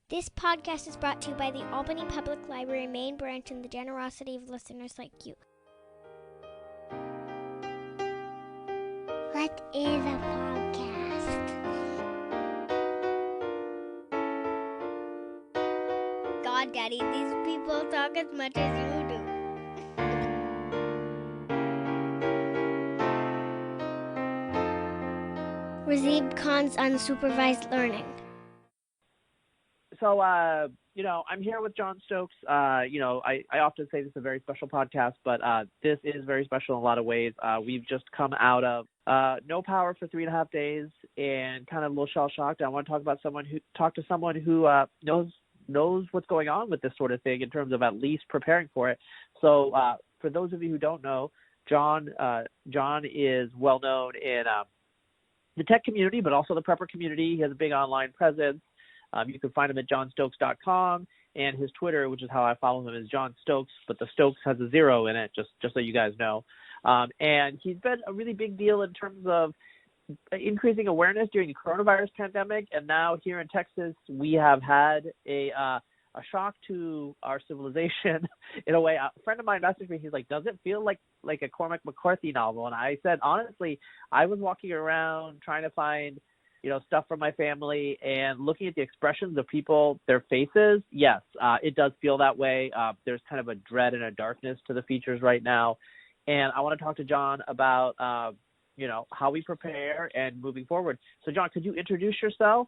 This podcast is brought to you by the Albany Public Library main branch and the generosity of listeners like you. What is a podcast? God, Daddy, these people talk as much as you do. Razib Khan's unsupervised learning. So, I'm here with Jon Stokes. I often say this is a very special podcast, but this is very special in a lot of ways. We've just come out of no power for 3.5 days and kind of a little shell-shocked. I want to talk to someone who knows what's going on with this sort of thing in terms of at least preparing for it. So, for those of you who don't know, Jon is well known in the tech community, but also the prepper community. He has a big online presence. You can find him at jonstokes.com, and his Twitter, which is how I follow him, is Jon Stokes, but the Stokes has a 0 in it, just so you guys know. And he's been a really big deal in terms of increasing awareness during the coronavirus pandemic. And now here in Texas, we have had a shock to our civilization in a way. A friend of mine messaged me. He's like, "Does it feel like a Cormac McCarthy novel?" And I said, honestly, I was walking around trying to find stuff from my family and looking at the expressions of people, their faces. Yes, it does feel that way. There's kind of a dread and a darkness to the features right now. And I want to talk to Jon about, how we prepare and moving forward. So, Jon, could you introduce yourself?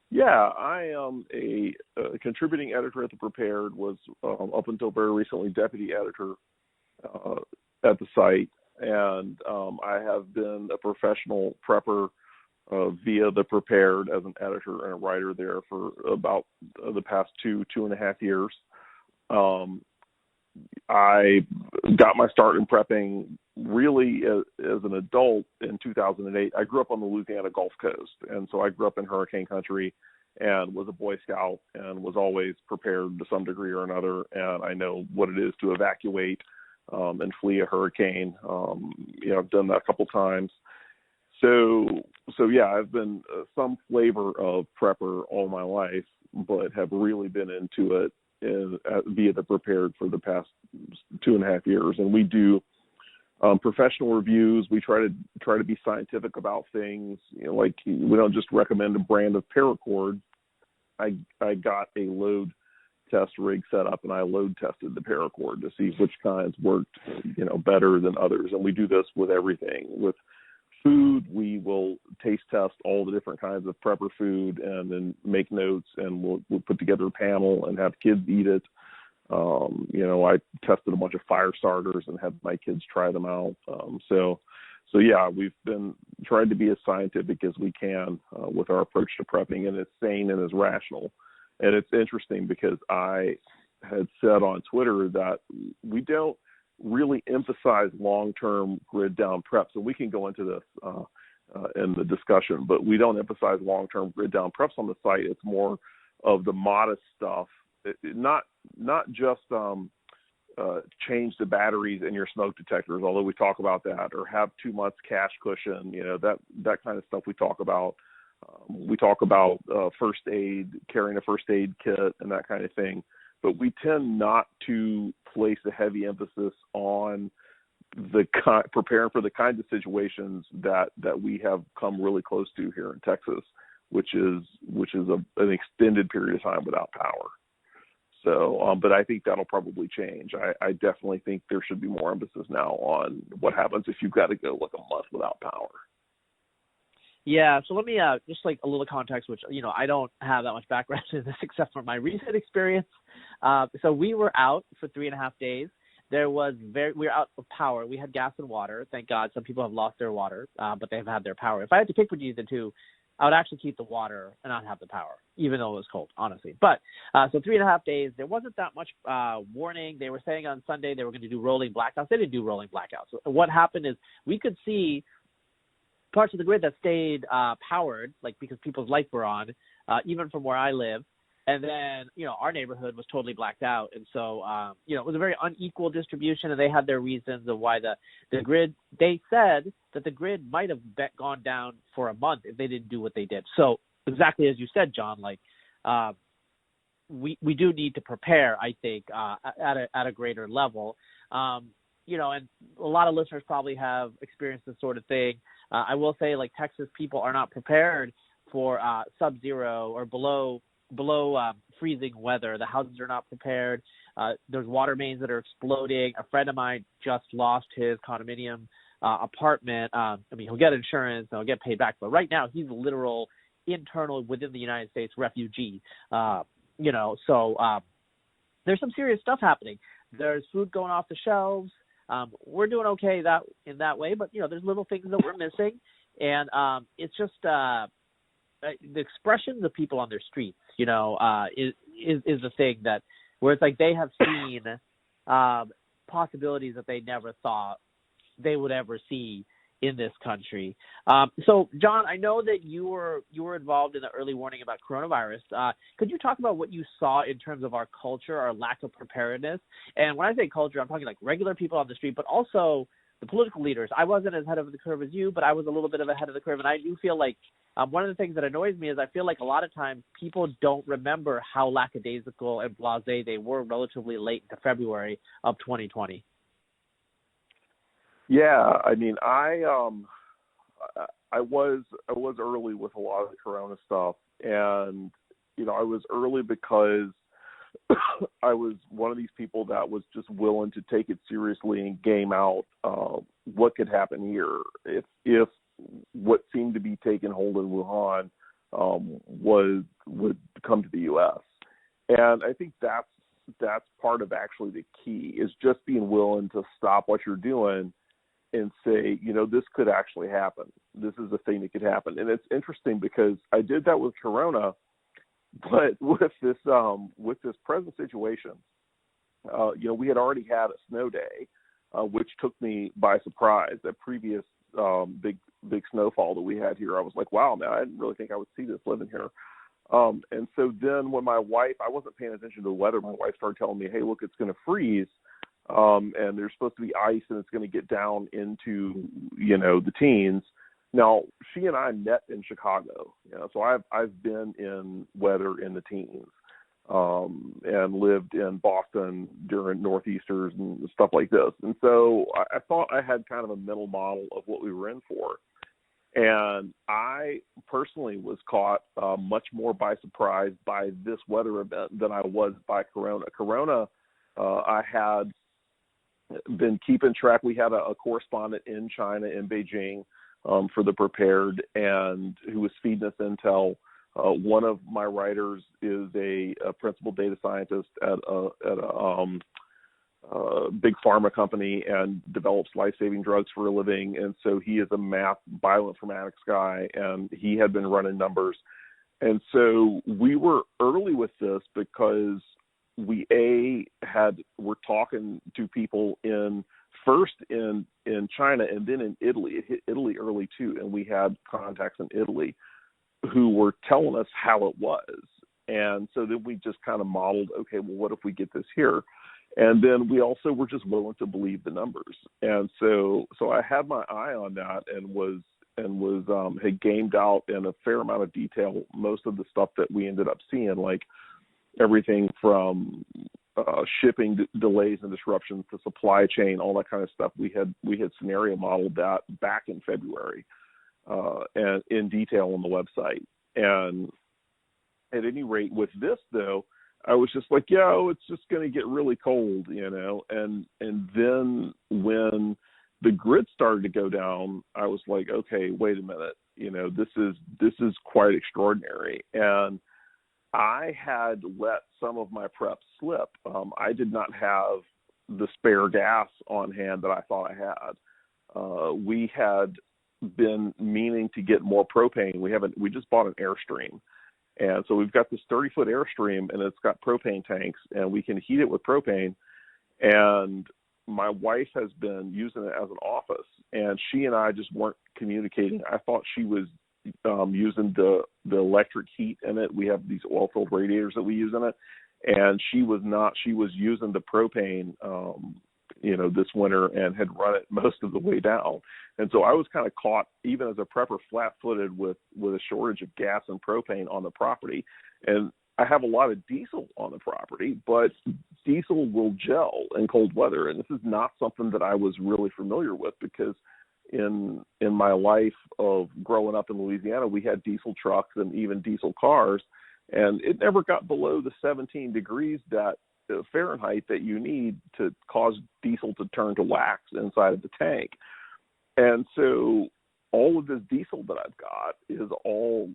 Yeah, I am a contributing editor at The Prepared, was up until very recently deputy editor at the site. And I have been a professional prepper via The Prepared as an editor and a writer there for about the past 2.5 years. I got my start in prepping really as an adult in 2008. I grew up on the Louisiana Gulf Coast, and so I grew up in hurricane country and was a Boy Scout and was always prepared to some degree or another, and I know what it is to evacuate and flee a hurricane. I've done that a couple times. So yeah, I've been some flavor of prepper all my life, but have really been into it via The Prepared for the past 2.5 years. And we do professional reviews. We try to be scientific about things. Like we don't just recommend a brand of paracord. I got a load test rig set up and I load tested the paracord to see which kinds worked, better than others. And we do this with everything. With food, we will taste test all the different kinds of prepper food and then make notes, and we'll put together a panel and have kids eat it. I tested a bunch of fire starters and had my kids try them out. So yeah, we've been trying to be as scientific as we can with our approach to prepping, and as sane and as rational. And it's interesting because I had said on Twitter that we don't really emphasize long-term grid down preps, and we can go into this in the discussion, but we don't emphasize long-term grid down preps on the site. It's more of the modest stuff, not just change the batteries in your smoke detectors, although we talk about that, or have 2 months cash cushion, that kind of stuff we talk about. We talk about first aid, carrying a first aid kit and that kind of thing. But we tend not to place a heavy emphasis on preparing for the kinds of situations that we have come really close to here in Texas, which is an extended period of time without power. So, but I think that'll probably change. I definitely think there should be more emphasis now on what happens if you've got to go like a month without power. Yeah, so let me just like a little context, which, I don't have that much background in this except for my recent experience. So we were out for 3.5 days. We were out of power. We had gas and water. Thank God. Some people have lost their water, but they've had their power. If I had to pick between the two, I would actually keep the water and not have the power, even though it was cold, honestly. But so 3.5 days, there wasn't that much warning. They were saying on Sunday they were going to do rolling blackouts. They didn't do rolling blackouts. So what happened is we could see parts of the grid that stayed powered, like because people's lights were on, even from where I live. And then, our neighborhood was totally blacked out. And so, it was a very unequal distribution, and they had their reasons of why the grid, they said that the grid might have gone down for a month if they didn't do what they did. So exactly as you said, Jon, like we do need to prepare, I think, at a greater level. And a lot of listeners probably have experienced this sort of thing. I will say, like, Texas people are not prepared for sub-zero or below freezing weather. The houses are not prepared. There's water mains that are exploding. A friend of mine just lost his condominium apartment. He'll get insurance and he'll get paid back, but right now he's a literal internal within the United States refugee. So there's some serious stuff happening. There's food going off the shelves. We're doing okay in that way, but there's little things that we're missing, and it's just the expressions of people on their streets, is the thing that where it's like they have seen possibilities that they never thought they would ever see in this country. So, Jon, I know that you were involved in the early warning about coronavirus. Could you talk about what you saw in terms of our culture, our lack of preparedness? And when I say culture, I'm talking like regular people on the street, but also the political leaders. I wasn't as ahead of the curve as you, but I was a little bit of ahead of the curve. And I do feel like one of the things that annoys me is I feel like a lot of times people don't remember how lackadaisical and blasé they were relatively late into February of 2020. Yeah, I mean, I was early with a lot of the Corona stuff, and I was early because I was one of these people that was just willing to take it seriously and game out what could happen here if what seemed to be taking hold in Wuhan would come to the U.S. And I think that's part of actually the key is just being willing to stop what you're doing and say, this could actually happen. This is a thing that could happen. And it's interesting because I did that with Corona, but with this present situation, we had already had a snow day, which took me by surprise. That previous big snowfall that we had here, I was like, wow, man, I didn't really think I would see this living here. And so then when I wasn't paying attention to the weather, my wife started telling me, hey, look, it's going to freeze. And there's supposed to be ice and it's going to get down into, the teens. Now, she and I met in Chicago, so I've been in weather in the teens, and lived in Boston during Northeasters and stuff like this. And so I thought I had kind of a mental model of what we were in for. And I personally was caught much more by surprise by this weather event than I was by Corona. Corona, I had been keeping track. We had a correspondent in China, in Beijing, for the Prepared, and who was feeding us intel. One of my writers is a principal data scientist at a big pharma company and develops life-saving drugs for a living. And so he is a math bioinformatics guy, and he had been running numbers. And so we were early with this because we were talking to people first in China and then in Italy. It hit Italy early too, and we had contacts in Italy who were telling us how it was. And so then we just kind of modeled, okay, well, what if we get this here? And then we also were just willing to believe the numbers. And so I had my eye on that and had gamed out in a fair amount of detail most of the stuff that we ended up seeing, like everything from shipping delays and disruptions to supply chain, all that kind of stuff. We had scenario modeled that back in February, and in detail on the website. And at any rate, with this though, I was just like, it's just going to get really cold, And then when the grid started to go down, I was like, okay, wait a minute, this is quite extraordinary. And I had let some of my prep slip. I did not have the spare gas on hand that I thought I had. We had been meaning to get more propane. We just bought an Airstream. And so we've got this 30-foot Airstream, and it's got propane tanks, and we can heat it with propane. And my wife has been using it as an office, and she and I just weren't communicating. I thought she was using the electric heat in it. We have these oil-filled radiators that we use in it, and she was not. She was using the propane, this winter, and had run it most of the way down. And so I was kind of caught, even as a prepper, flat-footed with a shortage of gas and propane on the property. And I have a lot of diesel on the property, but diesel will gel in cold weather. And this is not something that I was really familiar with, because in my life of growing up in Louisiana, we had diesel trucks and even diesel cars, and it never got below the 17 degrees Fahrenheit that you need to cause diesel to turn to wax inside of the tank. And so all of this diesel that I've got is all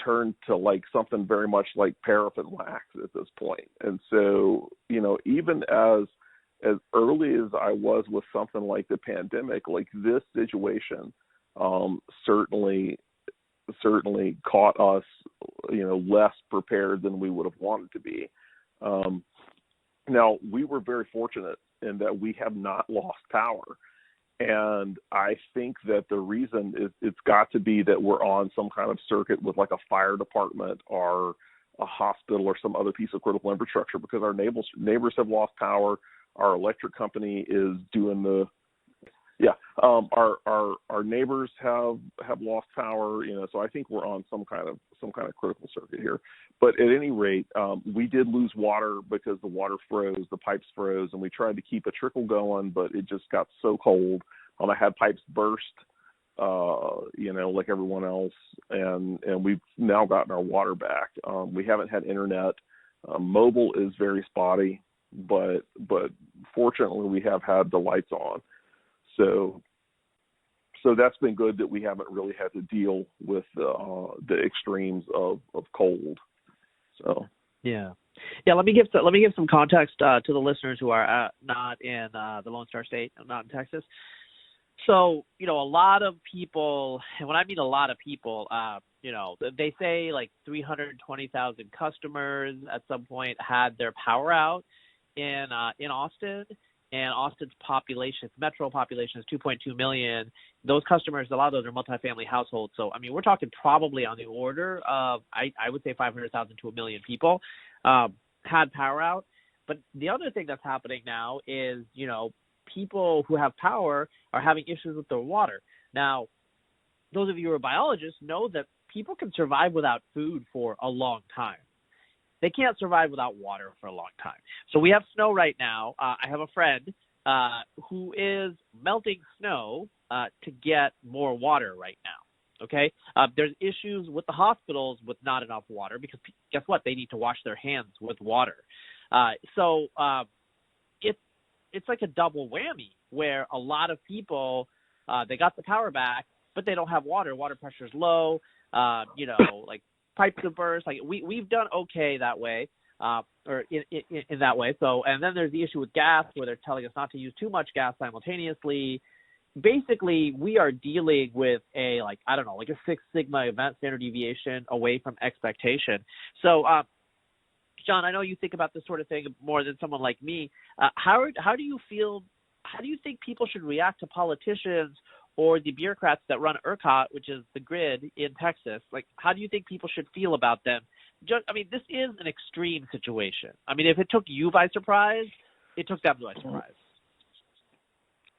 turned to like something very much like paraffin wax at this point. And so, even as early as I was with something like the pandemic, like this situation certainly caught us, less prepared than we would have wanted to be. Now, we were very fortunate in that we have not lost power. And I think that the reason it's got to be that we're on some kind of circuit with like a fire department or a hospital or some other piece of critical infrastructure, because our neighbors have lost power. Our electric company is doing our neighbors have lost power, so I think we're on some kind of critical circuit here. But at any rate, we did lose water because the water froze, the pipes froze, and we tried to keep a trickle going, but it just got so cold. I had pipes burst, like everyone else, and we've now gotten our water back. We haven't had internet. Mobile is very spotty, but fortunately we have had the lights on. So that's been good that we haven't really had to deal with the extremes of cold. So yeah. Let me give some context to the listeners who are not in the Lone Star State, not in Texas. So a lot of people, and when I mean a lot of people, they say like 320,000 customers at some point had their power out in Austin. And Austin's population, metro population, is 2.2 million. Those customers, a lot of those are multifamily households. So, we're talking probably on the order of, I would say 500,000 to 1 million people had power out. But the other thing that's happening now is, people who have power are having issues with their water. Now, those of you who are biologists know that people can survive without food for a long time. They can't survive without water for a long time. So we have snow right now. I have a friend who is melting snow to get more water right now. Okay? There's issues with the hospitals with not enough water because guess what? They need to wash their hands with water. So it's like a double whammy where a lot of people, they got the power back, but they don't have water. Water pressure is low, like pipes have burst. Like we've done okay that way, or in that way. So, and then there's the issue with gas where they're telling us not to use too much gas simultaneously. Basically, we are dealing with a Six Sigma event standard deviation away from expectation. So, John, I know you think about this sort of thing more than someone like me. How do you feel? How do you think people should react to politicians or the bureaucrats that run ERCOT, which is the grid in Texas? Like, how do you think people should feel about them? This is an extreme situation. If it took you by surprise, it took them by surprise.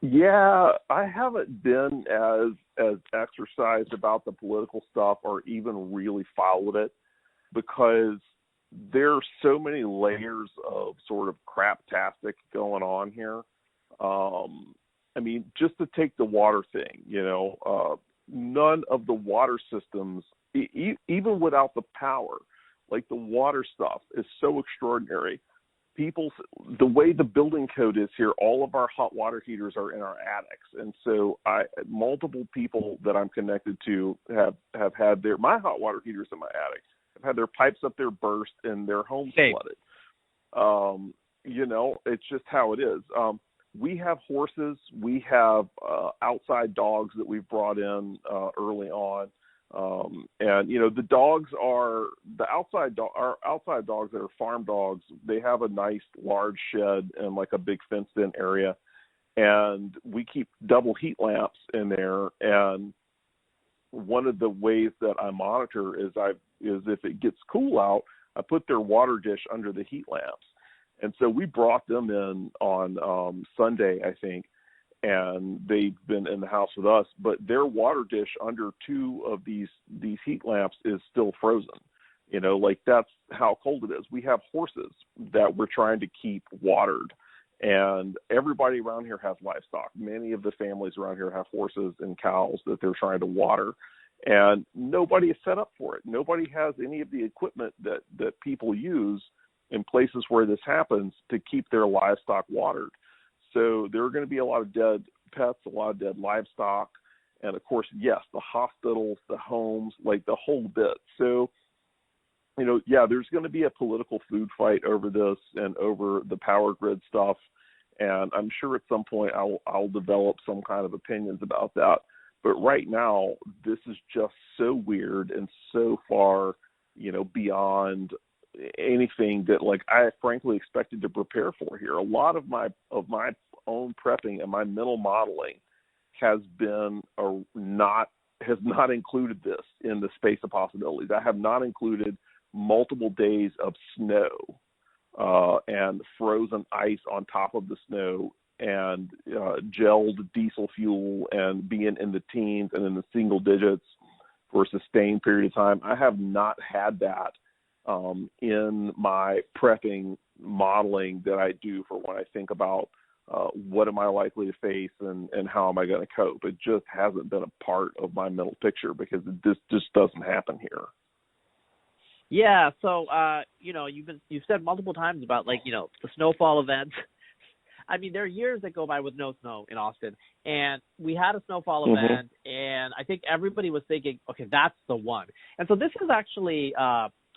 Yeah, I haven't been as exercised about the political stuff or even really followed it because there are so many layers of sort of craptastic going on here. Just to take the water thing, none of the water systems, even without the power, like the water stuff is so extraordinary. The way the building code is here, all of our hot water heaters are in our attics. And so multiple people that I'm connected to have had my hot water heaters in my attic, have had their pipes up there burst and their homes flooded. It's just how it is. We have horses. We have outside dogs that we've brought in early on. The dogs are our outside dogs that are farm dogs. They have a nice large shed and like a big fenced in area. And we keep double heat lamps in there. And one of the ways that I monitor is if it gets cool out, I put their water dish under the heat lamps. And so we brought them in on Sunday, I think, and they've been in the house with us. But their water dish under two of these heat lamps is still frozen. Like that's how cold it is. We have horses that we're trying to keep watered, and everybody around here has livestock. Many of the families around here have horses and cows that they're trying to water, and nobody is set up for it. Nobody has any of the equipment that people use in places where this happens to keep their livestock watered. So there are going to be a lot of dead pets, a lot of dead livestock, and of course, yes, the hospitals, the homes, like the whole bit. So, there's going to be a political food fight over this and over the power grid stuff. And I'm sure at some point I'll develop some kind of opinions about that. But right now, this is just so weird and so far, beyond anything that like I frankly expected to prepare for here. A lot of my own prepping and my mental modeling has not included this in the space of possibilities. I have not included multiple days of snow and frozen ice on top of the snow and gelled diesel fuel and being in the teens and in the single digits for a sustained period of time. I have not had that in my prepping modeling that I do for when I think about what am I likely to face and how am I going to cope. It just hasn't been a part of my mental picture because this just doesn't happen here. Yeah, so you've said multiple times about the snowfall event. I mean, there are years that go by with no snow in Austin, and we had a snowfall event, and I think everybody was thinking, okay, that's the one. And so this is actually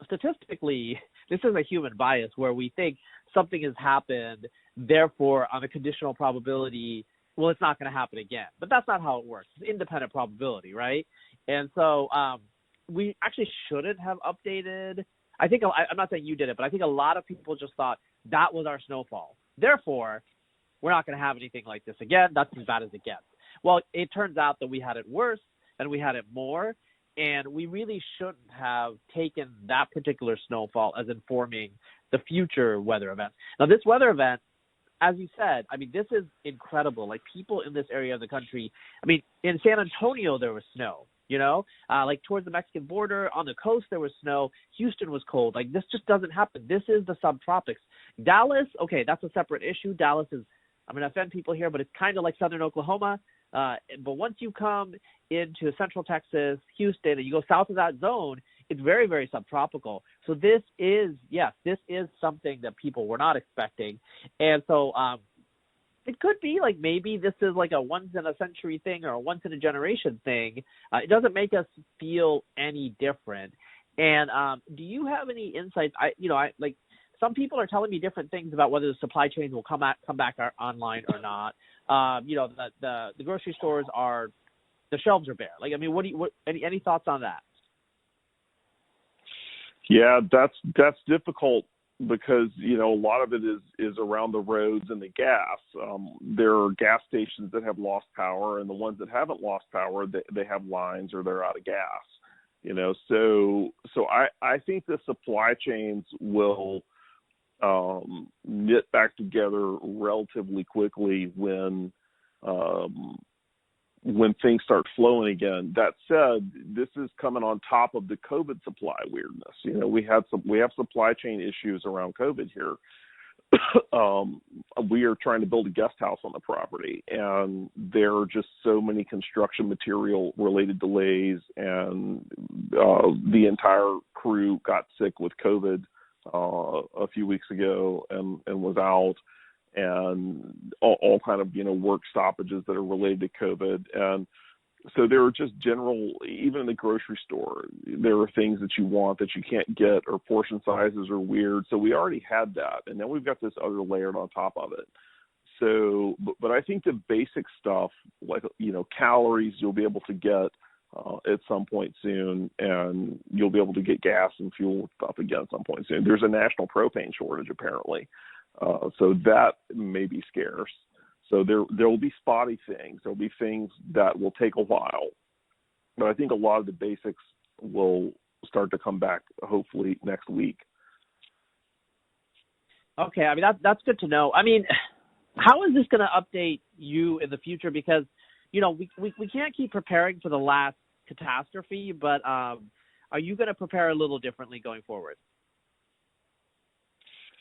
statistically, this is a human bias where we think something has happened, therefore, on a conditional probability, well, it's not going to happen again. But that's not how it works. It's independent probability, right? And so we actually shouldn't have updated. I think, I'm not saying you did it, but I think a lot of people just thought that was our snowfall. Therefore, we're not going to have anything like this again. That's as bad as it gets. Well, it turns out that we had it worse and we had it more, and we really shouldn't have taken that particular snowfall as informing the future weather events. Now, this weather event, as you said, I mean, this is incredible. Like, people in this area of the country, I mean, in San Antonio, there was snow, like towards the Mexican border, on the coast, there was snow. Houston was cold. Like, this just doesn't happen. This is the subtropics. Dallas, okay, that's a separate issue. Dallas is, I'm going to offend people here, but it's kind of like southern Oklahoma. But once you come into central Texas, Houston, and you go south of that zone, it's very, very subtropical. So this is something that people were not expecting. And so it could be like maybe this is like a once-in-a-century thing or a once-in-a-generation thing. It doesn't make us feel any different. And do you have any insights? Some people are telling me different things about whether the supply chains will come back online or not. The grocery stores the shelves are bare. Like, I mean, any thoughts on that? Yeah, that's difficult because, a lot of it is around the roads and the gas. There are gas stations that have lost power, and the ones that haven't lost power, they have lines or they're out of gas. So I think the supply chains will knit back together relatively quickly when things start flowing again. That said, this is coming on top of the COVID supply weirdness. We have supply chain issues around COVID here. We are trying to build a guest house on the property, and there are just so many construction material related delays, and the entire crew got sick with COVID a few weeks ago and was out, and all kind of work stoppages that are related to COVID. And so there are just general, even in the grocery store, there are things that you want that you can't get, or portion sizes are weird. So we already had that, and then we've got this other layered on top of it. So, but I think the basic stuff, like calories, you'll be able to get at some point soon, and you'll be able to get gas and fuel stuff again at some point soon. There's a national propane shortage apparently, so that may be scarce. So there will be spotty things. There'll be things that will take a while, but I think a lot of the basics will start to come back hopefully next week. Okay, I mean that's good to know. I mean, how is this going to update you in the future? Because we can't keep preparing for the last catastrophe, but are are you going to prepare a little differently going forward?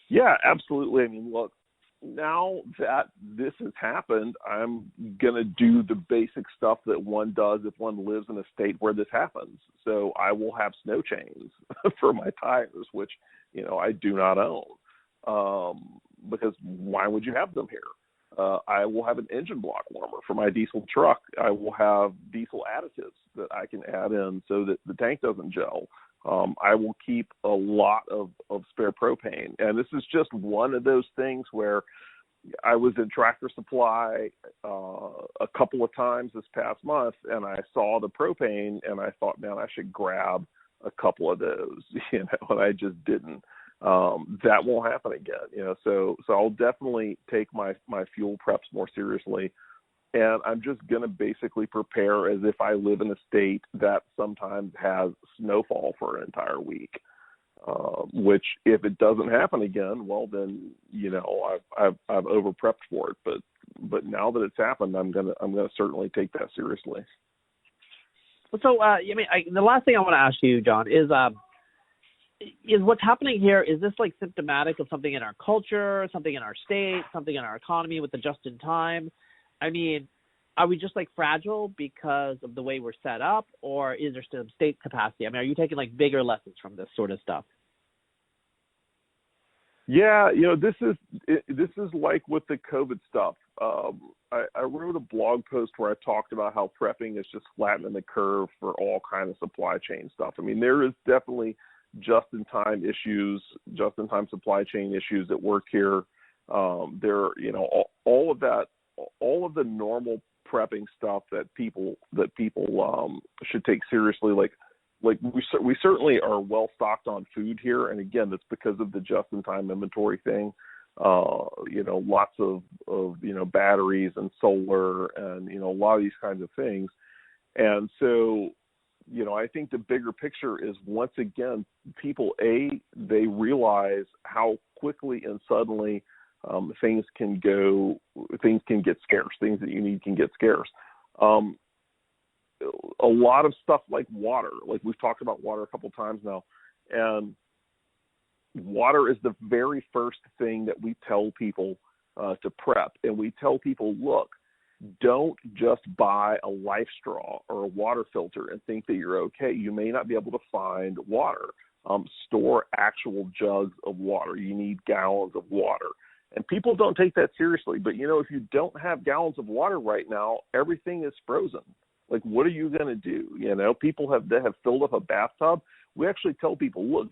Yeah, absolutely. I mean, look, now that this has happened, I'm going to do the basic stuff that one does if one lives in a state where this happens. So I will have snow chains for my tires, which, I do not own, because why would you have them here? I will have an engine block warmer for my diesel truck. I will have diesel additives that I can add in so that the tank doesn't gel. I will keep a lot of spare propane. And this is just one of those things where I was in Tractor Supply a couple of times this past month, and I saw the propane, and I thought, man, I should grab a couple of those, and I just didn't. That won't happen again, so I'll definitely take my fuel preps more seriously. And I'm just going to basically prepare as if I live in a state that sometimes has snowfall for an entire week, which if it doesn't happen again, well, then, I've over prepped for it. But now that it's happened, I'm going to certainly take that seriously. So, the last thing I want to ask you, Jon, is what's happening here, is this like symptomatic of something in our culture, something in our state, something in our economy with the just-in-time? I mean, are we just like fragile because of the way we're set up, or is there still state capacity? I mean, are you taking like bigger lessons from this sort of stuff? Yeah, this is like with the COVID stuff. I wrote a blog post where I talked about how prepping is just flattening the curve for all kind of supply chain stuff. I mean, there is definitely just-in-time supply chain issues at work here. All of that. All of the normal prepping stuff that people should take seriously, like we certainly are well stocked on food here, and again, that's because of the just-in-time inventory thing. Lots of batteries and solar, and a lot of these kinds of things, and so I think the bigger picture is, once again, people they realize how quickly and suddenly things can get scarce. Things that you need can get scarce. A lot of stuff like water, like we've talked about water a couple times now, and water is the very first thing that we tell people to prep. And we tell people, look, don't just buy a life straw or a water filter and think that you're okay. You may not be able to find water. Store actual jugs of water. You need gallons of water. And people don't take that seriously. But, if you don't have gallons of water right now, everything is frozen. Like, what are you going to do? People have filled up a bathtub. We actually tell people, look,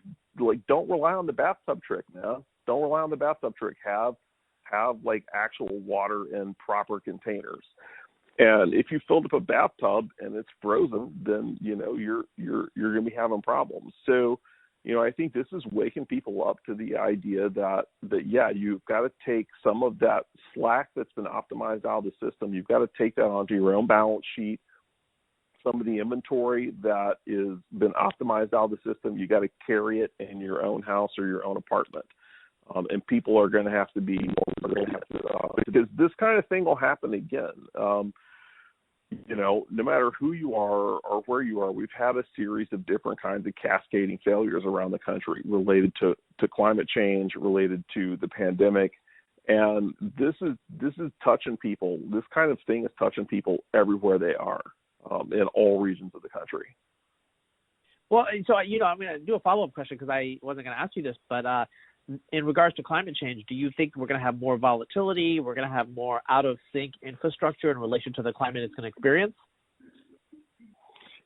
don't rely on the bathtub trick, man. Don't rely on the bathtub trick. Have like actual water in proper containers. And if you filled up a bathtub and it's frozen, then, you're going to be having problems. So, I think this is waking people up to the idea that you've got to take some of that slack that's been optimized out of the system. You've got to take that onto your own balance sheet. Some of the inventory that is been optimized out of the system, you got to carry it in your own house or your own apartment. And people are going to have to be because this kind of thing will happen again. No matter who you are or where you are, we've had a series of different kinds of cascading failures around the country related to climate change, related to the pandemic. And this is touching people. This kind of thing is touching people everywhere they are, in all regions of the country. Well, so, I'm going to do a follow-up question because I wasn't going to ask you this, but in regards to climate change, do you think we're going to have more volatility? We're going to have more out-of-sync infrastructure in relation to the climate it's going to experience?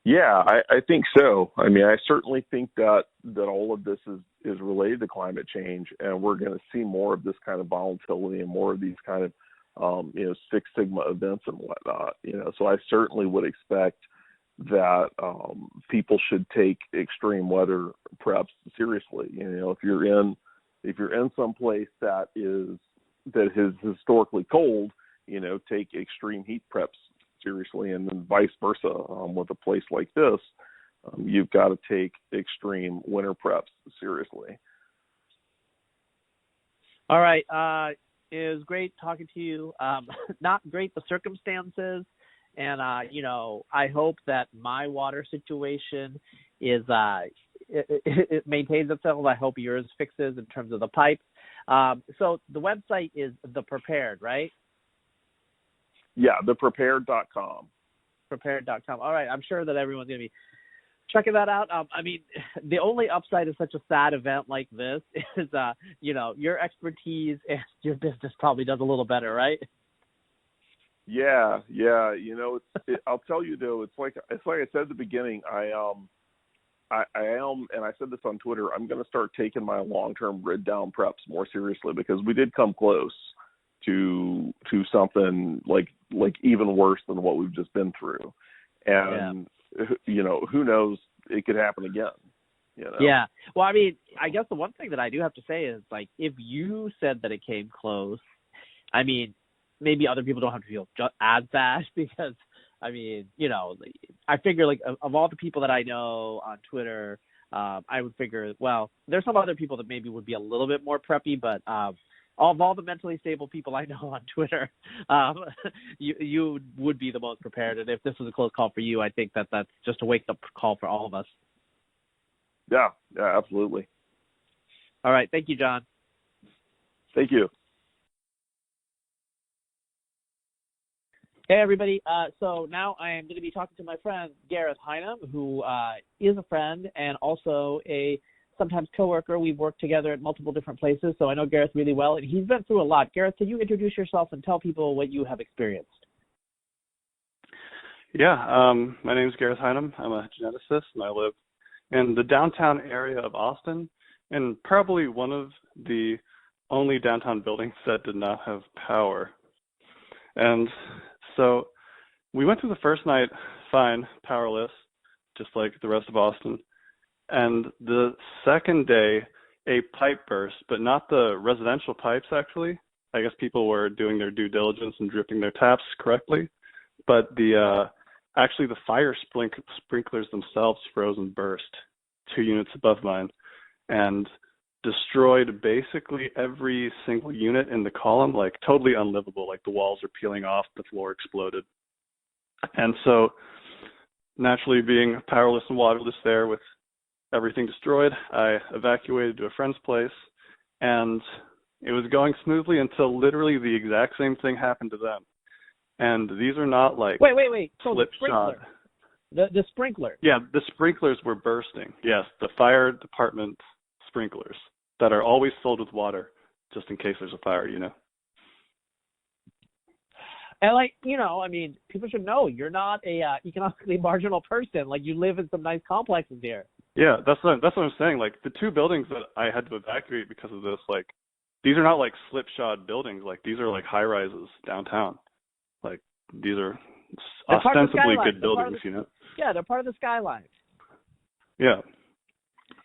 Yeah, I think so. I mean, I certainly think that all of this is related to climate change, and we're going to see more of this kind of volatility and more of these kind of, Six Sigma events and whatnot. So I certainly would expect that people should take extreme weather preps seriously. If you're in some place that is historically cold, take extreme heat preps seriously, and then vice versa. With a place like this, you've got to take extreme winter preps seriously. All right. It was great talking to you. Not great the circumstances. And, I hope that my water situation it maintains itself. I hope yours fixes in terms of the pipes. So the website is The Prepared, right? Yeah, theprepared.com. Prepared.com. All right. I'm sure that everyone's going to be checking that out. I mean, the only upside of such a sad event like this is, your expertise and your business probably does a little better, right? Yeah. I'll tell you though, it's like I said at the beginning. I am, and I said this on Twitter. I'm going to start taking my long-term grid down preps more seriously, because we did come close to something like even worse than what we've just been through, and who knows, it could happen again. Yeah. Well, I mean, I guess the one thing that I do have to say is, like, if you said that it came close, I mean, maybe other people don't have to feel as bad, because, I mean, I figure, like, of all the people that I know on Twitter, I would figure, well, there's some other people that maybe would be a little bit more preppy, but of all the mentally stable people I know on Twitter, you would be the most prepared. And if this was a close call for you, I think that's just a wake-up call for all of us. Yeah, absolutely. All right. Thank you, Jon. Thank you. Hey, everybody. So now I am going to be talking to my friend, Gareth Highnam, who is a friend and also a sometimes coworker. We've worked together at multiple different places, so I know Gareth really well, and he's been through a lot. Gareth, can you introduce yourself and tell people what you have experienced? Yeah, my name is Gareth Highnam. I'm a geneticist, and I live in the downtown area of Austin, and probably one of the only downtown buildings that did not have power. And so we went through the first night fine, powerless, just like the rest of Austin. And the second day, a pipe burst, but not the residential pipes, actually. I guess people were doing their due diligence and dripping their taps correctly. But actually the fire sprinklers themselves froze and burst 2 units above mine and destroyed basically every single unit in the column, like totally unlivable, like the walls are peeling off, the floor exploded. And so naturally, being powerless and waterless there with everything destroyed, I evacuated to a friend's place, and it was going smoothly until literally the exact same thing happened to them. And these are not like wait. So flip shot. The sprinkler. Yeah, the sprinklers were bursting. Yes, the fire department sprinklers that are always filled with water just in case there's a fire, And I mean, people should know you're not a economically marginal person. Like, you live in some nice complexes here. Yeah, that's what I'm saying. Like, the 2 buildings that I had to evacuate because of this, like, these are not like slipshod buildings. Like, these are like high rises downtown. Like, these are ostensibly good buildings, Yeah, they're part of the skyline. Yeah.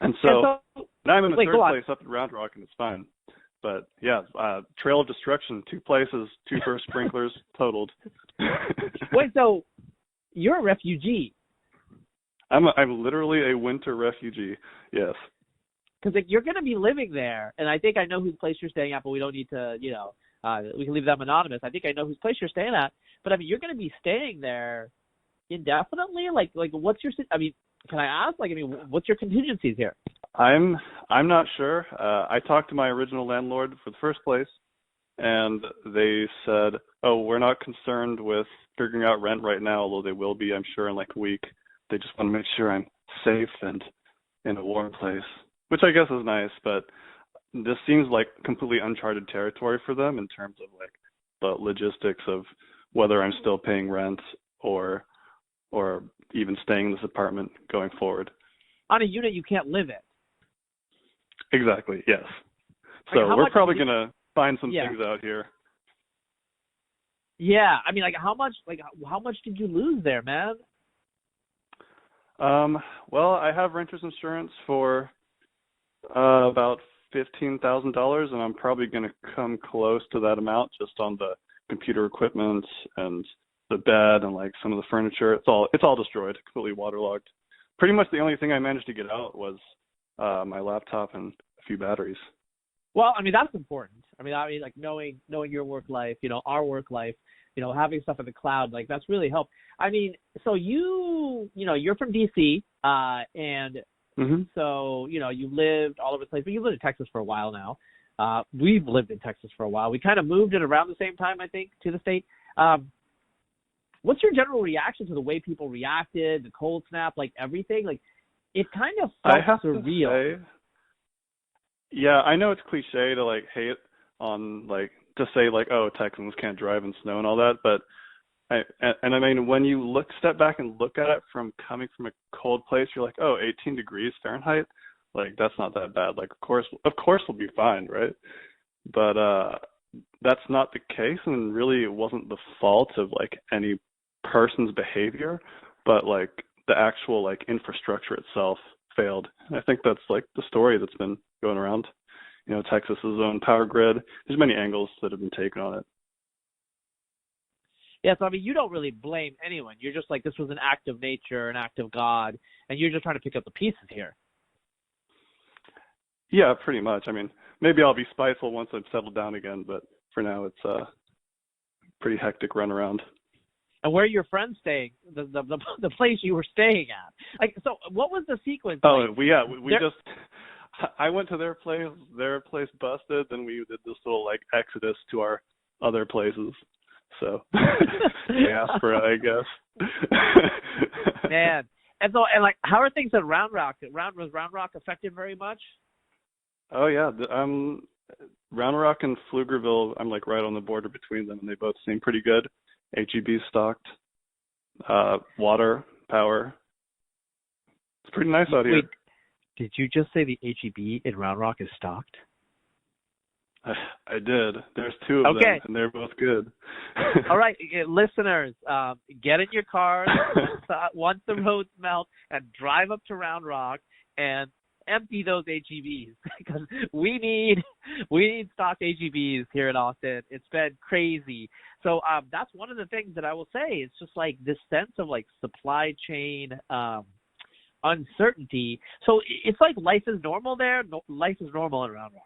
And so now I'm in the third place up at Round Rock, and it's fine. But yeah, trail of destruction, 2 places, 2 burst sprinklers totaled. Wait, so you're a refugee? I'm literally a winter refugee. Yes. Because you're going to be living there, and I think I know whose place you're staying at, but we don't need to, we can leave them anonymous. I think I know whose place you're staying at, but I mean, you're going to be staying there indefinitely. Like, what's your? I mean, can I ask? Like, I mean, what's your contingencies here? I'm not sure. I talked to my original landlord for the first place, and they said, "Oh, we're not concerned with figuring out rent right now, although they will be, I'm sure, in like a week. They just want to make sure I'm safe and in a warm place," which I guess is nice. But this seems like completely uncharted territory for them in terms of like the logistics of whether I'm still paying rent or even staying in this apartment going forward. On a unit you can't live in. Exactly, yes. Like, so we're probably going to find some things out here. Yeah, I mean, how much did you lose there, man? Well, I have renter's insurance for about $15,000, and I'm probably going to come close to that amount just on the computer equipment and the bed and like some of the furniture. It's all destroyed, completely waterlogged. Pretty much the only thing I managed to get out was my laptop and a few batteries. Well, I mean, that's important. I mean, like knowing your work life, our work life, having stuff in the cloud, like that's really helped. I mean, so you're from DC, And Mm-hmm. so, you lived all over the place, but you lived in Texas for a while now. We've lived in Texas for a while. We kind of moved at around the same time, I think, to the state. What's your general reaction to the way people reacted, the cold snap, like everything? Like, it kind of felt I have surreal. to say, yeah, I know it's cliche to like hate on like to say like, oh, Texans can't drive in snow and all that, but I mean, when you step back and look at it from coming from a cold place, you're like, oh, 18 degrees Fahrenheit, like that's not that bad. Like, of course we'll be fine, right? But that's not the case, and really it wasn't the fault of like any person's behavior, but like the actual like infrastructure itself failed. And I think that's like the story that's been going around. Texas's own power grid. There's many angles that have been taken on it. Yeah, so I mean, you don't really blame anyone. You're just like, this was an act of nature, an act of God, and you're just trying to pick up the pieces here. Yeah, pretty much. I mean, maybe I'll be spiteful once I've settled down again, but for now it's a pretty hectic run around. And where are your friends staying? The place you were staying at? Like, so what was the sequence? Oh, like? we I went to their place busted, then we did this little like exodus to our other places. So diaspora, I guess. Man, and like, how are things at Round Rock? Was Round Rock affected very much? Oh yeah, Round Rock and Pflugerville, I'm like right on the border between them, and they both seem pretty good. HEB stocked, water, power. It's pretty nice out here. Wait, did you just say the HEB in Round Rock is stocked? I did. There's two of them, and they're both good. All right, listeners, get in your cars once the roads melt and drive up to Round Rock and empty those HEBs, because we need stocked HEBs here in Austin. It's been crazy. So that's one of the things that I will say. It's just like this sense of like supply chain uncertainty. So it's like life is normal there. Life is normal in Round Rock.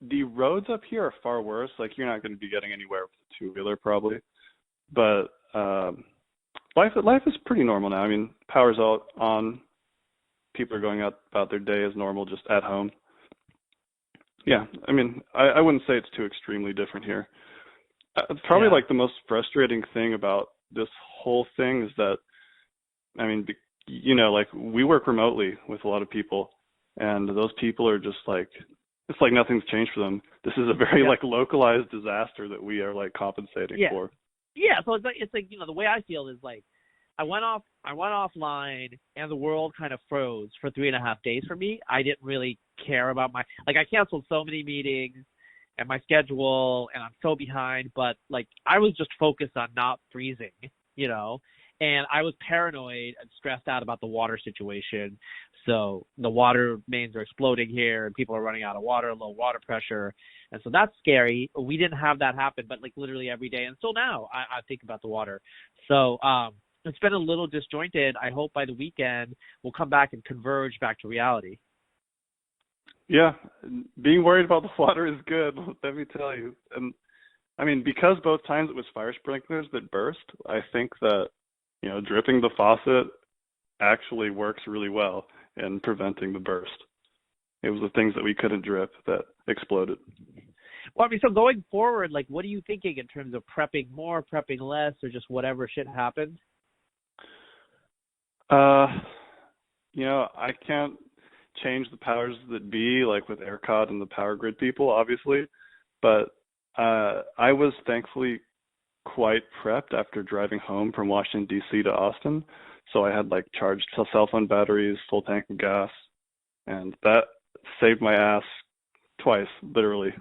The roads up here are far worse. Like, you're not going to be getting anywhere with a two-wheeler probably. But life is pretty normal now. I mean, power's all on. People are going out about their day as normal, just at home. Yeah, I mean, I wouldn't say it's too extremely different here. Probably like the most frustrating thing about this whole thing is that, I mean, like we work remotely with a lot of people, and those people are just like, it's like nothing's changed for them. This is a very like localized disaster that we are like compensating for. Yeah, so it's like the way I feel is like I went offline and the world kind of froze for 3.5 days for me. I didn't really care about I canceled so many meetings and my schedule, and I'm so behind, but like I was just focused on not freezing, and I was paranoid and stressed out about the water situation. So the water mains are exploding here and people are running out of water, low water pressure. And so that's scary. We didn't have that happen, but like literally every day. And still now I think about the water. So it's been a little disjointed. I hope by the weekend we'll come back and converge back to reality. Yeah, being worried about the water is good, let me tell you. And I mean, because both times it was fire sprinklers that burst, I think that, dripping the faucet actually works really well in preventing the burst. It was the things that we couldn't drip that exploded. Well, I mean, so going forward, like, what are you thinking in terms of prepping more, prepping less, or just whatever shit happens? I can't change the powers that be, like with ERCOT and the power grid people, obviously. But I was thankfully quite prepped after driving home from Washington, D.C. to Austin. So I had like charged cell phone batteries, full tank of gas, and that saved my ass twice, literally.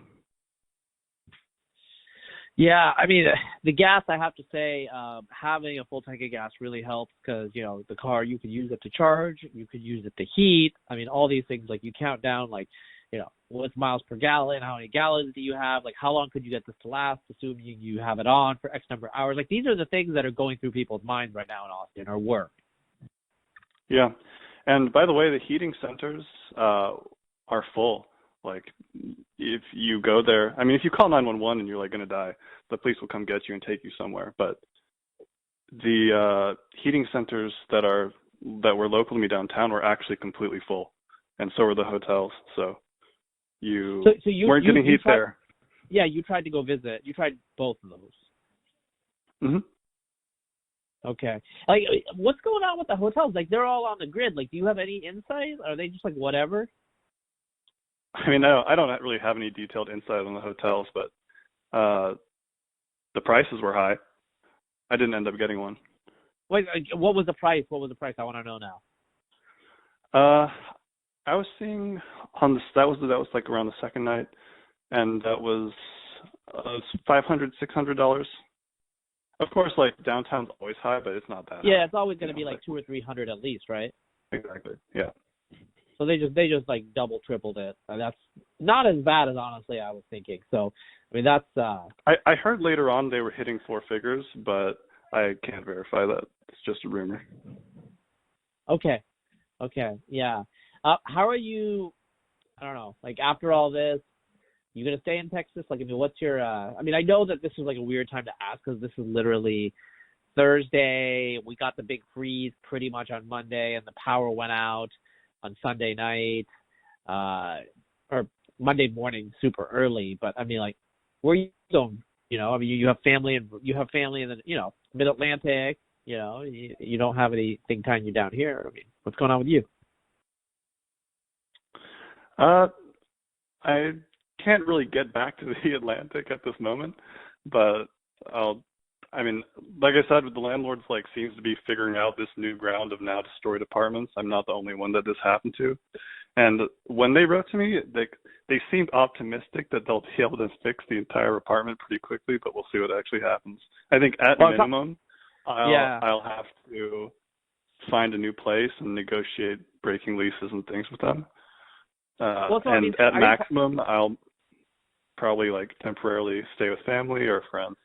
Yeah, I mean, the gas, I have to say, having a full tank of gas really helps because, the car, you could use it to charge, you could use it to heat. I mean, all these things, like you count down, like, what's miles per gallon, how many gallons do you have, like how long could you get this to last, assuming you have it on for X number of hours. Like these are the things that are going through people's minds right now in Austin or work. Yeah. And by the way, the heating centers are full. Like if you go there, I mean, if you call 911 and you're like going to die, the police will come get you and take you somewhere. But the heating centers that were local to me downtown were actually completely full, and so were the hotels. So you weren't getting heat there. Yeah, you tried to go visit. You tried both of those. Mhm. Okay. Like, what's going on with the hotels? Like, they're all on the grid. Like, do you have any insight? Are they just like whatever? I mean, I don't really have any detailed insight on the hotels, but the prices were high. I didn't end up getting one. Wait, what was the price? What was the price? I want to know now. I was seeing on the that was like around the second night, and that was $500, $600. Of course, like downtown's always high, but it's not that high. Yeah, it's always going to be like $200 or $300 at least, right? Exactly. Yeah. So they just like double, tripled it. And that's not as bad as honestly I was thinking. So I mean that's. I heard later on they were hitting four figures, but I can't verify that. It's just a rumor. Okay. Yeah. How are you? I don't know. Like after all this, you gonna stay in Texas? Like, I mean, what's your? I mean, I know that this is like a weird time to ask because this is literally Thursday. We got the big freeze pretty much on Monday, and the power went out on Sunday night, or Monday morning, super early. But I mean, like, where are you going? You know, I mean, you have family in the Mid Atlantic. You know, you don't have anything tying you down here. I mean, what's going on with you? I can't really get back to the Atlantic at this moment, but I mean, like I said, the landlords like seems to be figuring out this new ground of now destroyed apartments. I'm not the only one that this happened to. And when they wrote to me, they seemed optimistic that they'll be able to fix the entire apartment pretty quickly, but we'll see what actually happens. I think at minimum, I'll have to find a new place and negotiate breaking leases and things with them. And at maximum, I'll probably like temporarily stay with family or friends.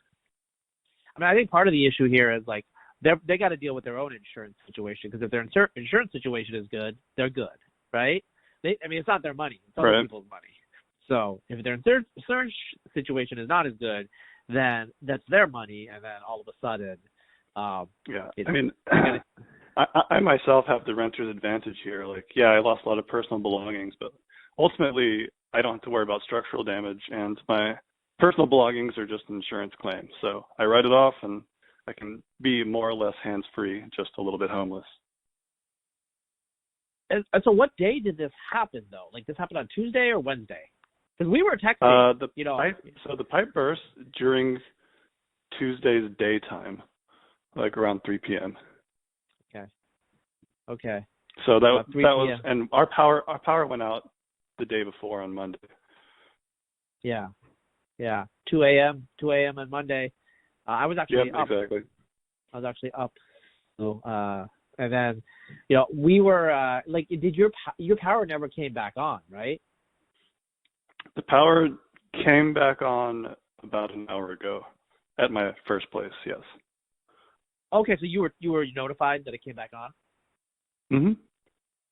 I mean, I think part of the issue here is like they got to deal with their own insurance situation because if their insurance situation is good, they're good, right? I mean, it's not their money; it's other people's money. So if their insurance situation is not as good, then that's their money, and then all of a sudden, I mean, I myself have the renter's advantage here. Like, yeah, I lost a lot of personal belongings, but ultimately, I don't have to worry about structural damage, and my personal belongings are just insurance claims. So I write it off, and I can be more or less hands-free, just a little bit homeless. And so what day did this happen, though? Like, this happened on Tuesday or Wednesday? Because we were texting, So the pipe burst during Tuesday's daytime, like around 3 p.m. Okay. So that was, and our power went out the day before on Monday. Yeah. 2 a.m. on Monday. I was actually up. Exactly. I was actually up. So, and then, we were like, did your power never came back on, right? The power came back on about an hour ago at my first place. Yes. Okay, so you were notified that it came back on? Mm-hmm.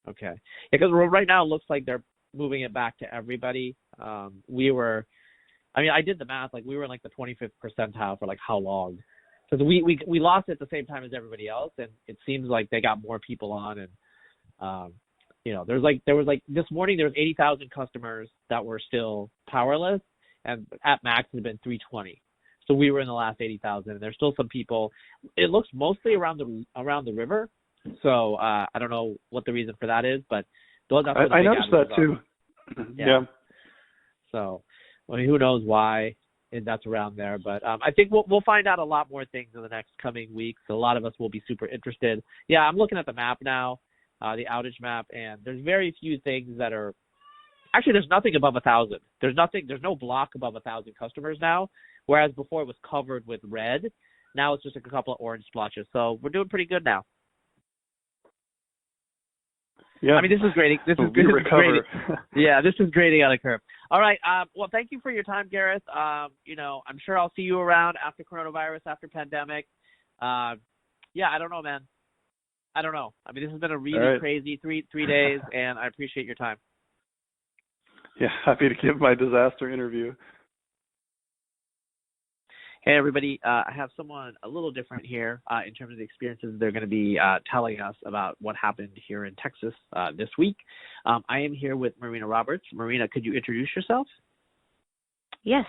Okay. Because right now it looks like they're moving it back to everybody. I did the math. Like we were in like the 25th percentile for like how long? Because we lost it at the same time as everybody else, and it seems like they got more people on. And there was this morning there was 80,000 customers that were still powerless, and at max it had been 320. So we were in the last 80,000, and there's still some people. It looks mostly around the river. So I don't know what the reason for that is, but I noticed that too. Yeah. So, I mean, who knows why that's around there? But I think we'll find out a lot more things in the next coming weeks. A lot of us will be super interested. Yeah, I'm looking at the map now, the outage map, and there's very few things that are. Actually, there's nothing above 1,000. There's no block above 1,000 customers now, whereas before it was covered with red. Now it's just a couple of orange splotches. So we're doing pretty good now. Yeah. I mean, this is grading. This is grading. Yeah, this is grading on a curve. All right. Well, thank you for your time, Gareth. I'm sure I'll see you around after coronavirus, after pandemic. I don't know, man. I don't know. I mean, this has been a really crazy three days, and I appreciate your time. Yeah, happy to give my disaster interview. Hey, everybody. I have someone a little different here in terms of the experiences they're going to be telling us about what happened here in Texas this week. I am here with Marina Roberts. Marina, could you introduce yourself? Yes.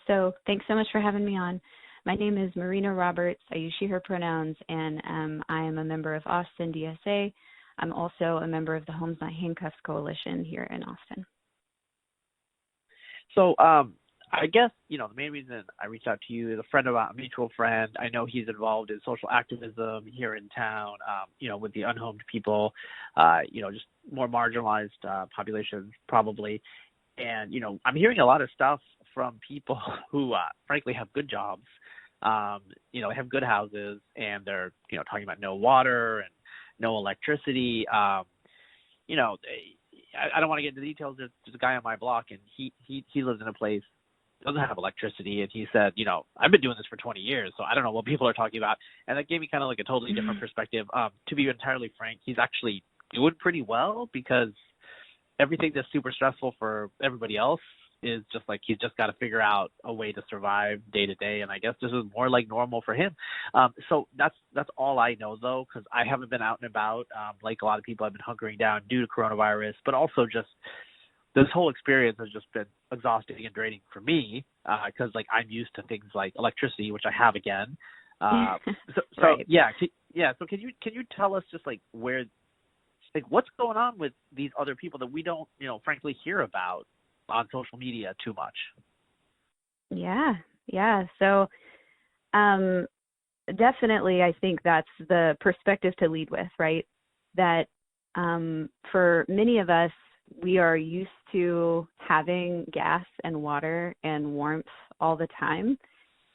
So thanks so much for having me on. My name is Marina Roberts. I use she, her pronouns, and I am a member of Austin DSA. I'm also a member of the Homes Not Handcuffs Coalition here in Austin. So I guess, the main reason I reached out to you is a mutual friend. I know he's involved in social activism here in town, with the unhomed people, just more marginalized populations probably. And, I'm hearing a lot of stuff from people who, frankly, have good jobs, have good houses, and they're, talking about no water and no electricity. I don't want to get into details. There's a guy on my block, and he lives in a place doesn't have electricity, and he said, I've been doing this for 20 years, so I don't know what people are talking about. And that gave me kind of like a totally different perspective. To be entirely frank, he's actually doing pretty well because everything that's super stressful for everybody else is just like he's just got to figure out a way to survive day to day. And I guess this is more like normal for him. So that's all I know, though, because I haven't been out and about like a lot of people. I've been hunkering down due to coronavirus, but also just this whole experience has just been exhausting and draining for me because like I'm used to things like electricity, which I have again. Right. So can you tell us just like what's going on with these other people that we don't frankly hear about on social media too much? Yeah. So definitely I think that's the perspective to lead with, right? That for many of us, we are used to having gas and water and warmth all the time,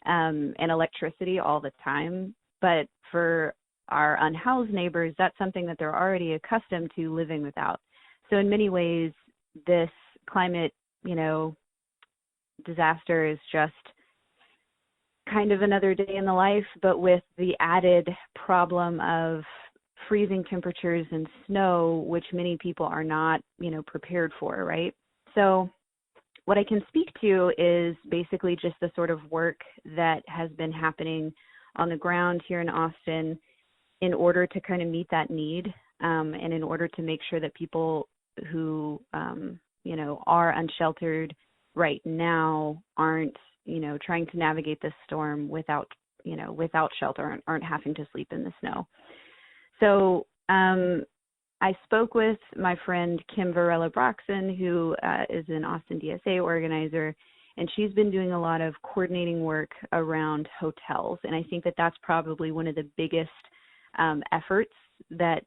and electricity all the time. But for our unhoused neighbors, that's something that they're already accustomed to living without. So in many ways, this climate, disaster is just kind of another day in the life, but with the added problem of freezing temperatures and snow, which many people are not, prepared for, right? So what I can speak to is basically just the sort of work that has been happening on the ground here in Austin in order to kind of meet that need, and in order to make sure that people who, are unsheltered right now aren't, trying to navigate this storm without shelter, aren't having to sleep in the snow. So I spoke with my friend Kim Varela-Broxson, who is an Austin DSA organizer, and she's been doing a lot of coordinating work around hotels. And I think that that's probably one of the biggest efforts that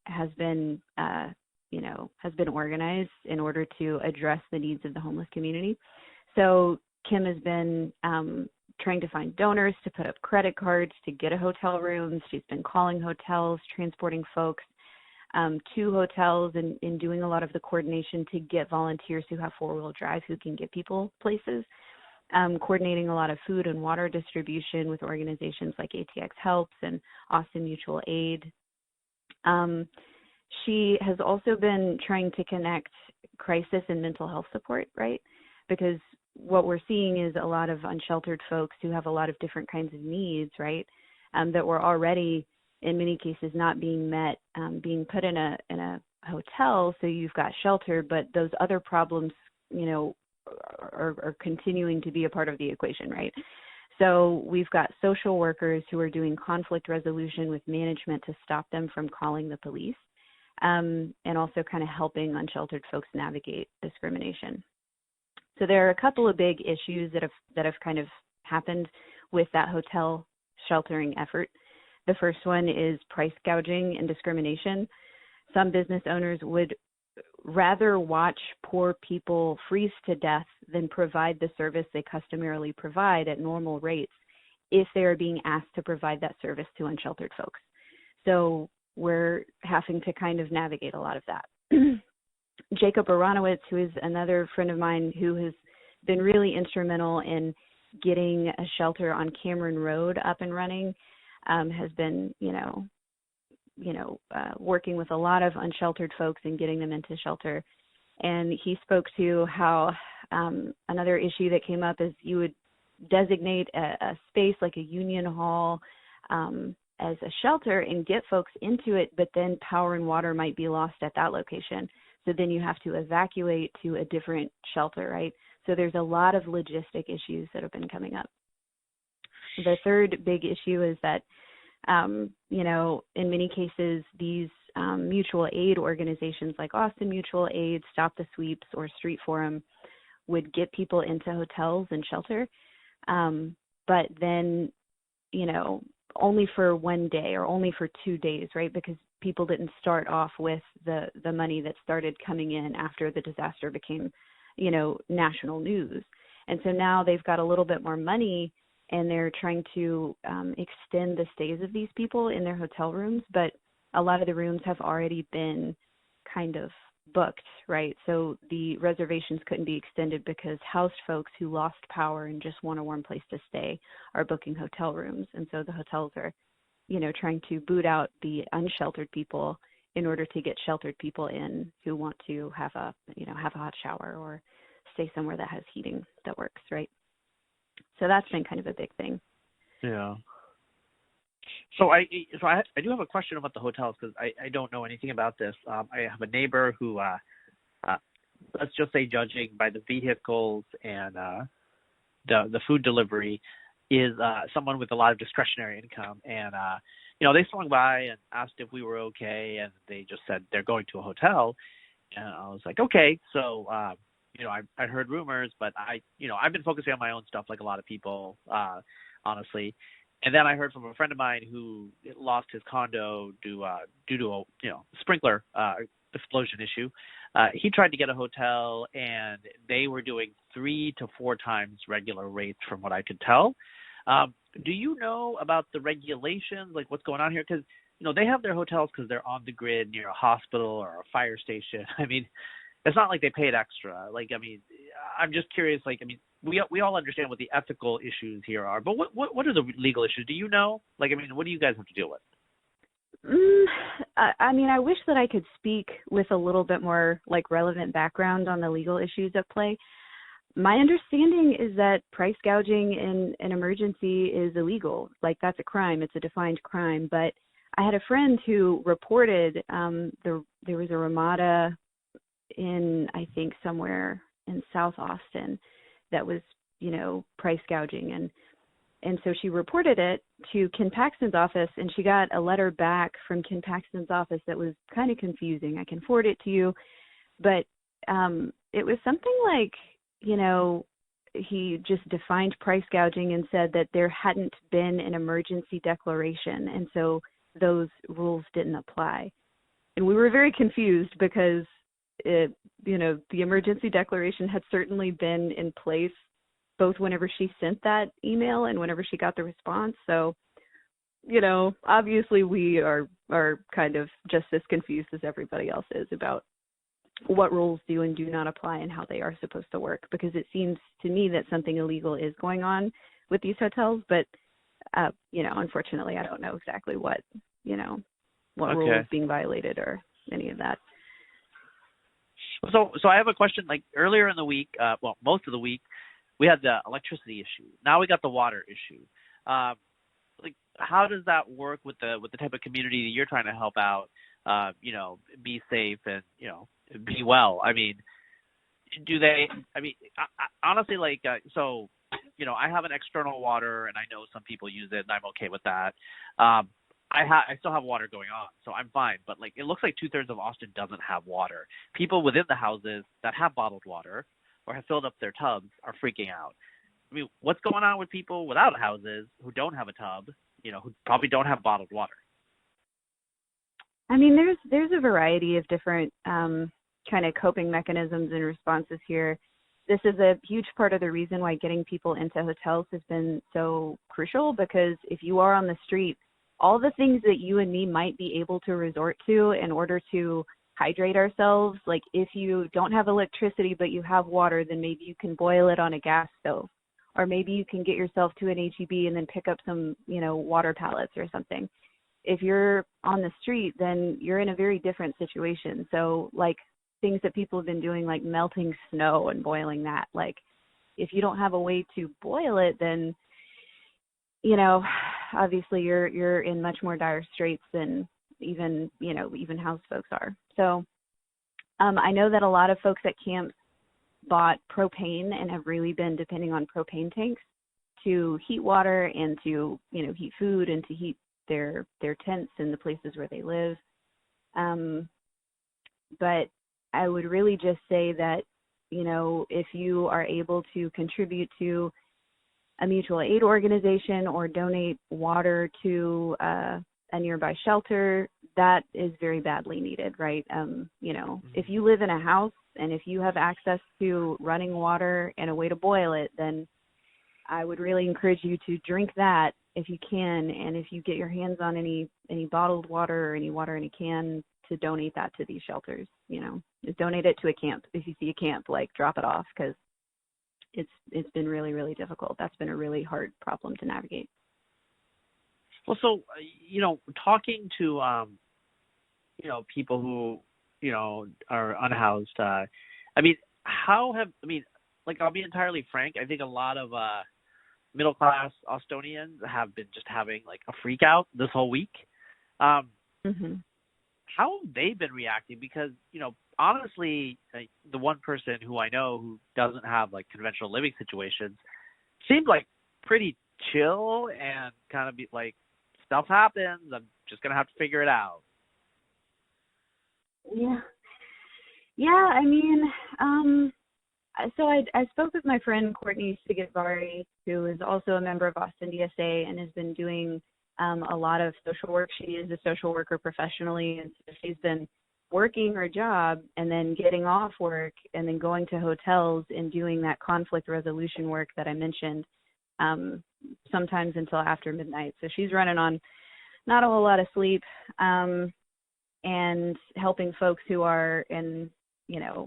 has been, has been organized in order to address the needs of the homeless community. So Kim has been trying to find donors to put up credit cards to get a hotel room. She's been calling hotels, transporting folks to hotels, and doing a lot of the coordination to get volunteers who have four-wheel drive who can get people places, coordinating a lot of food and water distribution with organizations like ATX Helps and Austin Mutual Aid. She has also been trying to connect crisis and mental health support, right? Because what we're seeing is a lot of unsheltered folks who have a lot of different kinds of needs, right? That were already, in many cases, not being met, being put in a hotel, so you've got shelter, but those other problems, are continuing to be a part of the equation, right? So we've got social workers who are doing conflict resolution with management to stop them from calling the police, and also kind of helping unsheltered folks navigate discrimination. So there are a couple of big issues that have kind of happened with that hotel sheltering effort. The first one is price gouging and discrimination. Some business owners would rather watch poor people freeze to death than provide the service they customarily provide at normal rates if they are being asked to provide that service to unsheltered folks. So we're having to kind of navigate a lot of that. Jacob Aronowitz, who is another friend of mine who has been really instrumental in getting a shelter on Cameron Road up and running, has been, working with a lot of unsheltered folks and getting them into shelter. And he spoke to how another issue that came up is you would designate a space like a union hall as a shelter and get folks into it, but then power and water might be lost at that location. So then you have to evacuate to a different shelter, right? So there's a lot of logistic issues that have been coming up. The third big issue is that, in many cases, these mutual aid organizations like Austin Mutual Aid, Stop the Sweeps, or Street Forum would get people into hotels and shelter, but then, only for one day or only for 2 days, right? Because people didn't start off with the money that started coming in after the disaster became, national news. And so now they've got a little bit more money and they're trying to extend the stays of these people in their hotel rooms, but a lot of the rooms have already been kind of booked, right? So the reservations couldn't be extended because house folks who lost power and just want a warm place to stay are booking hotel rooms. And so the hotels are, trying to boot out the unsheltered people in order to get sheltered people in who want to have a hot shower or stay somewhere that has heating that works, right? So that's been kind of a big thing. Yeah. So I do have a question about the hotels because I don't know anything about this. I have a neighbor who, let's just say, judging by the vehicles and the food delivery, is someone with a lot of discretionary income. And, they swung by and asked if we were okay, and they just said they're going to a hotel. And I was like, okay. So, I heard rumors, but I've been focusing on my own stuff like a lot of people, honestly. And then I heard from a friend of mine who lost his condo due to a sprinkler explosion issue. He tried to get a hotel, and they were doing 3 to 4 times regular rates, from what I could tell. Do you know about the regulations, like what's going on here? Because they have their hotels because they're on the grid near a hospital or a fire station. I mean, it's not like they paid extra. I'm just curious. We all understand what the ethical issues here are, but what are the legal issues? Do you know? What do you guys have to deal with? I wish that I could speak with a little bit more relevant background on the legal issues at play. My understanding is that price gouging in an emergency is illegal. That's a crime. It's a defined crime. But I had a friend who reported there was a Ramada in, I think, somewhere in South Austin that was, price gouging. And so she reported it to Ken Paxton's office, and she got a letter back from Ken Paxton's office that was kind of confusing. I can forward it to you. But it was something like, he just defined price gouging and said that there hadn't been an emergency declaration, and so those rules didn't apply. And we were very confused because the emergency declaration had certainly been in place both whenever she sent that email and whenever she got the response. So, obviously we are kind of just as confused as everybody else is about what rules do and do not apply and how they are supposed to work, because it seems to me that something illegal is going on with these hotels, but unfortunately I don't know exactly what rule is being violated or any of that. So I have a question. Earlier in the week, most of the week, we had the electricity issue. Now we got the water issue. How does that work with the type of community that you're trying to help out? Be safe and be well. I mean, do they? I mean, honestly, so I have an external water, and I know some people use it, and I'm okay with that. I still have water going on, so I'm fine. But it looks like 2/3 of Austin doesn't have water. People within the houses that have bottled water or have filled up their tubs are freaking out. I mean, what's going on with people without houses who don't have a tub, who probably don't have bottled water? I mean, there's a variety of different kind of coping mechanisms and responses here. This is a huge part of the reason why getting people into hotels has been so crucial, because if you are on the street, all the things that you and me might be able to resort to in order to hydrate ourselves, if you don't have electricity but you have water, then maybe you can boil it on a gas stove, or maybe you can get yourself to an H-E-B and then pick up some, water pallets or something. If you're on the street, then you're in a very different situation. So things that people have been doing, like melting snow and boiling that, if you don't have a way to boil it, then, obviously you're in much more dire straits than even house folks are. So I know that a lot of folks at camps bought propane and have really been depending on propane tanks to heat water and to, heat food and to heat their tents in the places where they live. But I would really just say that, if you are able to contribute to a mutual aid organization or donate water to a nearby shelter, that is very badly needed, right? If you live in a house and if you have access to running water and a way to boil it, then I would really encourage you to drink that if you can. And if you get your hands on any bottled water or any water in a can, to donate that to these shelters. Donate it to a camp. If you see a camp, drop it off, because it's been really, really difficult. That's been a really hard problem to navigate. Well, so talking to people who are unhoused. I'll be entirely frank. I think a lot of middle class Austonians have been just having a freak out this whole week. Mm-hmm. How have they been reacting? Because, honestly, the one person who I know who doesn't have conventional living situations seemed pretty chill and kind of be stuff happens. I'm just going to have to figure it out. Yeah. So I spoke with my friend Courtney Sigitvari, who is also a member of Austin DSA and has been doing a lot of social work. She is a social worker professionally, and so she's been working her job and then getting off work and then going to hotels and doing that conflict resolution work that I mentioned, sometimes until after midnight. So she's running on not a whole lot of sleep, and helping folks who are in,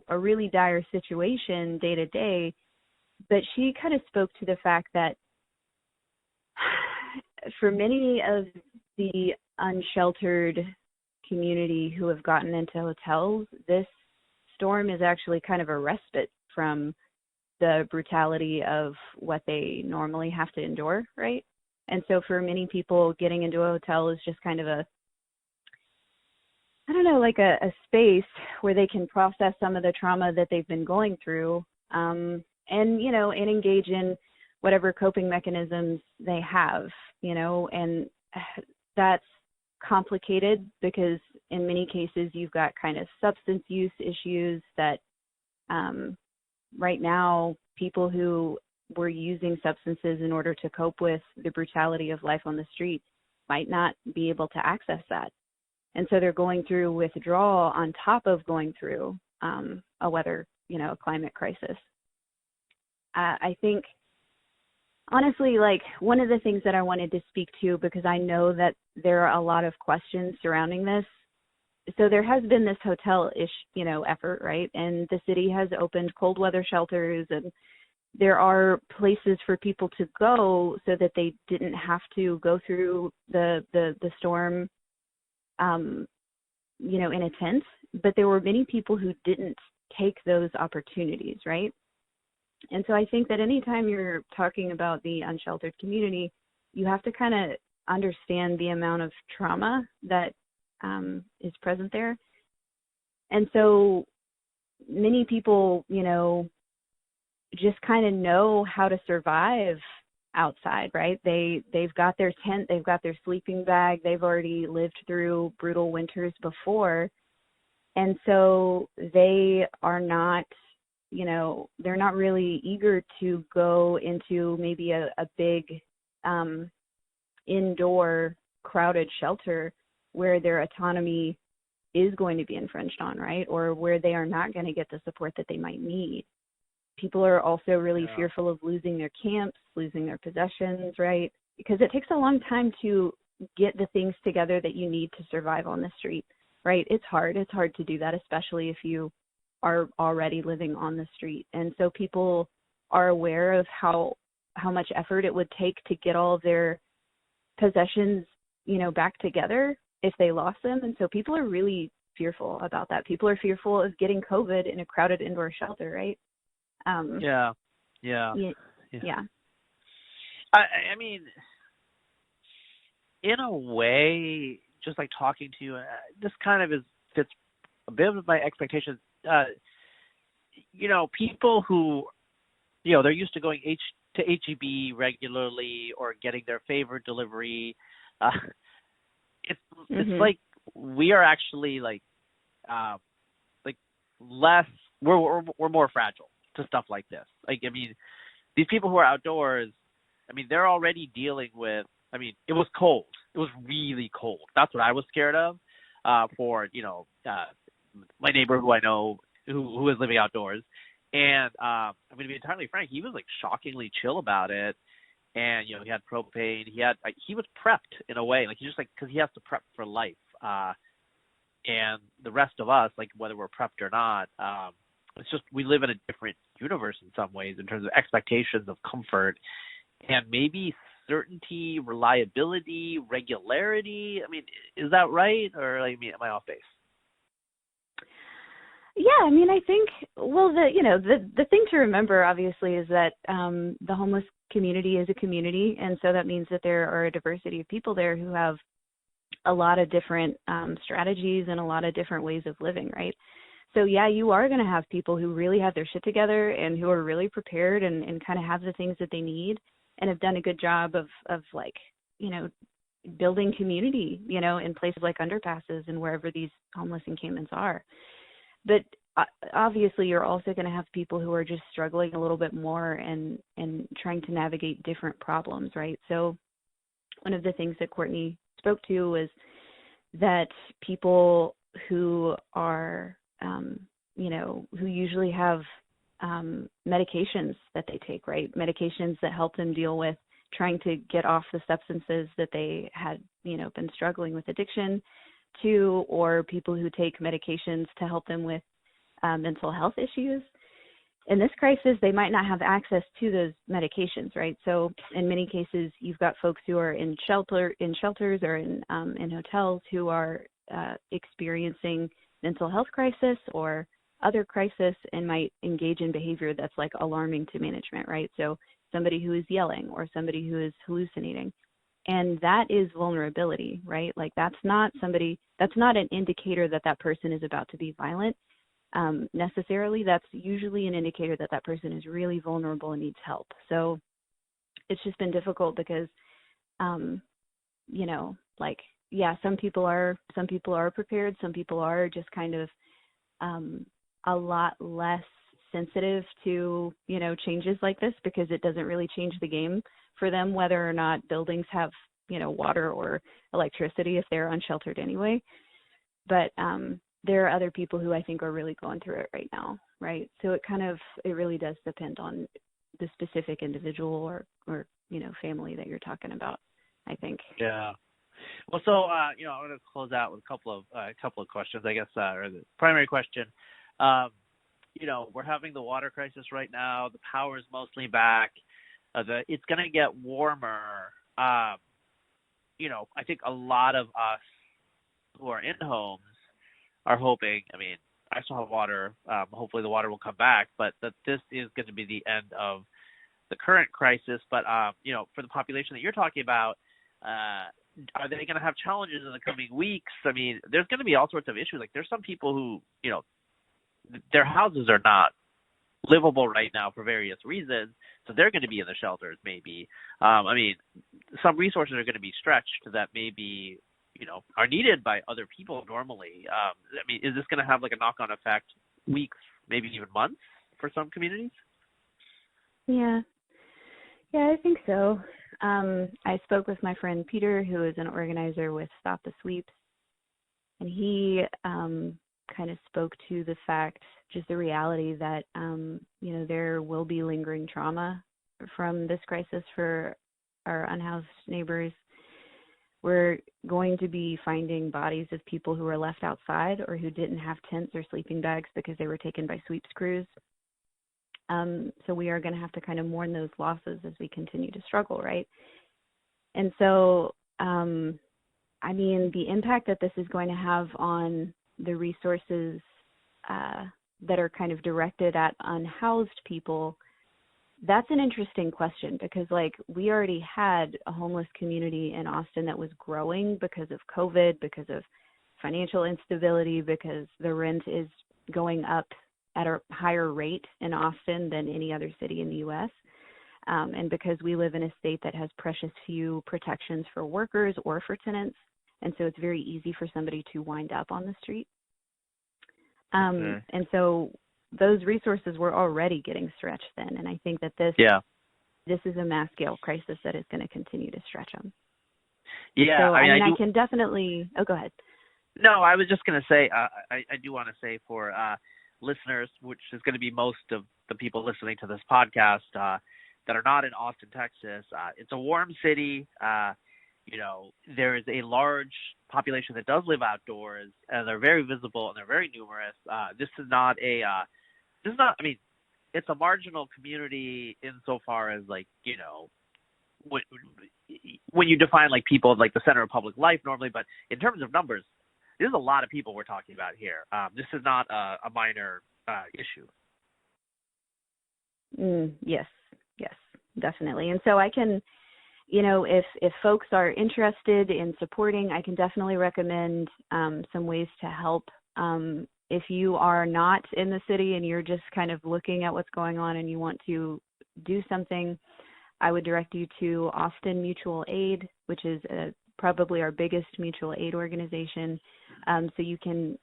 a really dire situation day to day. But she kind of spoke to the fact that for many of the unsheltered community who have gotten into hotels, this storm is actually kind of a respite from the brutality of what they normally have to endure, right? And so for many people, getting into a hotel is just kind of a space where they can process some of the trauma that they've been going through, and engage in whatever coping mechanisms they have, and that's complicated because in many cases you've got kind of substance use issues that right now people who were using substances in order to cope with the brutality of life on the street might not be able to access that. And so they're going through withdrawal on top of going through a weather, a climate crisis. I think, honestly, one of the things that I wanted to speak to, because I know that there are a lot of questions surrounding this. So there has been this hotel-ish, effort, right? And the city has opened cold weather shelters, and there are places for people to go so that they didn't have to go through the storm, in a tent. But there were many people who didn't take those opportunities, right? And so I think that anytime you're talking about the unsheltered community, you have to kind of understand the amount of trauma that is present there. And so many people, just kind of know how to survive outside, right? They've got their tent, they've got their sleeping bag, they've already lived through brutal winters before. And so they are not, they're not really eager to go into maybe a big indoor crowded shelter where their autonomy is going to be infringed on, right? Or where they are not going to get the support that they might need. People are also really fearful of losing their camps, losing their possessions, right? Because it takes a long time to get the things together that you need to survive on the street, right? It's hard. It's hard to do that, especially if you are already living on the street. And so people are aware of how much effort it would take to get all of their possessions, back together if they lost them. And so people are really fearful about that. People are fearful of getting COVID in a crowded indoor shelter, right? Yeah. Yeah. Yeah. I mean, in a way, just like talking to you, this kind of fits a bit of my expectations. People who, they're used to going to HEB regularly or getting their favorite delivery. It's like we are actually like less. We're more fragile to stuff like this. Like, I mean, these people who are outdoors, I mean, they're already dealing with. I mean, it was cold. It was really cold. That's what I was scared of. For my neighbor who I know who is living outdoors, and I'm going to be entirely frank, he was like shockingly chill about it. And he had propane. He was prepped in a way, like he just like because he has to prep for life. And the rest of us, like whether we're prepped or not, it's just we live in a different universe in some ways in terms of expectations of comfort and maybe certainty, reliability, regularity. I mean, is that right, or am I off base? Yeah, I mean, I think the thing to remember obviously is that the homeless community is a community, and so that means that there are a diversity of people there who have a lot of different strategies and a lot of different ways of living, right? So yeah, you are going to have people who really have their shit together and who are really prepared and kind of have the things that they need and have done a good job of building community, in places like underpasses and wherever these homeless encampments are. But obviously you're also going to have people who are just struggling a little bit more and trying to navigate different problems, right? So one of the things that Courtney spoke to was that people who are, who usually have medications that they take, right? Medications that help them deal with trying to get off the substances that they had, been struggling with addiction to, or people who take medications to help them with mental health issues. In this crisis, they might not have access to those medications, right? So in many cases, you've got folks who are in shelters or in hotels who are experiencing mental health crisis or other crisis and might engage in behavior that's like alarming to management, right? So somebody who is yelling or somebody who is hallucinating. And that is vulnerability, right? Like that's not an indicator that that person is about to be violent necessarily. That's usually an indicator that that person is really vulnerable and needs help. So it's just been difficult because, some people are prepared. Some people are just kind of a lot less sensitive to, changes like this because it doesn't really change the game for them whether or not buildings have, water or electricity if they're unsheltered anyway. But there are other people who I think are really going through it right now, right? So it really does depend on the specific individual or family that you're talking about, I think. Yeah. Well, so I'm going to close out with a couple of questions, I guess, or the primary question. We're having the water crisis right now. The power is mostly back. It's going to get warmer. I think a lot of us who are in homes are hoping. I mean, I still have water. Hopefully, the water will come back. But that this is going to be the end of the current crisis. But for the population that you're talking about, are they going to have challenges in the coming weeks? I mean, there's going to be all sorts of issues. Like there's some people who, their houses are not livable right now for various reasons, so they're going to be in the shelters maybe. Some resources are going to be stretched that maybe, are needed by other people normally. Is this going to have like a knock-on effect weeks, maybe even months for some communities? Yeah, I think so. I spoke with my friend Peter, who is an organizer with Stop the Sweeps, and he kind of spoke to the fact, just the reality that, there will be lingering trauma from this crisis for our unhoused neighbors. We're going to be finding bodies of people who were left outside or who didn't have tents or sleeping bags because they were taken by sweeps crews. So we are going to have to kind of mourn those losses as we continue to struggle, right? And so, the impact that this is going to have on the resources that are kind of directed at unhoused people, That's an interesting question because, like, we already had a homeless community in Austin that was growing because of COVID, because of financial instability, because the rent is going up at a higher rate in Austin than any other city in the U.S. And because we live in a state that has precious few protections for workers or for tenants, and so it's very easy for somebody to wind up on the street. And so those resources were already getting stretched then, and I think that this is a mass scale crisis that is going to continue to stretch them. Yeah, so, I can definitely. Oh, go ahead. No, I was just going to say, I do want to say for listeners, which is going to be most of the people listening to this podcast that are not in Austin, Texas. It's a warm city. There is a large population that does live outdoors, and they're very visible and they're very numerous. This is not. I mean, it's a marginal community insofar as, like, when you define, like, people like the center of public life normally, but in terms of numbers, there's a lot of people we're talking about here. This is not a minor issue. Yes, definitely. And so I can, if folks are interested in supporting, I can definitely recommend some ways to help. If you are not in the city and you're just kind of looking at what's going on and you want to do something, I would direct you to Austin Mutual Aid, which is probably our biggest mutual aid organization. So you can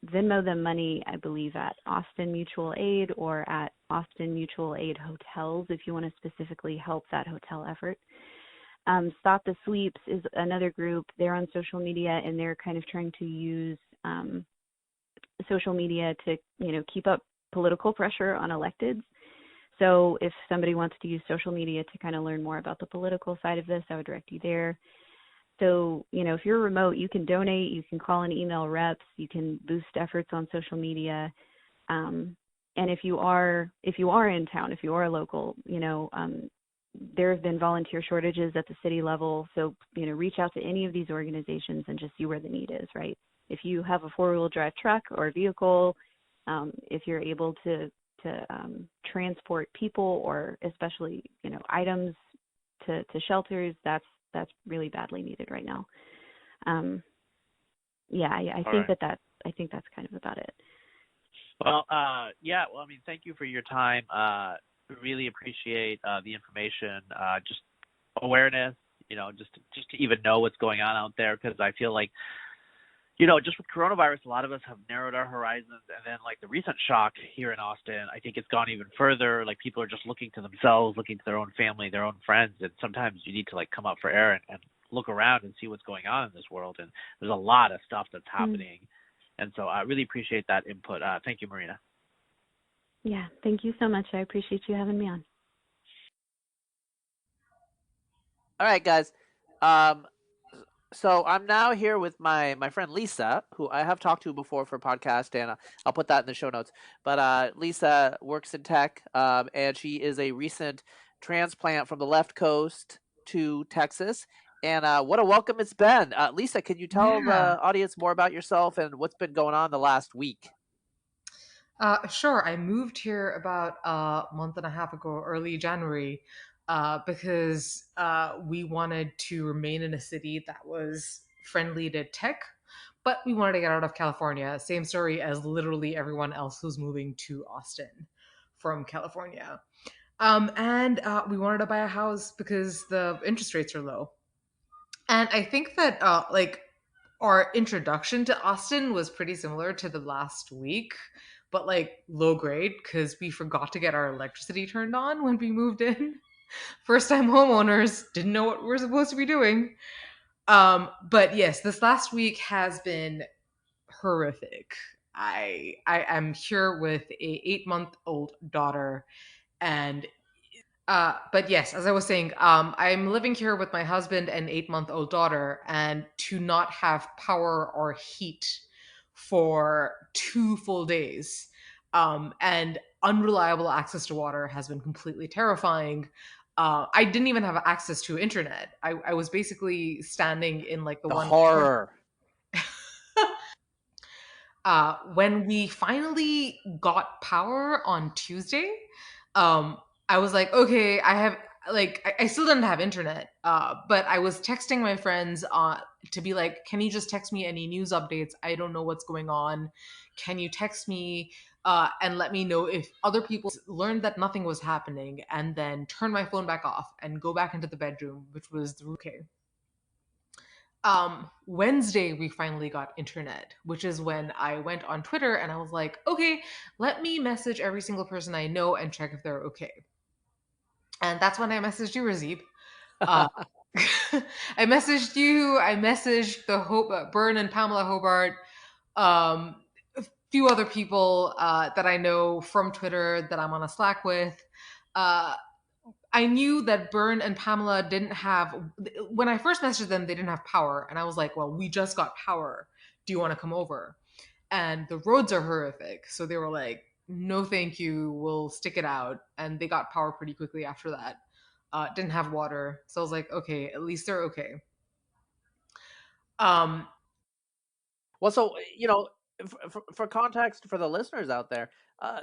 Venmo them money, I believe, at Austin Mutual Aid or at Austin Mutual Aid Hotels if you want to specifically help that hotel effort. Stop the Sweeps is another group. They're on social media, and they're kind of trying to use social media to, keep up political pressure on electeds. So if somebody wants to use social media to kind of learn more about the political side of this, I would direct you there. So, if you're remote, you can donate, you can call and email reps, you can boost efforts on social media. And if you are in town, if you are local, there have been volunteer shortages at the city level. So, reach out to any of these organizations and just see where the need is, right? If you have a 4-wheel drive truck or vehicle, if you're able to transport people or especially, items to shelters, that's really badly needed right now. I think that's kind of about it. Well, thank you for your time. Really appreciate the information, just awareness, just to even know what's going on out there, because I feel like, just with coronavirus, a lot of us have narrowed our horizons, and then, like, the recent shock here in Austin, I think it's gone even further. Like, people are just looking to themselves, looking to their own family, their own friends, and sometimes you need to, like, come up for air and look around and see what's going on in this world, and there's a lot of stuff that's happening, and so I really appreciate that input. Thank you, Marina. Yeah, thank you so much. I appreciate you having me on. All right, guys. So I'm now here with my friend Lisa, who I have talked to before for a podcast, and I'll put that in the show notes. But Lisa works in tech, and she is a recent transplant from the left coast to Texas. And what a welcome it's been. Lisa, can you tell the audience more about yourself and what's been going on the last week? Sure. I moved here about a month and a half ago, early January, because we wanted to remain in a city that was friendly to tech, but we wanted to get out of California. Same story as literally everyone else who's moving to Austin from California. And we wanted to buy a house because the interest rates are low. And I think that our introduction to Austin was pretty similar to the last week, but like low grade because we forgot to get our electricity turned on when we moved in. First time homeowners didn't know what we're supposed to be doing. But yes, this last week has been horrific. I am here with a 8-month-old daughter, and but yes, as I was saying, I'm living here with my husband and 8-month-old daughter, and to not have power or heat for 2 full days, and unreliable access to water has been completely terrifying. I didn't even have access to internet. I was basically standing in like the one horror. When we finally got power on Tuesday, I was like, okay, I still didn't have internet, but I was texting my friends to be like, can you just text me any news updates? I don't know what's going on. Can you text me and let me know if other people learned that nothing was happening, and then turn my phone back off and go back into the bedroom, which was okay. Wednesday, we finally got internet, which is when I went on Twitter and I was like, okay, let me message every single person I know and check if they're okay. And that's when I messaged you, Razib. Uh, I messaged you. I messaged the Byrne and Pamela Hobart, a few other people that I know from Twitter that I'm on a Slack with. Uh, I knew that Byrne and Pamela didn't have, when I first messaged them, they didn't have power. And I was like, well, we just got power. Do you want to come over? And the roads are horrific. So they were like, no, thank you. We'll stick it out. And they got power pretty quickly after that. Didn't have water. So I was like, okay, at least they're okay. Um, Well, so for context for the listeners out there,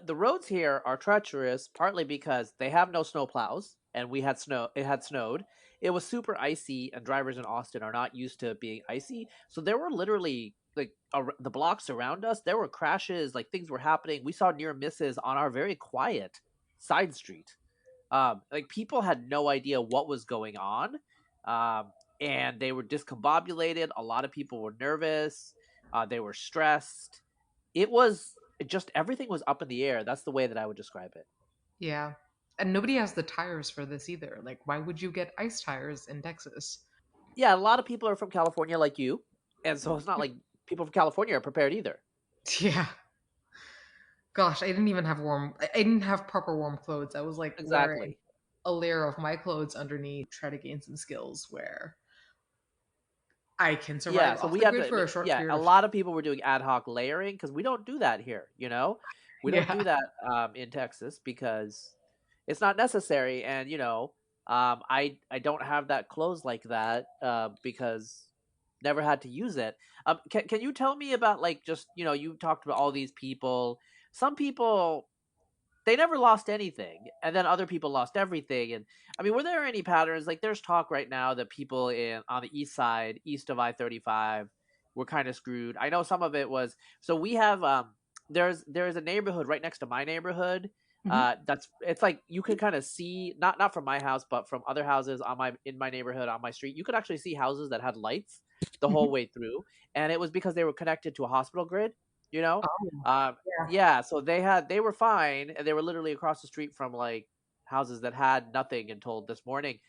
the roads here are treacherous, partly because they have no snow plows, and we had snow. It had snowed. It was super icy, and drivers in Austin are not used to being icy. So there were literally like the blocks around us. There were crashes, like things were happening. We saw near misses on our very quiet side street. Like people had no idea what was going on, and they were discombobulated. A lot of people were nervous. They were stressed. It was just everything was up in the air. That's the way that I would describe it. yeah. And nobody has the tires for this either. Like, why would you get ice tires in Texas? Yeah, a lot of people are from California, like you, and so it's not like people from California are prepared either. Yeah. Gosh, I didn't even have I didn't have proper warm clothes. I was like wearing Exactly. a layer of my clothes underneath, try to gain some skills where I can Yeah, survive so off we the have grid to. for a short Yeah, period a of lot of people were doing ad hoc layering because we don't do that here. We don't do yeah. that in Texas because it's not necessary, and I don't have that clothes like that because never had to use it. Can you tell me about like just you talked about all these people. Some people they never lost anything, and then other people lost everything. And I mean, were there any patterns? Like, there's talk right now that people on the east side, east of I-35, were kind of screwed. I know some of it was. So we have there's a neighborhood right next to my neighborhood. Mhm. It's like you can kind of see not from my house, but from other houses in my neighborhood on my street. You could actually see houses that had lights the whole Mhm. way through, and it was because they were connected to a hospital grid. You know, Oh, um, yeah. yeah, so they were fine, and they were literally across the street from like houses that had nothing until this morning.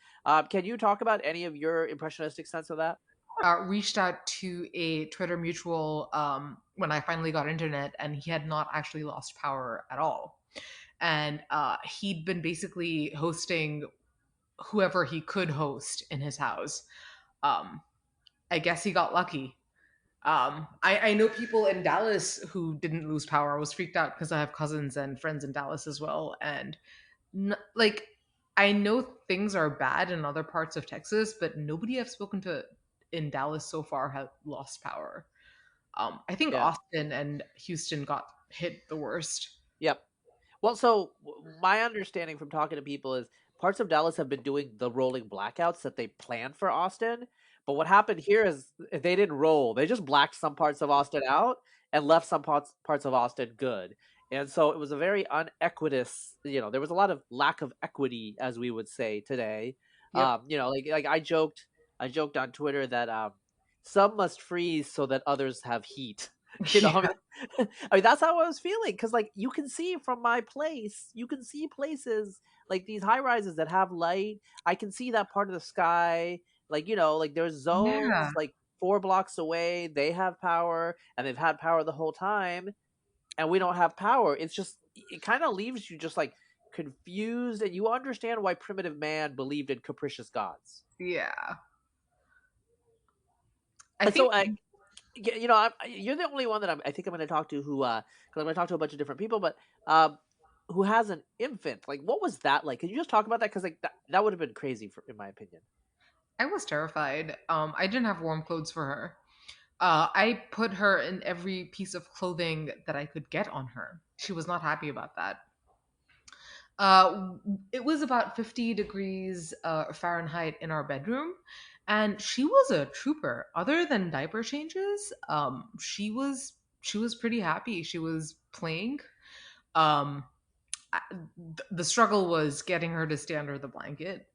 Can you talk about any of your impressionistic sense of that? Reached out to a Twitter mutual when I finally got internet, and he had not actually lost power at all. And he'd been basically hosting whoever he could host in his house. Um, I guess he got lucky. I know people in Dallas who didn't lose power. I was freaked out because I have cousins and friends in Dallas as well. And like, I know things are bad in other parts of Texas, but nobody I've spoken to in Dallas so far have lost power. I think Yeah. Austin and Houston got hit the worst. Yep. Well, so my understanding from talking to people is parts of Dallas have been doing the rolling blackouts that they planned for Austin. But what happened here is they didn't roll. They just blacked some parts of Austin out and left some parts of Austin good. And so it was a very unequitous, there was a lot of lack of equity, as we would say today. Yep. Like I joked on Twitter that some must freeze so that others have heat. I Yeah. mean, I mean, that's how I was feeling because, like, you can see from my place, you can see places like these high rises that have light. I can see that part of the sky. Like, like there's Yeah. zones like 4 blocks away, they have power and they've had power the whole time, and we don't have power. It's just, it kind of leaves you just like confused, and you understand why primitive man believed in capricious gods. Yeah. I And so, think you're the only one that I think I'm going to talk to who, because I'm going to talk to a bunch of different people, but who has an infant. Like, what was that like? Can you just talk about that? Because like that would have been crazy, in my opinion. I was terrified. I didn't have warm clothes for her. I put her in every piece of clothing that I could get on her. She was not happy about that. It was about 50 degrees Fahrenheit in our bedroom, and she was a trooper. Other than diaper changes, she was pretty happy. She was playing. Um, the struggle was getting her to stay under the blanket.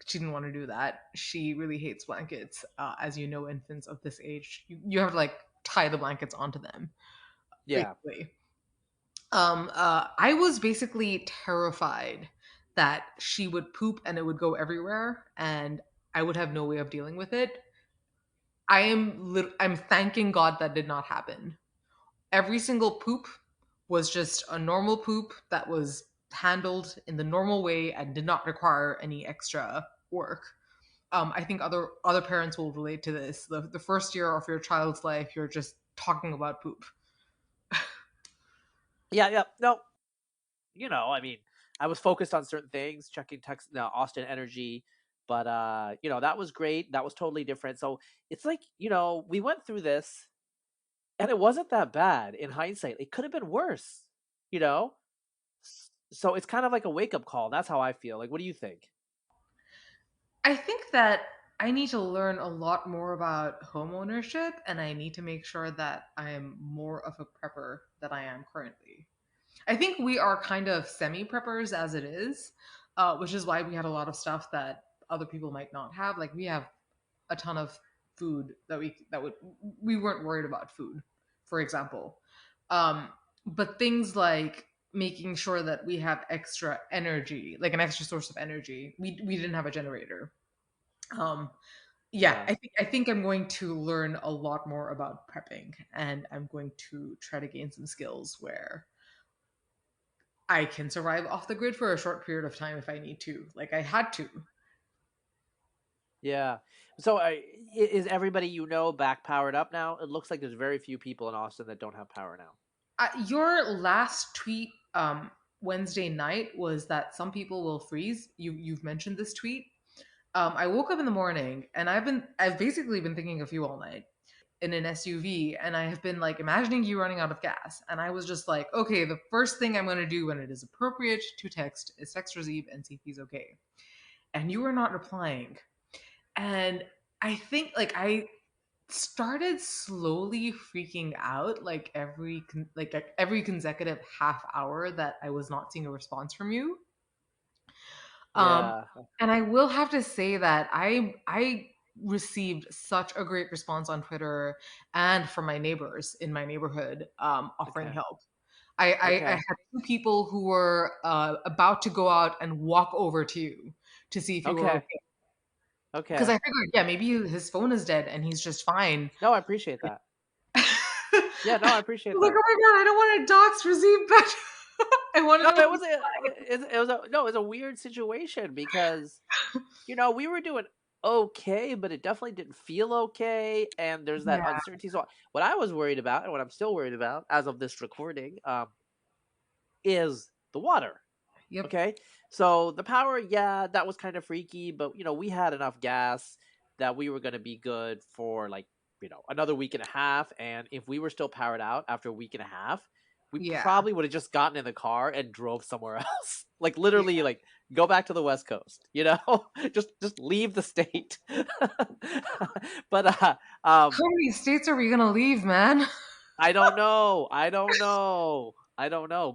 She didn't want to do that. She really hates blankets. As you know, infants of this age, you have to like tie the blankets onto them, Yeah. basically. I was basically terrified that she would poop and it would go everywhere, and I would have no way of dealing with it. I'm thanking God that did not happen. Every single poop was just a normal poop that was handled in the normal way and did not require any extra work. I think other parents will relate to this. The first year of your child's life, you're just talking about poop. Yeah. No, I mean, I was focused on certain things, checking text, no, Austin Energy, but that was great. That was totally different. So it's like, we went through this, and it wasn't that bad in hindsight. It could have been worse, you know. So it's kind of like a wake up call. That's how I feel. Like, what do you think? I think that I need to learn a lot more about home ownership, and I need to make sure that I am more of a prepper than I am currently. I think we are kind of semi preppers as it is, which is why we had a lot of stuff that other people might not have. Like we have a ton of food we weren't worried about food, for example. Um, but things like making sure that we have extra energy, like an extra source of energy. We didn't have a generator. Um, yeah, Yeah. I think I'm going to learn a lot more about prepping, and I'm going to try to gain some skills where I can survive off the grid for a short period of time if I need to. Like I had to. Yeah. So is everybody back powered up now? It looks like there's very few people in Austin that don't have power now. Your last tweet Wednesday night was that some people will freeze. You've mentioned this tweet. I woke up in the morning and I've basically been thinking of you all night in an SUV, and I have been like imagining you running out of gas, and I was just like, okay, the first thing I'm going to do when it is appropriate to text is text Razib and see if he's okay. And you were not replying, and I think like I started slowly freaking out like every consecutive half hour that I was not seeing a response from you. Um, Yeah. and I will have to say that I received such a great response on Twitter and from my neighbors in my neighborhood offering Okay. help. I Okay. had two people who were about to go out and walk over to you to see if you were Okay. okay. Because Okay. I figured, yeah, maybe his phone is dead and he's just fine. No, I appreciate that. Yeah, no, I appreciate Like, that. oh my god, I don't want to dox Razib, but I want to No, know. it was a weird situation because we were doing okay, but it definitely didn't feel okay, and there's that Yeah. uncertainty. So what I was worried about, and what I'm still worried about as of this recording, is the water. Yep. Okay, so the power, yeah, that was kind of freaky, but we had enough gas that we were going to be good for like another week and a half, and if we were still powered out after a week and a half, we Yeah. probably would have just gotten in the car and drove somewhere else, like Yeah. literally, like go back to the West Coast, just leave the state. But How many states are we gonna leave, man? I don't know.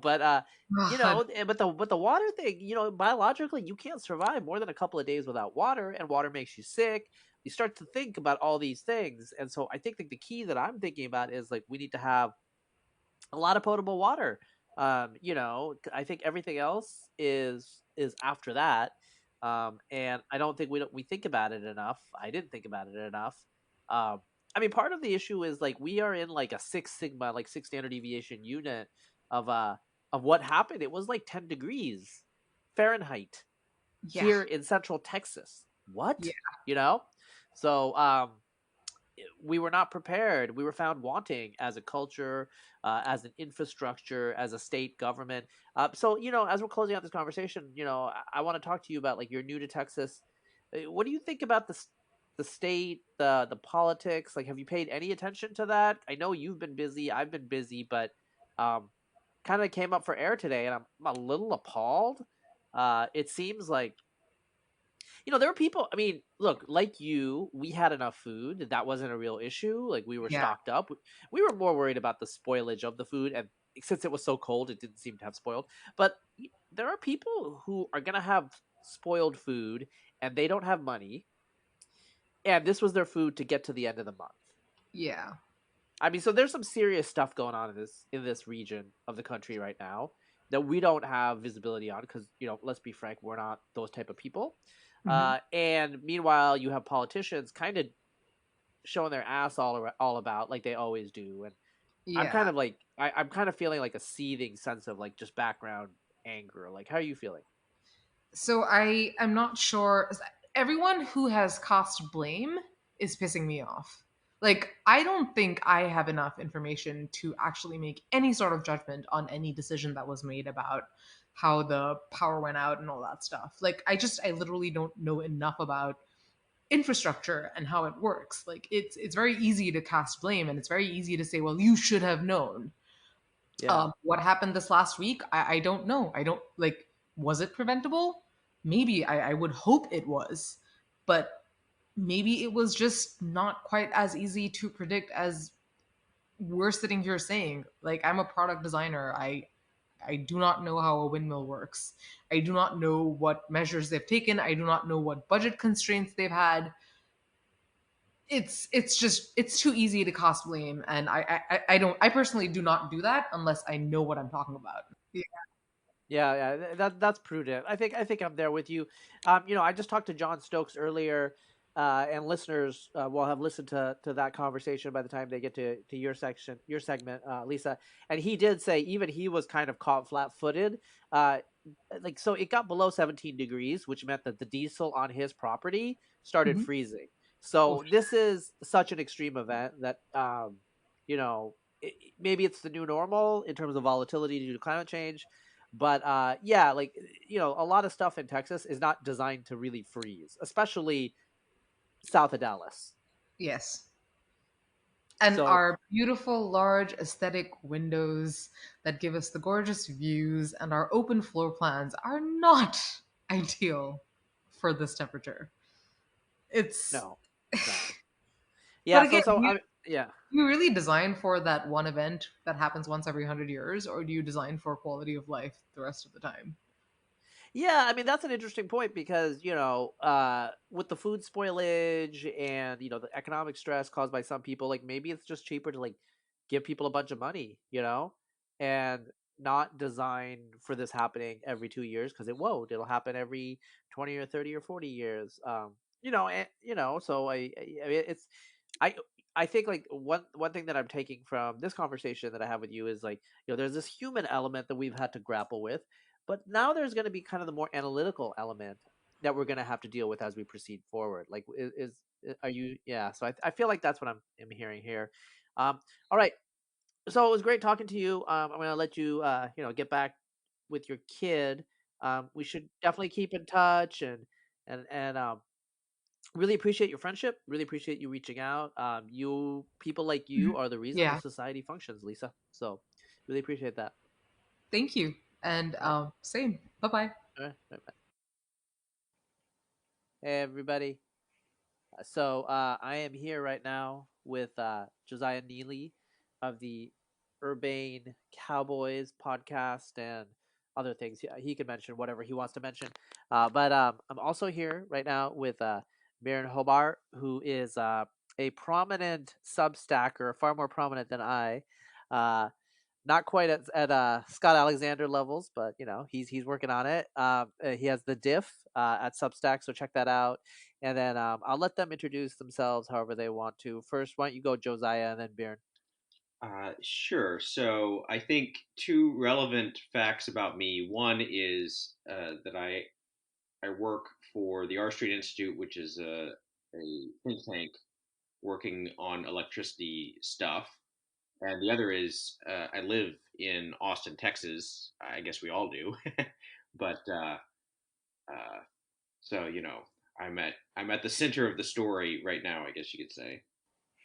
But God. but the water thing, biologically you can't survive more than a couple of days without water, and water makes you sick. You start to think about all these things, and so I think that the key that I'm thinking about is like we need to have a lot of potable water. I think everything else is after that. And I don't think we think about it enough. I didn't think about it enough. I mean, part of the issue is like we are in like a Six Sigma, like six standard deviation unit of what happened. It was like 10 degrees Fahrenheit Yeah. here in Central Texas. What? Yeah. You know? So we were not prepared. We were found wanting as a culture, as an infrastructure, as a state government. So, as we're closing out this conversation, I want to talk to you about like you're new to Texas. What do you think about the state, the politics? Like, have you paid any attention to that? I know you've been busy. I've been busy, but kind of came up for air today, and I'm a little appalled it seems like there were people. I mean, look, like you, we had enough food. That wasn't a real issue. Like we were Yeah. stocked up. We were more worried about the spoilage of the food, and since it was so cold, it didn't seem to have spoiled. But there are people who are gonna have spoiled food, and they don't have money, and this was their food to get to the end of the month. Yeah. I mean, so there's some serious stuff going on in this region of the country right now that we don't have visibility on because let's be frank, we're not those type of people. Mhm. And meanwhile, you have politicians kind of showing their ass all about like they always do, and I'm Yeah. kind of like I'm kind of feeling like a seething sense of like just background anger. Like, how are you feeling? So I am not sure. Everyone who has cast blame is pissing me off. Like, I don't think I have enough information to actually make any sort of judgment on any decision that was made about how the power went out and all that stuff. Like, I literally don't know enough about infrastructure and how it works. Like, it's very easy to cast blame, and it's very easy to say, well, you should have known. Yeah. What happened this last week? I don't know. I don't like. Was it preventable? Maybe. I would hope it was, but maybe it was just not quite as easy to predict as we're sitting here saying. Like, I'm a product designer. I do not know how a windmill works. I do not know what measures they've taken. I do not know what budget constraints they've had. It's too easy to cast blame, and I personally do not do that unless I know what I'm talking about. Yeah. Yeah, that's prudent. I think I'm there with you. I just talked to Jon Stokes earlier, and listeners will have listened to that conversation by the time they get to your segment, Lisa. And he did say even he was kind of caught flat-footed. Uh, like so, it got below 17 degrees, which meant that the diesel on his property started Mhm. freezing. Oh, So this is such an extreme event that you know, maybe it's the new normal in terms of volatility due to climate change. But yeah, like a lot of stuff in Texas is not designed to really freeze, especially south of Dallas. yes. And So our beautiful, large, aesthetic windows that give us the gorgeous views and our open floor plans are not ideal for this temperature. It's, no, no, but yeah. again, So do I yeah. you really design for that one event that happens once every 100 years, or do you design for quality of life the rest of the time? Yeah, I mean that's an interesting point because with the food spoilage and the economic stress caused by some people, like maybe it's just cheaper to like give people a bunch of money, and not design for this happening every 2 years because it won't. It'll happen every 20 or 30 or 40 years. And so I mean, I I think like one thing that I'm taking from this conversation that I have with you is like there's this human element that we've had to grapple with, but now there's going to be kind of the more analytical element that we're going to have to deal with as we proceed forward. Like, are you? Yeah. So I feel like that's what I'm hearing here. All right. So it was great talking to you. I'm going to let you, get back with your kid. We should definitely keep in touch and really appreciate your friendship. Really appreciate you reaching out. You people like you Mhm. are the reason the Yeah, society functions, Lisa. So really appreciate that. thank you. And All right. same. Bye bye. All right. Bye bye. Hey everybody. So I am here right now with Josiah Neely of the Urbane Cowboys podcast and other things. He can mention whatever he wants to mention. But I'm also here right now with Maren Hobart, who is a prominent Substacker, far more prominent than I. Uh, not quite at Scott Alexander levels, but he's working on it. He has the diff at Substack, so check that out. And then I'll let them introduce themselves however they want to. First, why don't you go, Josiah, and then Bjorn? Sure. So I think two relevant facts about me. One is that I work for the R Street Institute, which is a think tank working on electricity stuff. And the other is I live in Austin, Texas. I guess we all do. But uh, so I'm at the center of the story right now. I guess you could say.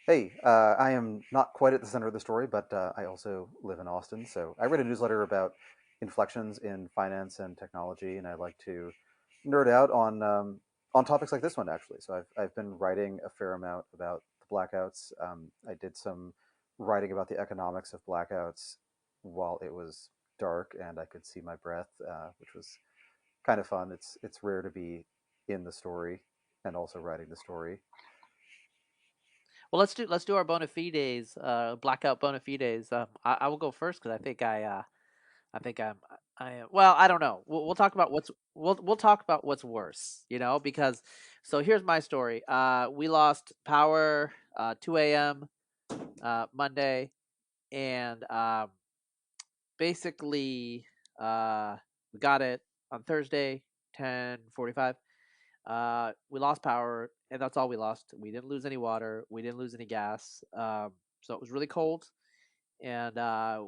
Hey, I am not quite at the center of the story, but I also live in Austin. So I read a newsletter about inflections in finance and technology, and I like to nerd out on topics like this one actually. So I've been writing a fair amount about the blackouts. I did some writing about the economics of blackouts while it was dark and I could see my breath, which was kind of fun. It's rare to be in the story and also writing the story. Well, let's do our bona fides, blackout bona fides. I will go first because I think I am. Well, I don't know. We'll talk about we'll talk about what's worse. Because so here's my story. We lost power 2 a.m. Monday, and basically we got it on Thursday 10:45. We lost power, and that's all we lost. We didn't lose any water. We didn't lose any gas. So it was really cold, and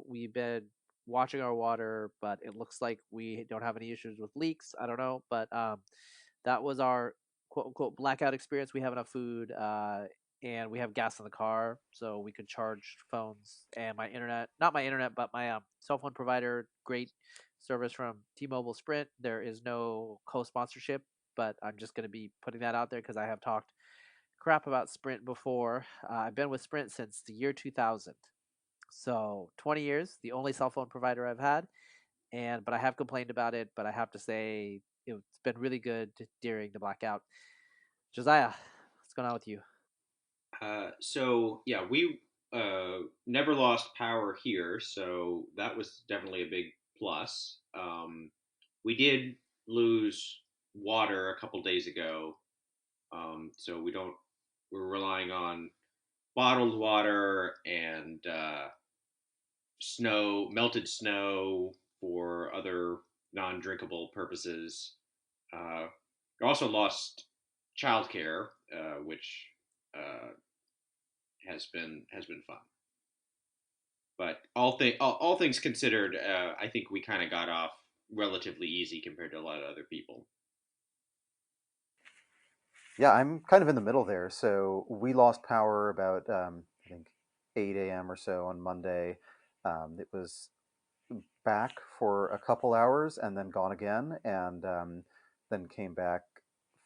we've been watching our water, but it looks like we don't have any issues with leaks. I don't know, but that was our quote unquote blackout experience. We have enough food, and we have gas in the car, so we could charge phones and my internet. Not my internet, but my cell phone provider. Great service from T-Mobile, Sprint. There is no co-sponsorship, but I'm just going to be putting that out there because I have talked crap about Sprint before. I've been with Sprint since the year 2000. So 20 years, the only cell phone provider I've had, but I have complained about it. But I have to say it's been really good during the blackout. Josiah, what's going on with you? So yeah, we never lost power here, so that was definitely a big plus. We did lose water a couple days ago, so we're relying on bottled water and melted snow for other non-drinkable purposes. We also lost childcare, which uh, has been fun. But all things considered, I think we kind of got off relatively easy compared to a lot of other people. Yeah, I'm kind of in the middle there. So we lost power about I think 8 a.m. or so on Monday. It was back for a couple hours and then gone again, and then came back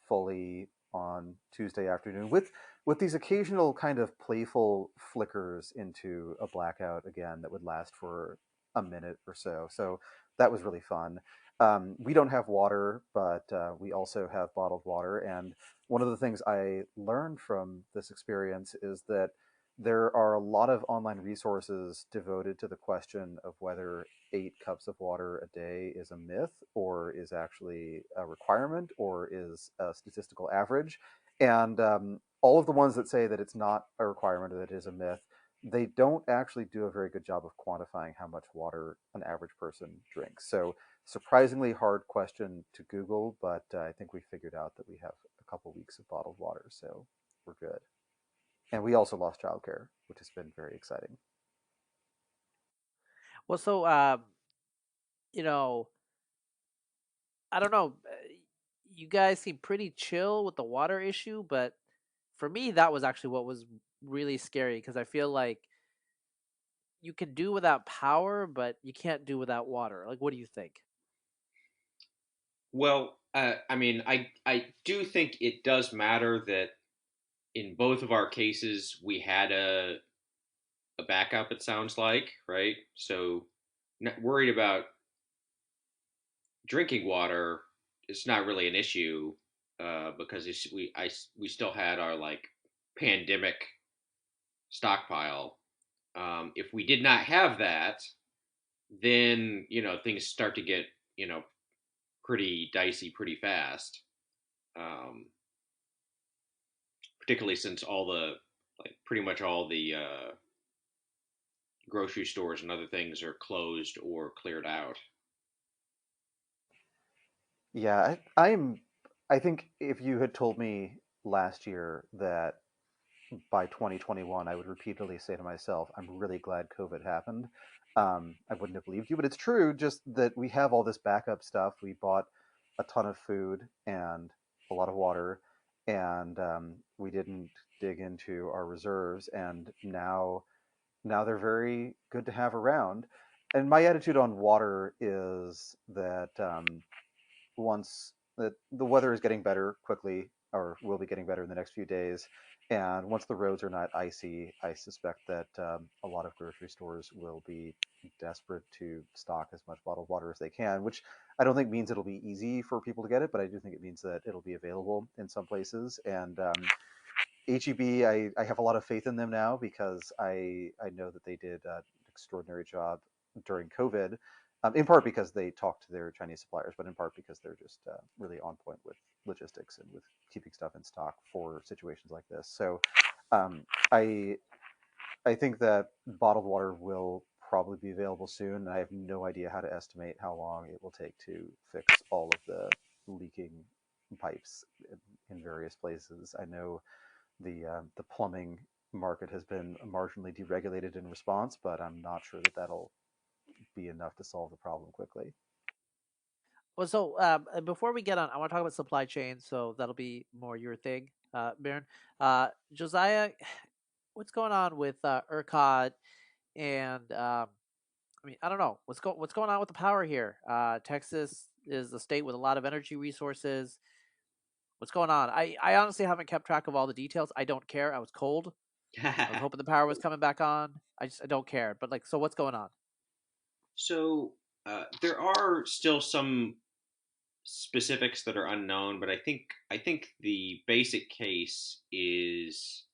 fully on Tuesday afternoon with these occasional kind of playful flickers into a blackout again that would last for a minute or so. So that was really fun. We don't have water, but we also have bottled water. And one of the things I learned from this experience is that there are a lot of online resources devoted to the question of whether 8 cups of water a day is a myth or is actually a requirement or is a statistical average. And all of the ones that say that it's not a requirement or that it is a myth, they don't actually do a very good job of quantifying how much water an average person drinks. So surprisingly hard question to Google, but I think we figured out that we have a couple weeks of bottled water, so we're good. And we also lost childcare, which has been very exciting. Well, so you know, I don't know. You guys seem pretty chill with the water issue, but for me, that was actually what was really scary because I feel like you can do without power, but you can't do without water. Like, what do you think? Well, I mean, I do think it does matter that in both of our cases we had a backup. It sounds like, right? So, not worried about drinking water. It's not really an issue because we still had our like pandemic stockpile. If we did not have that, then things start to get you know pretty dicey pretty fast. Um, Particularly since pretty much all the grocery stores and other things are closed or cleared out. Yeah, I think if you had told me last year that by 2021 I would repeatedly say to myself, I'm really glad COVID happened, I wouldn't have believed you. But it's true, just that we have all this backup stuff. We bought a ton of food and a lot of water, and we didn't dig into our reserves, and now they're very good to have around. and my attitude on water is that once that the weather is getting better quickly, or will be getting better in the next few days, and once the roads are not icy, I suspect that a lot of grocery stores will be desperate to stock as much bottled water as they can, which I don't think means it'll be easy for people to get it, but I do think it means that it'll be available in some places. And HEB, I have a lot of faith in them now because I know that they did an extraordinary job during COVID, in part because they talked to their Chinese suppliers, but in part because they're just really on point with logistics and with keeping stuff in stock for situations like this. So um, I I think that bottled water will probably be available soon. I have no idea how to estimate how long it will take to fix all of the leaking pipes in various places. I know the plumbing market has been marginally deregulated in response, but I'm not sure that that'll be enough to solve the problem quickly. Well, so before we get on, I want to talk about supply chain. So that'll be more your thing, Baron. Josiah, what's going on with ERCOT and I mean, I don't know what's going on with the power here. Texas is a state with a lot of energy resources. What's going on? I honestly haven't kept track of all the details. I don't care. I was cold. I was hoping the power was coming back on. I don't care. But like, so what's going on? So there are still some specifics that are unknown, but I think the basic case is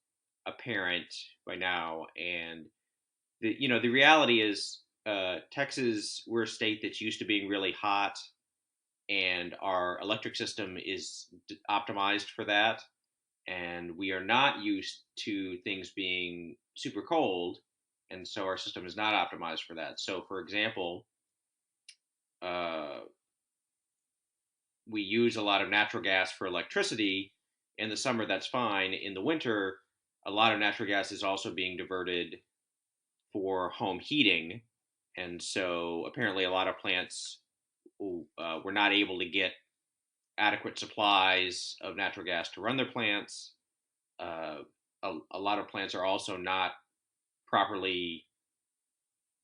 apparent by now. And the reality is, Texas, we're a state that's used to being really hot, and our electric system is optimized for that. And we are not used to things being super cold, and so our system is not optimized for that. So, for example, uh, we use a lot of natural gas for electricity. In the summer, that's fine. In the winter, a lot of natural gas is also being diverted for home heating. And so apparently, a lot of plants were not able to get adequate supplies of natural gas to run their plants. Uh, a lot of plants are also not properly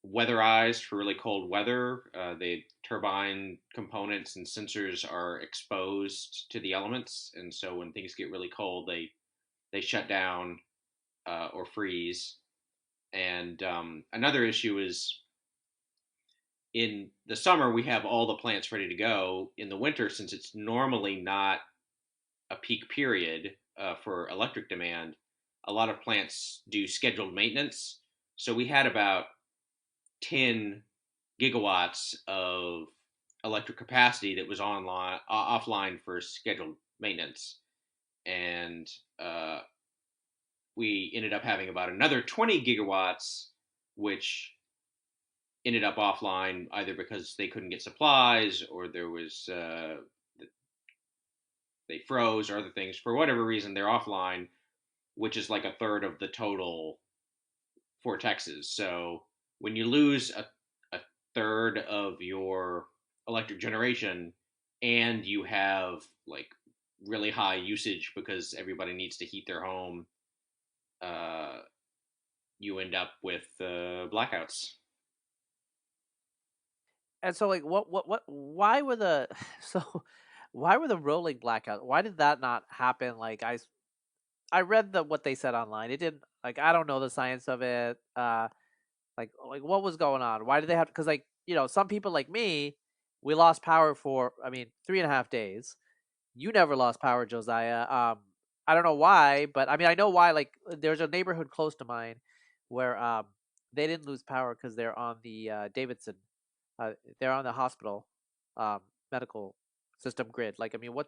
weatherized for really cold weather. The turbine components and sensors are exposed to the elements, and so when things get really cold, they shut down or freeze. And another issue is, in the summer we have all the plants ready to go. In the winter, since it's normally not a peak period for electric demand, a lot of plants do scheduled maintenance. So we had about 10 gigawatts of electric capacity that was offline for scheduled maintenance. And uh, we ended up having about another 20 gigawatts, which ended up offline either because they couldn't get supplies, or there was they froze, or other things. For whatever reason, they're offline, which is like a third of the total for Texas. So when you lose a third of your electric generation, and you have like really high usage because everybody needs to heat their home, uh, you end up with blackouts. And so, like, why were the so why were the rolling blackouts? Why did that not happen? Like, I read what they said online. It didn't, like, I don't know the science of it. Like what was going on? Why did they have? Because, like, some people like me, we lost power for, I mean, 3.5 days. You never lost power, Josiah. I don't know why, but I mean, I know why. Like, there's a neighborhood close to mine where they didn't lose power because they're on the Davidson. They're on the hospital um, medical system grid. Like, I mean, what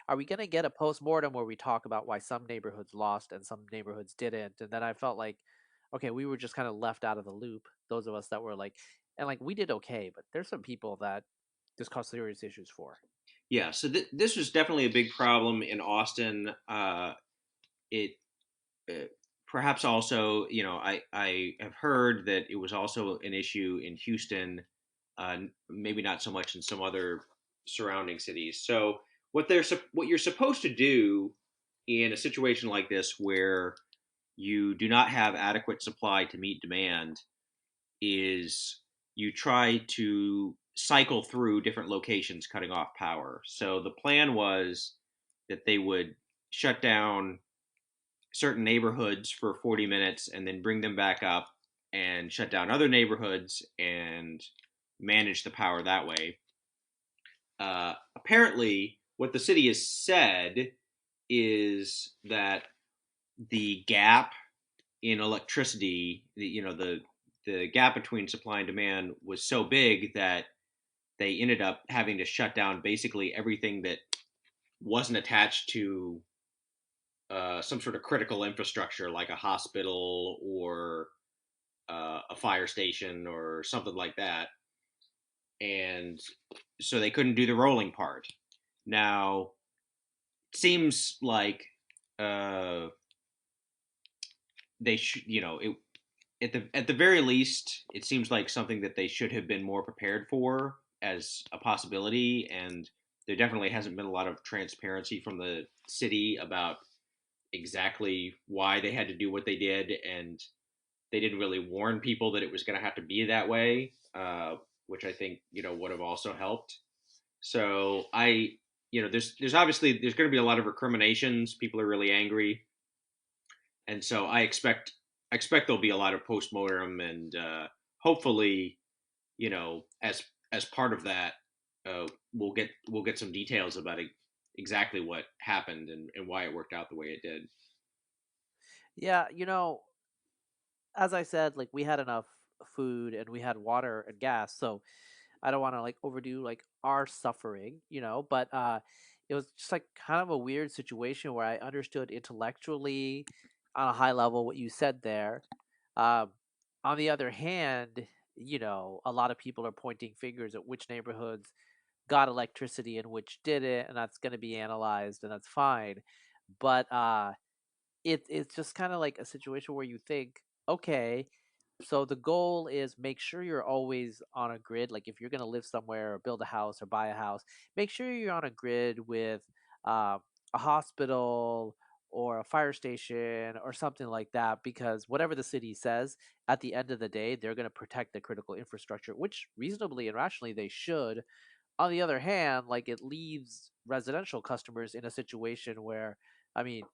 are we gonna get a post-mortem where we talk about why some neighborhoods lost and some neighborhoods didn't? And then I felt like, okay, we were just kind of left out of the loop. Those of us that were like, and like we did okay, but there's some people that this caused serious issues for. Yeah, so this was definitely a big problem in Austin. It uh, Perhaps also, I have heard that it was also an issue in Houston, maybe not so much in some other surrounding cities. So what you're supposed to do in a situation like this, where you do not have adequate supply to meet demand, is you try to cycle through different locations cutting off power. So the plan was that they would shut down certain neighborhoods for 40 minutes and then bring them back up and shut down other neighborhoods and manage the power that way. Apparently, what the city has said is that the gap in electricity, the gap between supply and demand was so big that they ended up having to shut down basically everything that wasn't attached to some sort of critical infrastructure like a hospital or a fire station or something like that. And so they couldn't do the rolling part. Now, it seems like they should, at the very least, it seems like something that they should have been more prepared for as a possibility. And there definitely hasn't been a lot of transparency from the city about exactly why they had to do what they did, and they didn't really warn people that it was going to have to be that way, which I think would have also helped. So there's obviously there's going to be a lot of recriminations. People are really angry, and so I expect there'll be a lot of postmortem, and hopefully, as part of that, we'll get some details about exactly what happened and why it worked out the way it did. Yeah, as I said, like we had enough food and we had water and gas, so I don't want to like overdo like our suffering, but it was just like kind of a weird situation where I understood intellectually on a high level what you said there. Um, on the other hand, a lot of people are pointing fingers at which neighborhoods got electricity and which didn't, and that's going to be analyzed, and that's fine. But it's just kind of like a situation where you think, okay, so the goal is make sure you're always on a grid. Like if you're going to live somewhere or build a house or buy a house, make sure you're on a grid with a hospital or a fire station or something like that, because whatever the city says, at the end of the day, they're going to protect the critical infrastructure, which reasonably and rationally they should. On the other hand, like it leaves residential customers in a situation where, I mean,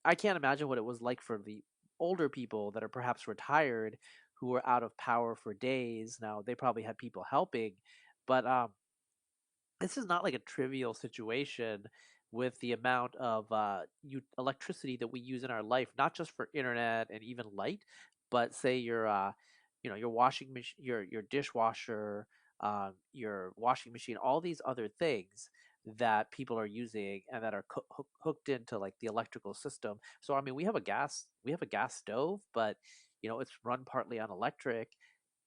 I can't imagine what it was like for the older people that are perhaps retired who were out of power for days. Now they probably had people helping, but this is not like a trivial situation with the amount of electricity that we use in our life, not just for internet and even light, but say your washing machine, your dishwasher, your washing machine, all these other things that people are using and that are hooked into like the electrical system. So I mean, we have a gas stove, but it's run partly on electric.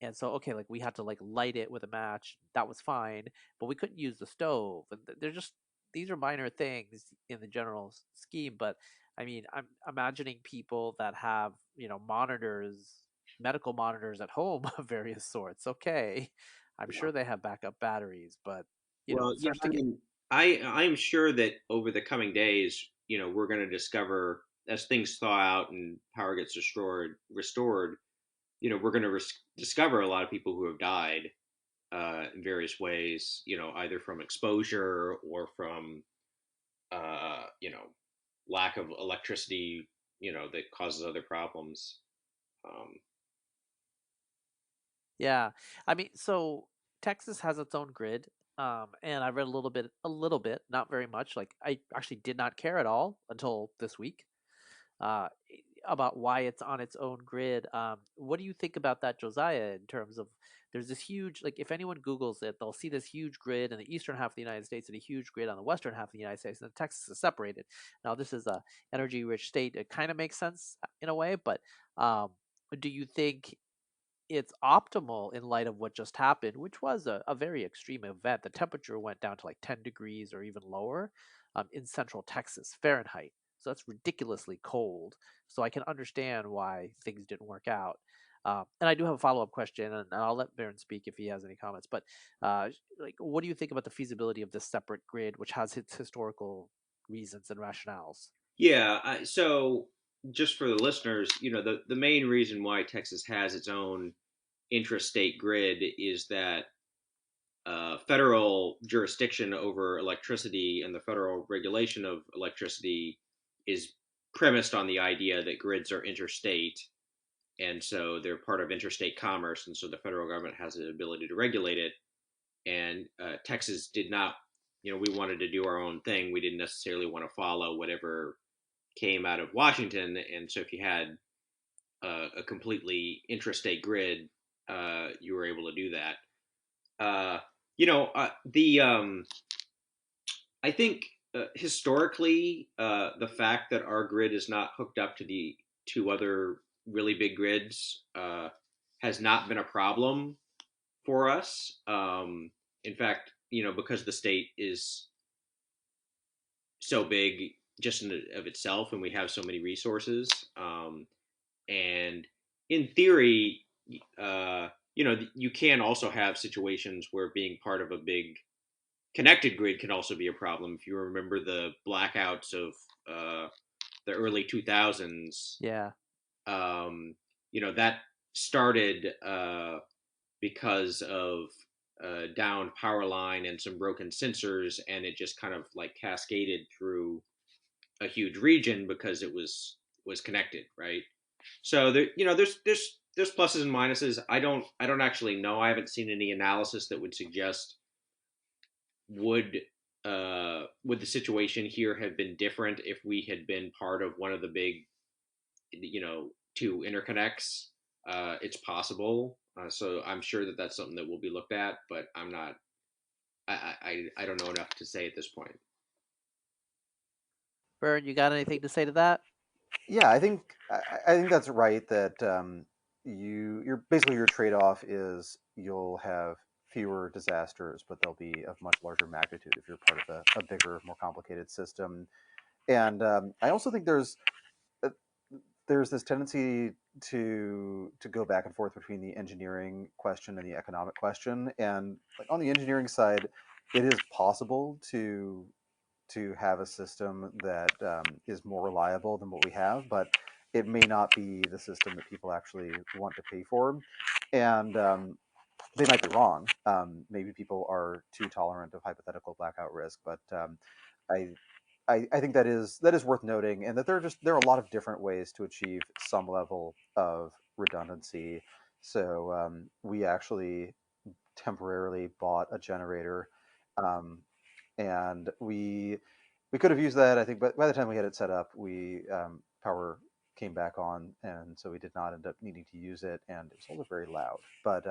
And so, okay, like we had to like light it with a match. That was fine, but we couldn't use the stove. And they're just these are minor things in the general scheme. But I mean, I'm imagining people that have monitors, medical monitors at home of various sorts. Okay, I'm Yeah. sure they have backup batteries, but Well, it yeah, starts I to get mean, I'm sure that over the coming days, we're going to discover as things thaw out and power gets restored, we're going to discover a lot of people who have died in various ways, either from exposure or from, lack of electricity, that causes other problems. Um, Yeah. I mean, so Texas has its own grid. And I read a little bit, not very much. Like I actually did not care at all until this week, uh, about why it's on its own grid. What do you think about that, Josiah, in terms of there's this huge, like if anyone Googles it, they'll see this huge grid in the eastern half of the United States and a huge grid on the western half of the United States, and then Texas is separated. Now, this is a energy rich state. It kind of makes sense in a way, but um, do you think it's optimal in light of what just happened, which was a very extreme event? The temperature went down to like 10 degrees or even lower in central Texas, Fahrenheit. So that's ridiculously cold. So I can understand why things didn't work out. And I do have a follow up question, and I'll let Baron speak if he has any comments. But like, what do you think about the feasibility of this separate grid, which has its historical reasons and rationales? yeah, so just for the listeners, the main reason why Texas has its own intrastate grid is that federal jurisdiction over electricity and the federal regulation of electricity is premised on the idea that grids are interstate, and so they're part of interstate commerce, and so the federal government has the ability to regulate it. And Texas did not, we wanted to do our own thing. We didn't necessarily want to follow whatever came out of Washington, and so if you had a completely intrastate grid, you were able to do that. The I think historically, the fact that our grid is not hooked up to the two other really big grids has not been a problem for us. In fact, because the state is so big just in of itself, and we have so many resources, and in theory, you can also have situations where being part of a big connected grid can also be a problem. If you remember the blackouts of the early 2000s, Yeah. That started because of downed power line and some broken sensors, and it just kind of like cascaded through a huge region because it was connected, right? So there's pluses and minuses. I don't actually know. I haven't seen any analysis that would suggest would the situation here have been different if we had been part of one of the big, two interconnects. It's possible. So I'm sure that that's something that will be looked at, but I'm not. I don't know enough to say at this point. Vern, you got anything to say to that? Yeah, I think that's right. That you're basically, your trade-off is you'll have fewer disasters, but they'll be of much larger magnitude if you're part of a bigger, more complicated system. And I also think uh, there's this tendency to go back and forth between the engineering question and the economic question. And like on the engineering side, it is possible to have a system that is more reliable than what we have, but it may not be the system that people actually want to pay for. And they might be wrong. Maybe people are too tolerant of hypothetical blackout risk, but I, I think that is worth noting, and that there are a lot of different ways to achieve some level of redundancy. So we actually temporarily bought a generator, um, and we could have used that, I think, but by the time we had it set up, we power came back on, and so we did not end up needing to use it, and it was also very loud. But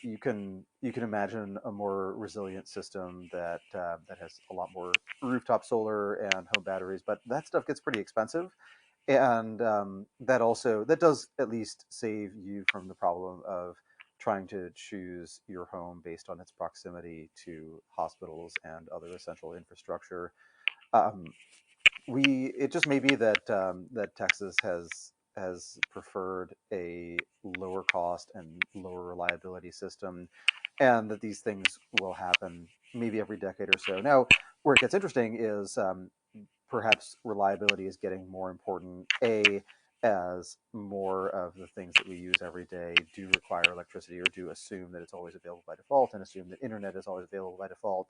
you can imagine a more resilient system that has a lot more rooftop solar and home batteries, but that stuff gets pretty expensive, and that does at least save you from the problem of trying to choose your home based on its proximity to hospitals and other essential infrastructure. Um, it just may be that Texas has preferred a lower cost and lower reliability system, and that these things will happen maybe every decade or so. Now, where it gets interesting is perhaps reliability is getting more important. As more of the things that we use every day do require electricity, or do assume that it's always available by default, and assume that internet is always available by default.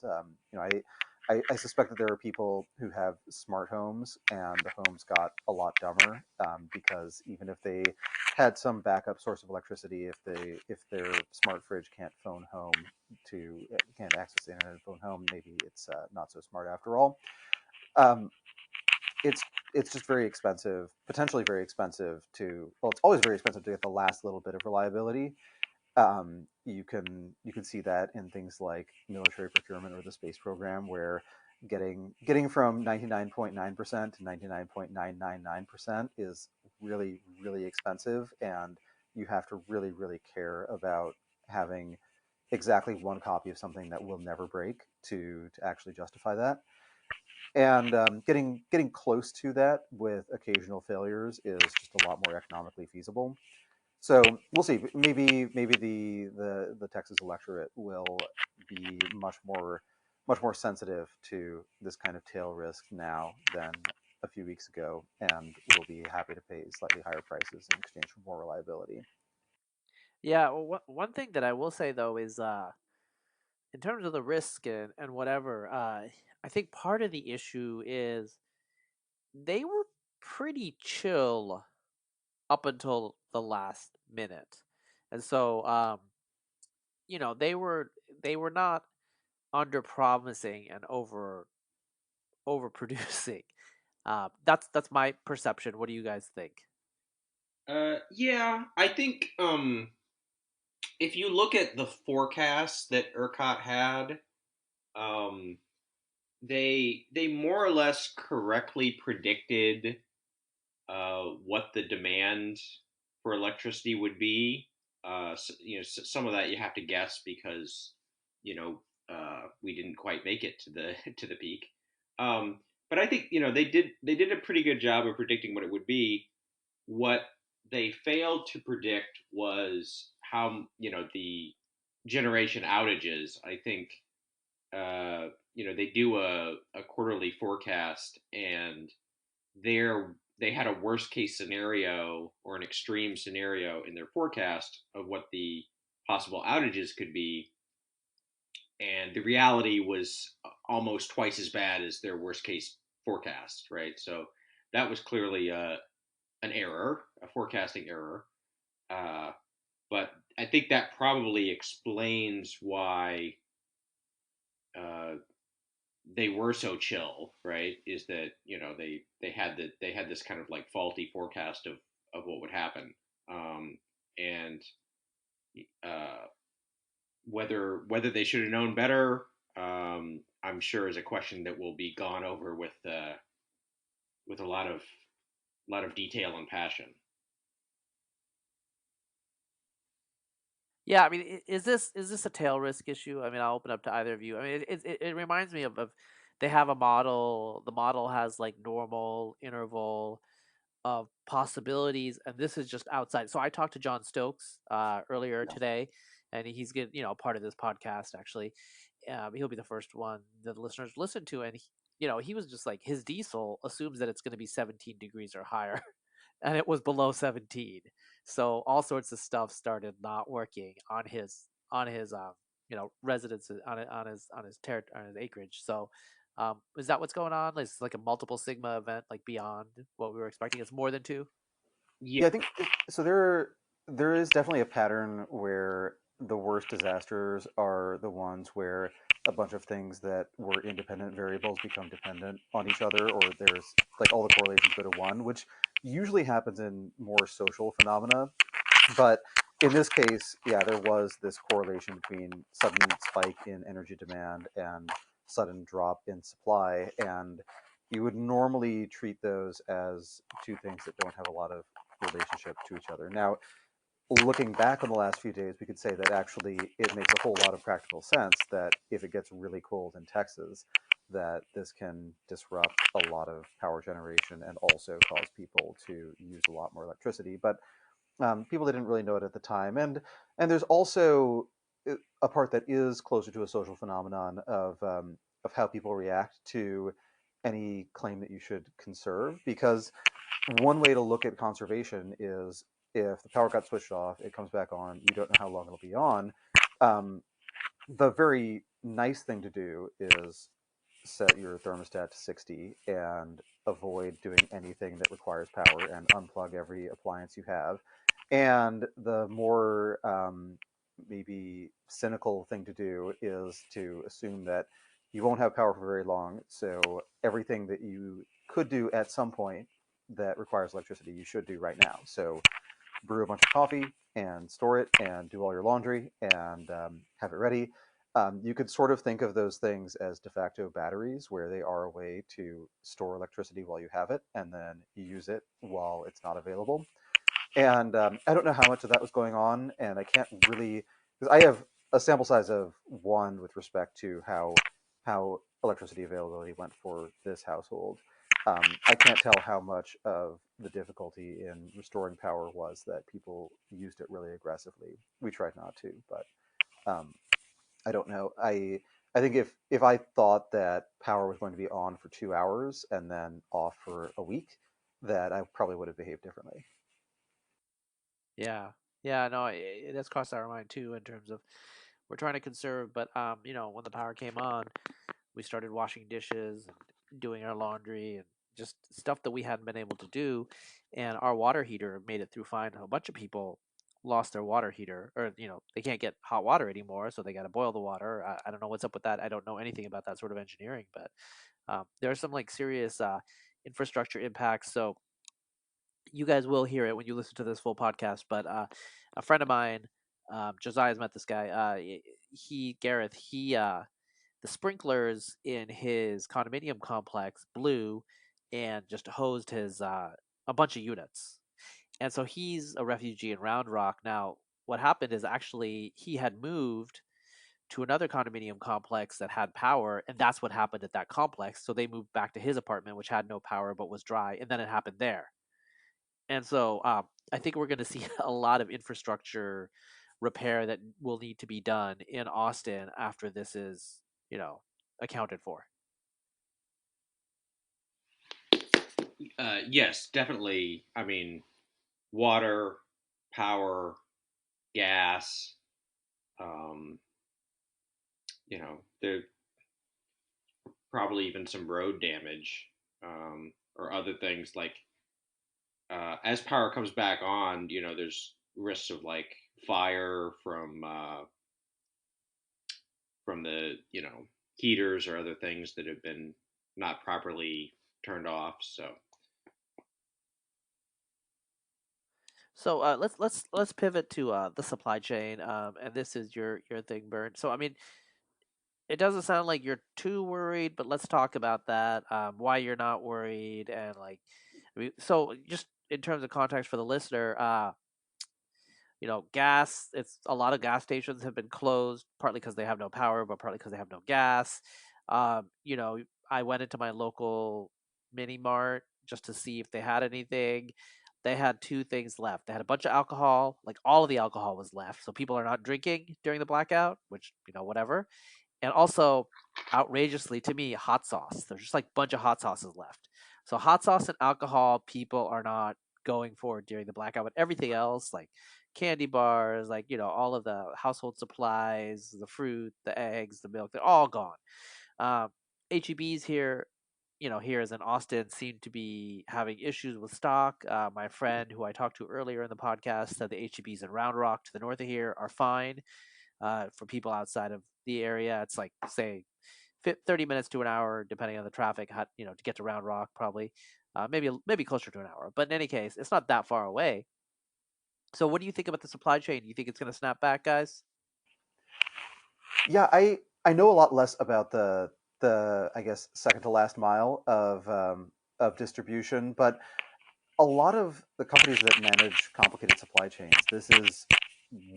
I suspect that there are people who have smart homes, and the homes got a lot dumber because even if they had some backup source of electricity, if their smart fridge can't access the internet and phone home, maybe it's not so smart after all. Um, it's just very expensive, potentially very expensive it's always very expensive to get the last little bit of reliability. You can see that in things like military procurement or the space program, where getting from 99.9% to 99.999% is really, really expensive, and you have to really, really care about having exactly one copy of something that will never break to actually justify that. And getting close to that with occasional failures is just a lot more economically feasible. So we'll see. Maybe the Texas electorate will be much more sensitive to this kind of tail risk now than a few weeks ago, and will be happy to pay slightly higher prices in exchange for more reliability. Yeah, well, one thing that I will say though is in terms of the risk and whatever, I think part of the issue is they were pretty chill up until the last minute. And so they were not under promising and overproducing. That's my perception. What do you guys think? Yeah, I think if you look at the forecast that ERCOT had, um, they more or less correctly predicted what the demand for electricity would be. Some of that you have to guess because we didn't quite make it to the to the peak. But I think they did a pretty good job of predicting what it would be. What they failed to predict was how the generation outages. I think they do a quarterly forecast, and they had a worst case scenario or an extreme scenario in their forecast of what the possible outages could be, and the reality was almost twice as bad as their worst case forecast, right? So that was clearly an error, a forecasting error. uh, but I think that probably explains why uh, they were so chill, right? Is that they had this kind of like faulty forecast of what would happen, and uh, whether they should have known better, I'm sure is a question that will be gone over with a lot of detail and passion. Yeah, I mean, is this a tail risk issue? I mean, I'll open up to either of you. I mean, it reminds me of they have a model. The model has like normal interval of possibilities, and this is just outside. So I talked to Jon Stokes earlier Yeah. today, and he's getting part of this podcast actually. He'll be the first one that the listeners listen to, and he was just like his diesel assumes that it's going to be 17 degrees or higher, and it was below 17. So all sorts of stuff started not working on his residence on his acreage. So is that what's going on? It's like a multiple sigma event, like beyond what we were expecting. It's more than two. Yeah. Yeah, I think so. There is definitely a pattern where the worst disasters are the ones where a bunch of things that were independent variables become dependent on each other, or there's like all the correlations go to one, which usually happens in more social phenomena. But in this case, yeah, there was this correlation between sudden spike in energy demand and sudden drop in supply, and you would normally treat those as two things that don't have a lot of relationship to each other. Now, looking back on the last few days, we could say that actually it makes a whole lot of practical sense that if it gets really cold in Texas, that this can disrupt a lot of power generation and also cause people to use a lot more electricity. But people didn't really know it at the time, and there's also a part that is closer to a social phenomenon of how people react to any claim that you should conserve, because one way to look at conservation is if the power got switched off, it comes back on, you don't know how long it'll be on. Um, the very nice thing to do is set your thermostat to 60 and avoid doing anything that requires power and unplug every appliance you have. And the more maybe cynical thing to do is to assume that you won't have power for very long. So everything that you could do at some point that requires electricity, you should do right now. So brew a bunch of coffee and store it and do all your laundry and have it ready. You could sort of think of those things as de facto batteries, where they are a way to store electricity while you have it and then you use it while it's not available. And I don't know how much of that was going on, and I can't really, because I have a sample size of one with respect to how electricity availability went for this household. I can't tell how much of the difficulty in restoring power was that people used it really aggressively. We tried not to, but um, I don't know. I think if I thought that power was going to be on for 2 hours and then off for a week, that I probably would have behaved differently. Yeah, Yeah, no, it has crossed our mind too in terms of we're trying to conserve, but when the power came on, we started washing dishes and doing our laundry and just stuff that we hadn't been able to do, and our water heater made it through fine. A bunch of people lost their water heater, or they can't get hot water anymore, so they got to boil the water. I don't know what's up with that. I don't know anything about that sort of engineering, but there are some like serious infrastructure impacts. So you guys will hear it when you listen to this full podcast. But a friend of mine, Josiah's met this guy. Gareth, the sprinklers in his condominium complex blew and just hosed his a bunch of units. And so he's a refugee in Round Rock. Now, what happened is actually he had moved to another condominium complex that had power, and that's what happened at that complex. So they moved back to his apartment, which had no power but was dry, and then it happened there. And so I think we're going to see a lot of infrastructure repair that will need to be done in Austin after this is, accounted for. Yes, definitely. I mean, water, power, gas. Um, there probably even some road damage, or other things like as power comes back on. There's risks of like fire from the heaters or other things that have been not properly turned off. So let's pivot to the supply chain, and this is your thing, Bert. So I mean, it doesn't sound like you're too worried, but let's talk about that. Why you're not worried, and like, so just in terms of context for the listener, gas. It's a lot of gas stations have been closed, partly because they have no power, but partly because they have no gas. I went into my local mini mart just to see if they had anything. They had two things left. They had a bunch of alcohol, like all of the alcohol was left, so people are not drinking during the blackout, which whatever. And also, outrageously to me, hot sauce. There's just like a bunch of hot sauces left. So hot sauce and alcohol, people are not going for during the blackout. But everything else, like candy bars, like all of the household supplies, the fruit, the eggs, the milk, they're all gone. Um, HEBs here, here as in Austin, seem to be having issues with stock. My friend who I talked to earlier in the podcast said the HEBs in Round Rock to the north of here are fine. For people outside of the area, it's like say 30 minutes to an hour, depending on the traffic. To get to Round Rock, probably maybe closer to an hour. But in any case, it's not that far away. So, what do you think about the supply chain? Do you think it's going to snap back, guys? Yeah, I know a lot less about the I guess second to last mile of distribution, but a lot of the companies that manage complicated supply chains, this is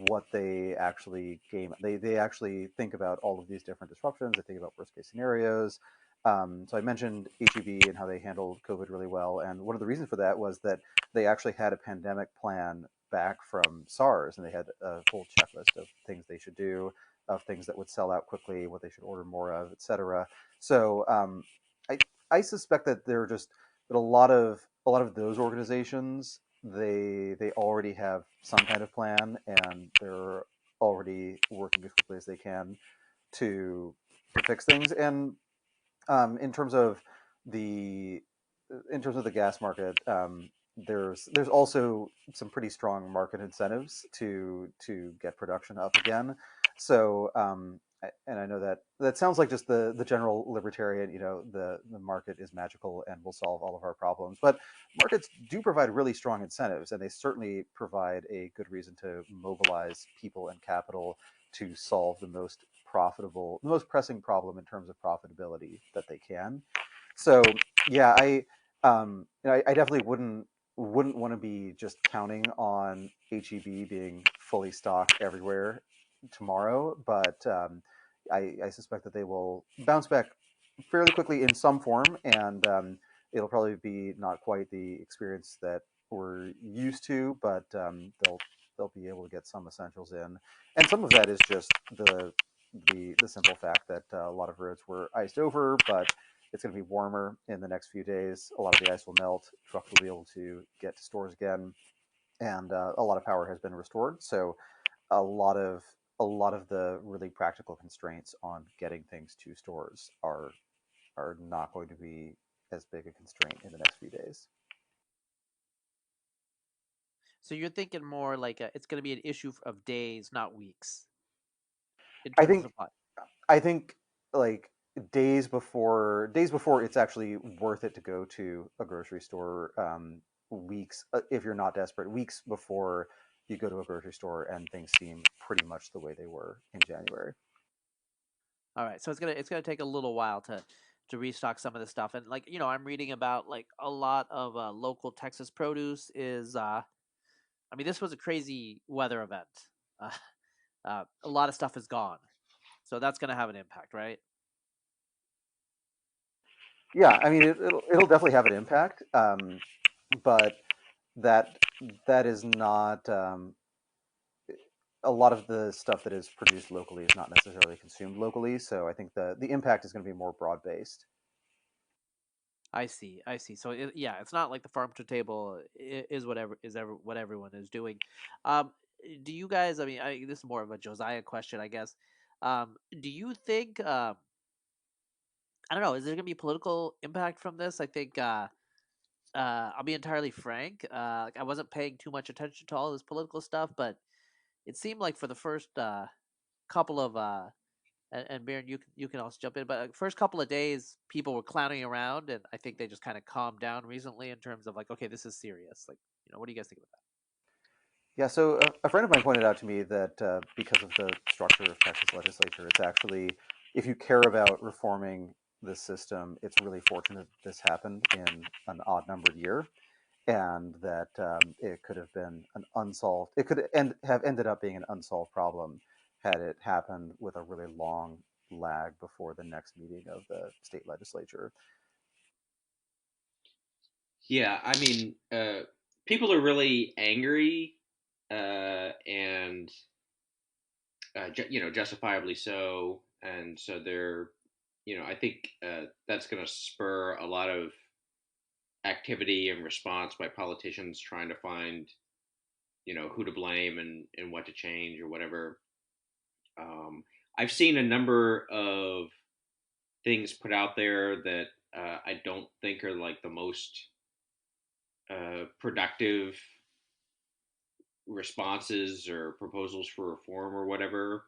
what they actually game. They actually think about all of these different disruptions. They think about worst case scenarios. So I mentioned HEB and how they handled COVID really well, and one of the reasons for that was that they actually had a pandemic plan back from SARS, and they had a full checklist of things they should do, of things that would sell out quickly, what they should order more of, etc. So I I suspect that there are just that a lot of those organizations they already have some kind of plan, and they're already working as quickly as they can to fix things. And in terms of the gas market, there's also some pretty strong market incentives to get production up again. So and I know that that sounds like just the general libertarian, the market is magical and will solve all of our problems. But markets do provide really strong incentives, and they certainly provide a good reason to mobilize people and capital to solve the most pressing problem in terms of profitability that they can. So yeah, I definitely wouldn't want to be just counting on HEB being fully stocked everywhere tomorrow, but I suspect that they will bounce back fairly quickly in some form, and it'll probably be not quite the experience that we're used to, but they'll be able to get some essentials in, and some of that is just the simple fact that a lot of roads were iced over, but it's going to be warmer in the next few days. A lot of the ice will melt. Trucks will be able to get to stores again. and a lot of power has been restored. So a lot of the really practical constraints on getting things to stores are not going to be as big a constraint in the next few days. So you're thinking more like it's going to be an issue of days, not weeks, in I terms of think supply. I think like days before it's actually worth it to go to a grocery store. Weeks, if you're not desperate, weeks before you go to a grocery store and things seem pretty much the way they were in January. All right, so it's gonna take a little while to restock some of this stuff, and I'm reading about like a lot of local Texas produce is. I mean, this was a crazy weather event. Uh, a lot of stuff is gone, so that's gonna have an impact, right? Yeah, I mean it'll definitely have an impact, but that is not a lot of the stuff that is produced locally is not necessarily consumed locally. So I think the impact is going to be more broad based. I see, I see. So yeah, it's not like the farm to table is what everyone is doing. Um, do you guys? I mean, this is more of a Josiah question, I guess. Do you think? I don't know. Is there going to be political impact from this? I think. I'll be entirely frank. I wasn't paying too much attention to all this political stuff, but it seemed like for the first couple of and Baron, you can also jump in. But first couple of days, people were clowning around, and I think they just kind of calmed down recently in terms of like, okay, this is serious. Like, what do you guys think about that? Yeah, so a friend of mine pointed out to me that because of the structure of Texas legislature, it's actually, if you care about reforming the system, it's really fortunate this happened in an odd numbered year, and that it could have been an unsolved, it could have ended up being an unsolved problem had it happened with a really long lag before the next meeting of the state legislature. Yeah, I mean, people are really angry, and justifiably so, and so they're, I think that's going to spur a lot of activity and response by politicians trying to find, who to blame and what to change or whatever. Um, I've seen a number of things put out there that I don't think are like the most productive responses or proposals for reform or whatever.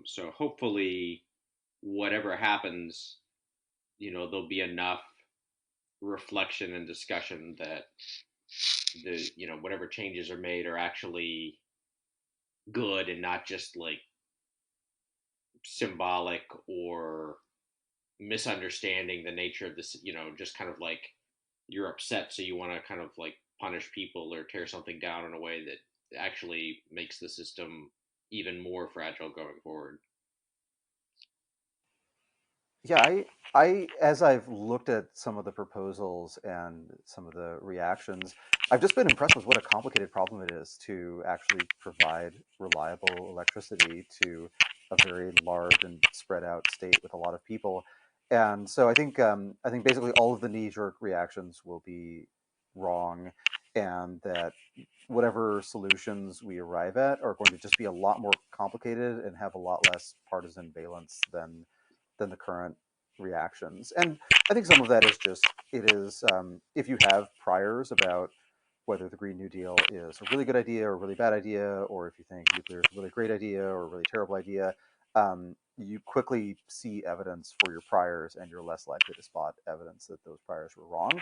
So hopefully, whatever happens, there'll be enough reflection and discussion that whatever changes are made are actually good and not just like symbolic or misunderstanding the nature of this, just kind of like you're upset so you want to kind of like punish people or tear something down in a way that actually makes the system even more fragile going forward. Yeah, I as I've looked at some of the proposals and some of the reactions, I've just been impressed with what a complicated problem it is to actually provide reliable electricity to a very large and spread out state with a lot of people. And so I think basically all of the knee-jerk reactions will be wrong, and that whatever solutions we arrive at are going to just be a lot more complicated and have a lot less partisan valence than the current reactions. And I think some of that is just it is if you have priors about whether the Green New Deal is a really good idea or a really bad idea, or if you think nuclear is a really great idea or a really terrible idea, you quickly see evidence for your priors, and you're less likely to spot evidence that those priors were wrong.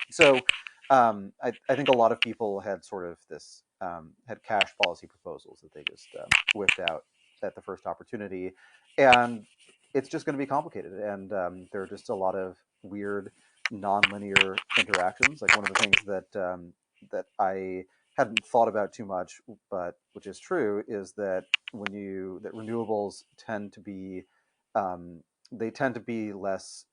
So I think a lot of people had sort of this had cash policy proposals that they just whipped out at the first opportunity, and it's just going to be complicated. And there are just a lot of weird nonlinear interactions. Like one of the things that I hadn't thought about too much, but which is true, is that that renewables tend to be they tend to be less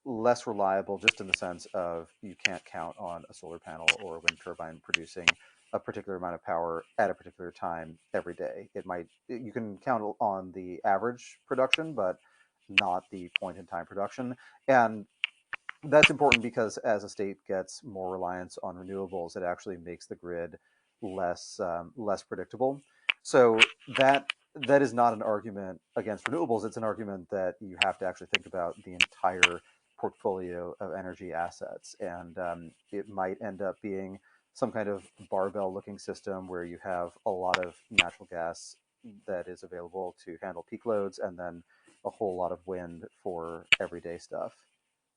reliable, just in the sense of you can't count on a solar panel or a wind turbine producing a particular amount of power at a particular time every day. You can count on the average production, but not the point in time production. And that's important because as a state gets more reliance on renewables, it actually makes the grid less predictable. So that is not an argument against renewables. It's an argument that you have to actually think about the entire portfolio of energy assets, and it might end up being some kind of barbell-looking system where you have a lot of natural gas that is available to handle peak loads, and then a whole lot of wind for everyday stuff.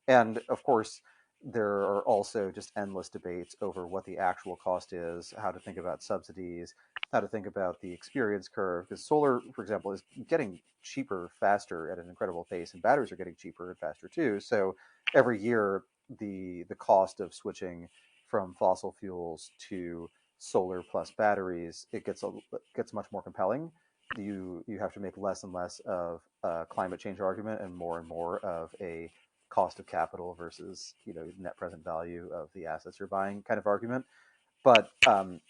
And of course, there are also just endless debates over what the actual cost is, how to think about subsidies, how to think about the experience curve. Because solar, for example, is getting cheaper faster at an incredible pace, and batteries are getting cheaper and faster too. So every year, the cost of switching from fossil fuels to solar plus batteries, it gets much more compelling. You have to make less and less of a climate change argument and more of a cost of capital versus net present value of the assets you're buying kind of argument. But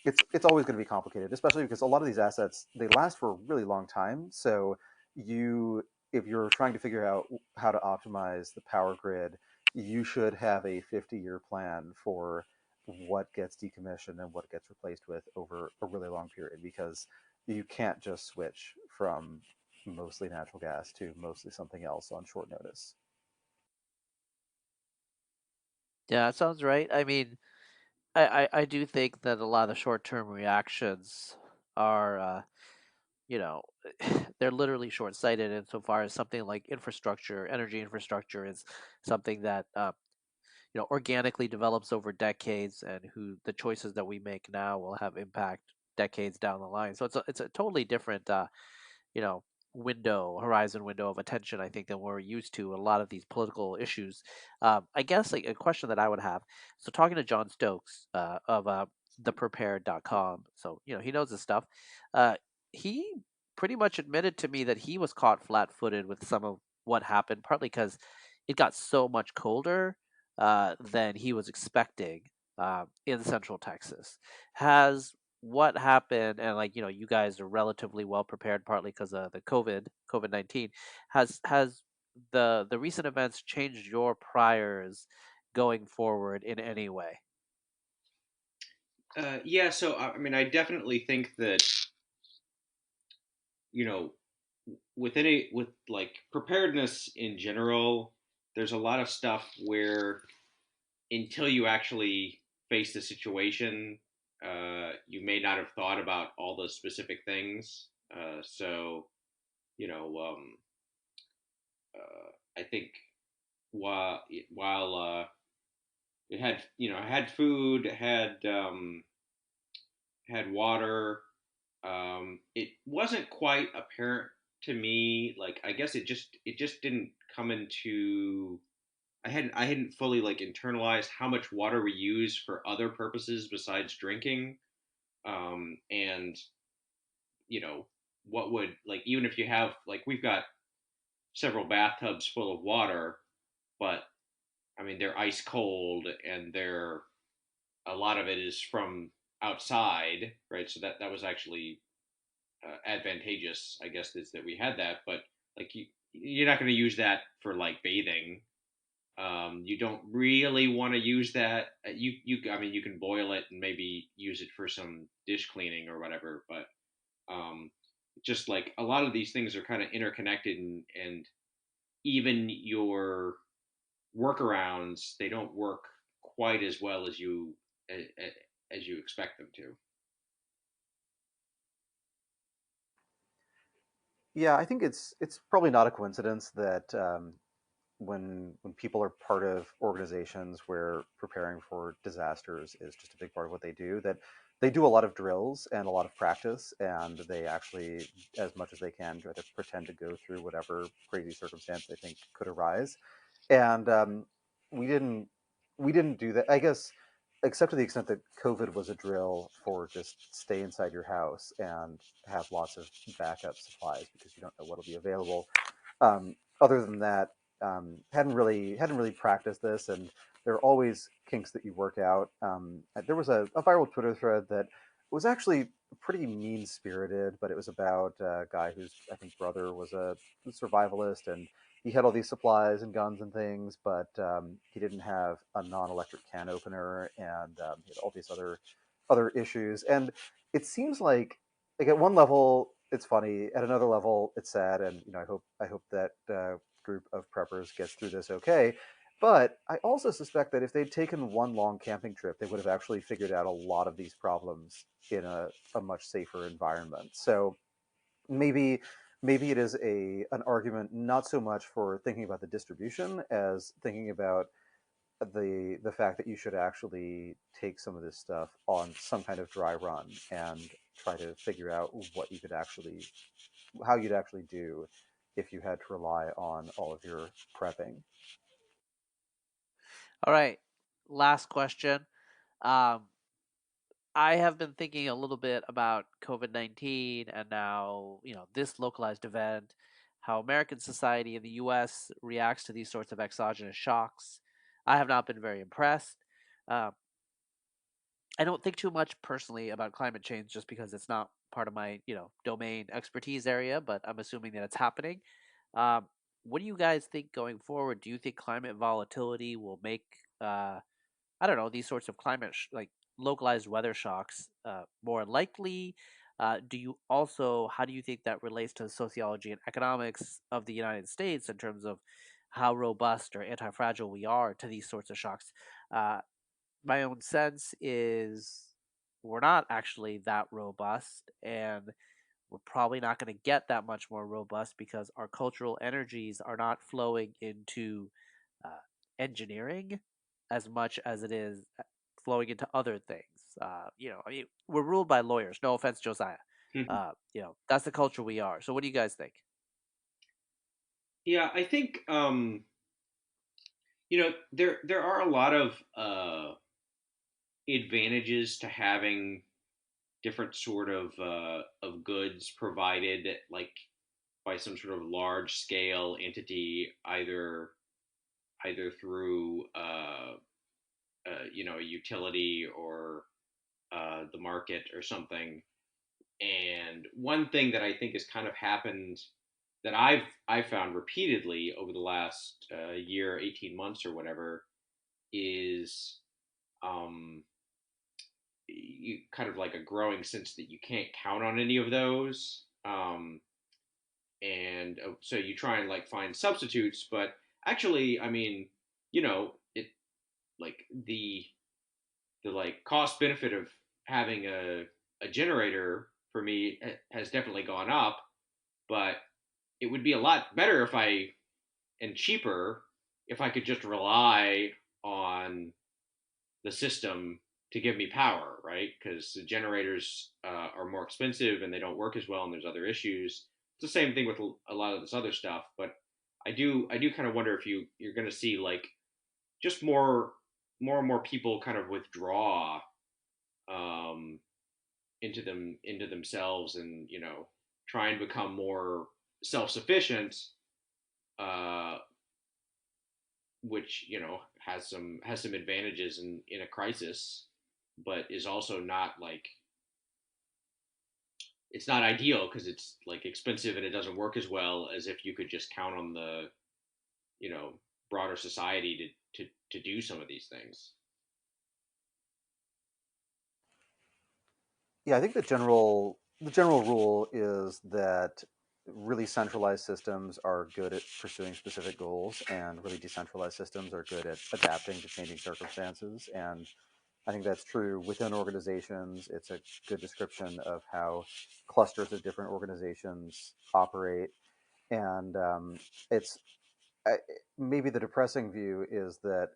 it's always going to be complicated, especially because a lot of these assets, they last for a really long time. So if you're trying to figure out how to optimize the power grid, you should have a 50-year plan for what gets decommissioned and what gets replaced with over a really long period, because you can't just switch from mostly natural gas to mostly something else on short notice. Yeah, that sounds right. I mean, I do think that a lot of the short term reactions are, you know, they're literally short sighted insofar as something like infrastructure, energy infrastructure is something that, organically develops over decades, and who the choices that we make now will have impact decades down the line. So it's a totally different, you know, horizon window of attention, I think, than we're used to a lot of these political issues. I guess like a question that I would have. So talking to Jon Stokes of theprepared.com, so he knows his stuff. He pretty much admitted to me that he was caught flat-footed with some of what happened, partly because it got so much colder than he was expecting in Central Texas. Has what happened, and you guys are relatively well prepared, partly because of the COVID-19, has the recent events changed your priors going forward in any way? Yeah, so I mean, I definitely think that you know, with like preparedness in general, there's a lot of stuff where until you actually face the situation, you may not have thought about all those specific things. So, you know, I think while it had, had food, had water, it wasn't quite apparent to me. Like, I guess it just didn't come into. I hadn't fully like internalized how much water we use for other purposes besides drinking. And what would, like, even if you have, like, we've got several bathtubs full of water, but I mean they're ice cold, and they're a lot of it is from outside, right? So that was actually advantageous, I guess, is that we had that. But like, you're not going to use that for like bathing. You don't really want to use that. I mean, you can boil it and maybe use it for some dish cleaning or whatever. But um, just like a lot of these things are kind of interconnected, and even your workarounds, they don't work quite as well as you expect them to. Yeah, I think it's probably not a coincidence that when people are part of organizations where preparing for disasters is just a big part of what they do, that they do a lot of drills and a lot of practice, and they actually, as much as they can, try to pretend to go through whatever crazy circumstance they think could arise. And we didn't we didn't do that, I guess, except to the extent that COVID was a drill for just stay inside your house and have lots of backup supplies because you don't know what'll be available. Other than that, hadn't really practiced this, and there are always kinks that you work out. There was a viral Twitter thread that was actually pretty mean spirited, but it was about a guy whose, I think, brother was a survivalist, and he had all these supplies and guns and things, but he didn't have a non-electric can opener, and he had all these other other issues. And it seems like at one level it's funny, at another level it's sad, and I hope that group of preppers gets through this okay. But I also suspect that if they'd taken one long camping trip, they would have actually figured out a lot of these problems in a much safer environment. So maybe it is an argument not so much for thinking about the distribution as thinking about the fact that you should actually take some of this stuff on some kind of dry run and try to figure out how you'd actually do if you had to rely on all of your prepping. All right, last question. Um, I have been thinking a little bit about COVID-19 and now, this localized event, how American society in the US reacts to these sorts of exogenous shocks. I have not been very impressed. Um, I don't think too much personally about climate change just because it's not part of my, domain expertise area, but I'm assuming that it's happening. Um, what do you guys think going forward? Do you think climate volatility will make I don't know, these sorts of like localized weather shocks more likely? How do you think that relates to sociology and economics of the United States in terms of how robust or anti-fragile we are to these sorts of shocks? Uh, my own sense is we're not actually that robust, and we're probably not going to get that much more robust because our cultural energies are not flowing into uh, engineering as much as it is flowing into other things. I mean, we're ruled by lawyers. No offense, Josiah. That's the culture we are. So, what do you guys think? Yeah, I think there are a lot of advantages to having different sort of goods provided, like by some sort of large scale entity, either through a utility or the market or something. And one thing that I think has kind of happened that I've found repeatedly over the last year, 18 months or whatever, is um, you kind of like a growing sense that you can't count on any of those. And so you try and like find substitutes, but actually, I mean, it like the like cost benefit of having a generator for me has definitely gone up, but it would be a lot better if I and cheaper if I could just rely on the system to give me power, right? Because the generators are more expensive and they don't work as well, and there's other issues. It's the same thing with a lot of this other stuff, but I do kind of wonder if you're going to see like just and more people kind of withdraw um, into themselves, and try and become more self sufficient, uh, which has some advantages in a crisis, but is also not like it's not ideal because it's like expensive and it doesn't work as well as if you could just count on the you know broader society to do some of these things. Yeah, I think the general rule is that really centralized systems are good at pursuing specific goals, and really decentralized systems are good at adapting to changing circumstances. And I think that's true within organizations. It's a good description of how clusters of different organizations operate. And it's I, maybe the depressing view is that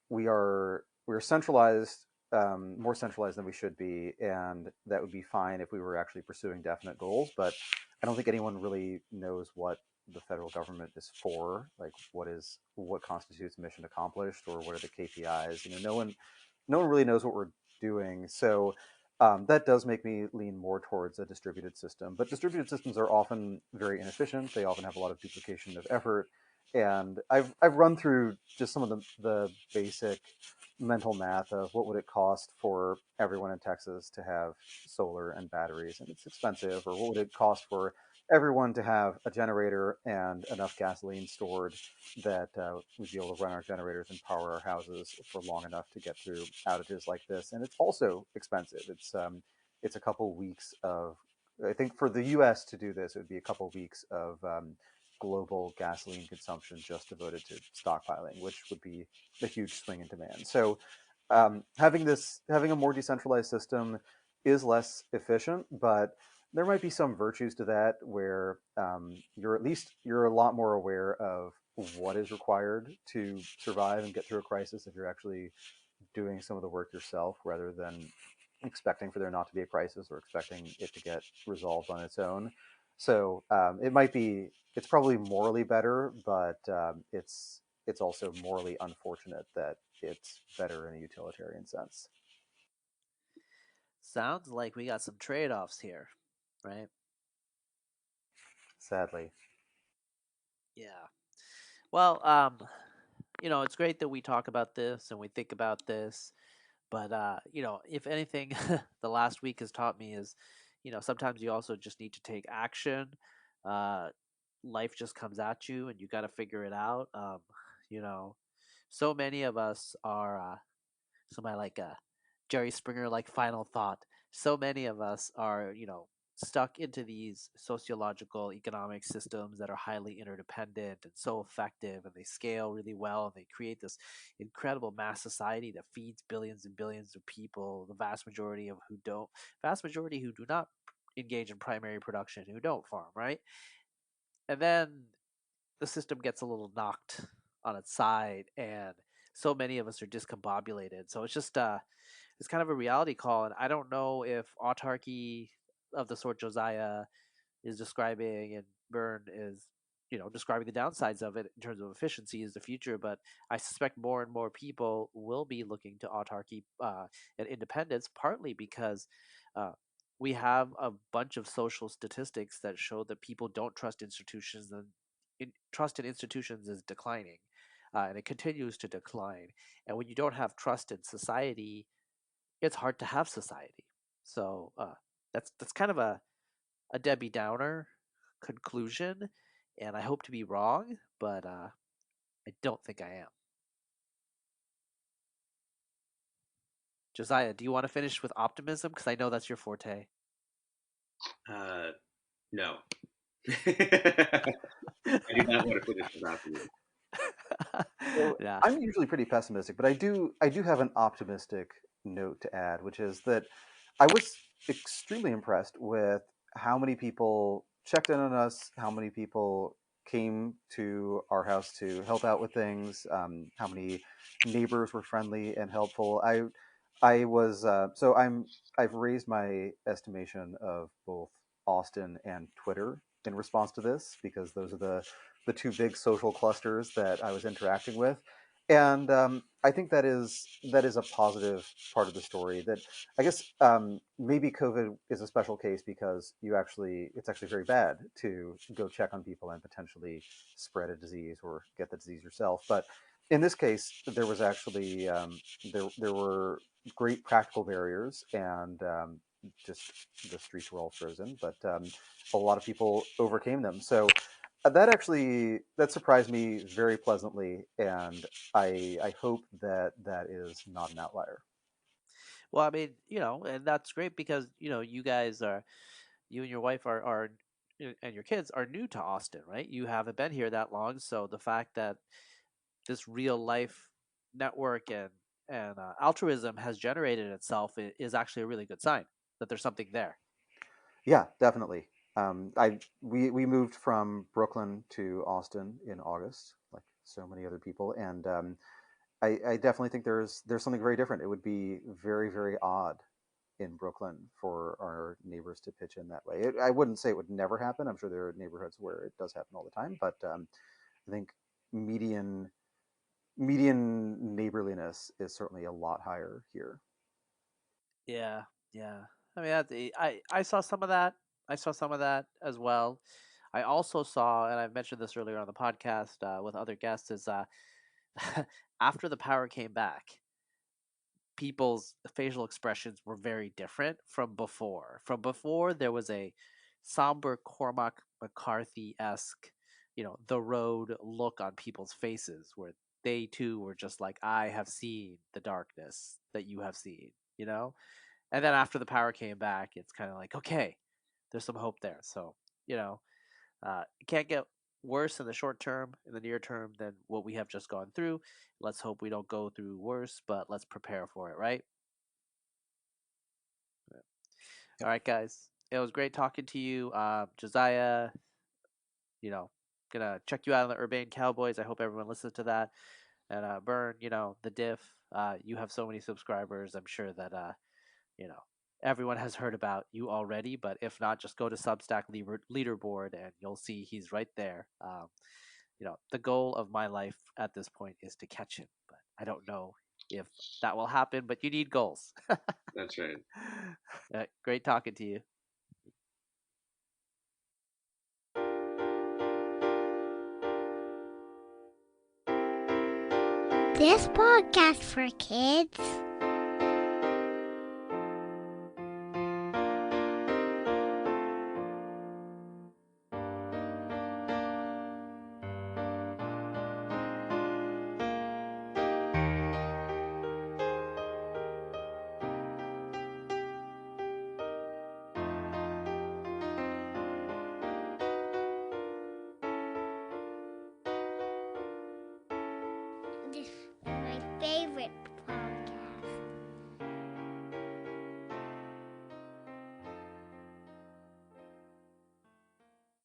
we're centralized, more centralized than we should be, and that would be fine if we were actually pursuing definite goals. But I don't think anyone really knows what the federal government is for, like what constitutes mission accomplished, or what are the KPIs. No one really knows what we're doing. So that does make me lean more towards a distributed system. But distributed systems are often very inefficient. They often have a lot of duplication of effort. And I've run through just some of the basic mental math of what would it cost for everyone in Texas to have solar and batteries, and it's expensive. Or what would it cost for everyone to have a generator and enough gasoline stored that we'd be able to run our generators and power our houses for long enough to get through outages like this. And it's also expensive. It's a couple weeks of, I think for the U.S. to do this, it would be a couple weeks of global gasoline consumption just devoted to stockpiling, which would be a huge swing in demand. So having a more decentralized system is less efficient, but there might be some virtues to that where you're a lot more aware of what is required to survive and get through a crisis if you're actually doing some of the work yourself rather than expecting for there not to be a crisis or expecting it to get resolved on its own. So it's probably morally better, but it's also morally unfortunate that it's better in a utilitarian sense. Sounds like we got some trade-offs here, right? Sadly. Yeah. Well, it's great that we talk about this and we think about this, but if anything, the last week has taught me is, sometimes you also just need to take action. Uh, Life just comes at you, and you got to figure it out. You know, so many of us are. Somebody like Jerry Springer, like final thought. So many of us are, stuck into these sociological economic systems that are highly interdependent and so effective, and they scale really well, and they create this incredible mass society that feeds billions and billions of people, the vast majority who do not engage in primary production, who don't farm, right? And then the system gets a little knocked on its side, and so many of us are discombobulated. So it's kind of a reality call, and I don't know if autarky of the sort Josiah is describing and Byrne is describing the downsides of it in terms of efficiency is the future, but I suspect more and more people will be looking to autarky and independence, partly because uh, we have a bunch of social statistics that show that people don't trust institutions, and trust in institutions is declining, and it continues to decline. And when you don't have trust in society, it's hard to have society. So that's kind of a Debbie Downer conclusion, and I hope to be wrong, but I don't think I am. Josiah, do you want to finish with optimism? Because I know that's your forte. No. I do not want to finish with optimism. So Yeah. I'm usually pretty pessimistic, but I do have an optimistic note to add, which is that I was extremely impressed with how many people checked in on us, how many people came to our house to help out with things, how many neighbors were friendly and helpful. I was I've raised my estimation of both Austin and Twitter in response to this because those are the two big social clusters that I was interacting with, and I think that is a positive part of the story. That I guess maybe COVID is a special case because it's actually very bad to go check on people and potentially spread a disease or get the disease yourself. But in this case, there was actually there were great practical barriers and just the streets were all frozen, but a lot of people overcame them. So that surprised me very pleasantly, and I hope that is not an outlier. Well, I mean, and that's great because you and your wife are and your kids are new to Austin, right? You haven't been here that long, so the fact that this real life network and altruism has generated itself is actually a really good sign that there's something there. Yeah, definitely. We moved from Brooklyn to Austin in August, like so many other people, and I definitely think there's something very different. It would be very very odd in Brooklyn for our neighbors to pitch in that way. I wouldn't say it would never happen. I'm sure there are neighborhoods where it does happen all the time, but I think median median neighborliness is certainly a lot higher here. Yeah, yeah. I mean, I saw some of that. I saw some of that as well. I also saw, and I've mentioned this earlier on the podcast with other guests, is after the power came back, people's facial expressions were very different from before. From before, there was a somber McCarthy-esque, the road look on people's faces, where they too were just like, I have seen the darkness that you have seen, And then after the power came back, it's kind of like, okay, there's some hope there. So, it can't get worse in the short term, in the near term, than what we have just gone through. Let's hope we don't go through worse, but let's prepare for it, right? All right, guys. It was great talking to you. Josiah, gonna check you out on the Urbane Cowboys. I hope everyone listens to that. And Burn, the diff. You have so many subscribers. I'm sure that everyone has heard about you already. But if not, just go to Substack leaderboard and you'll see he's right there. The goal of my life at this point is to catch him, but I don't know if that will happen. But you need goals. That's right. Great talking to you. This podcast for kids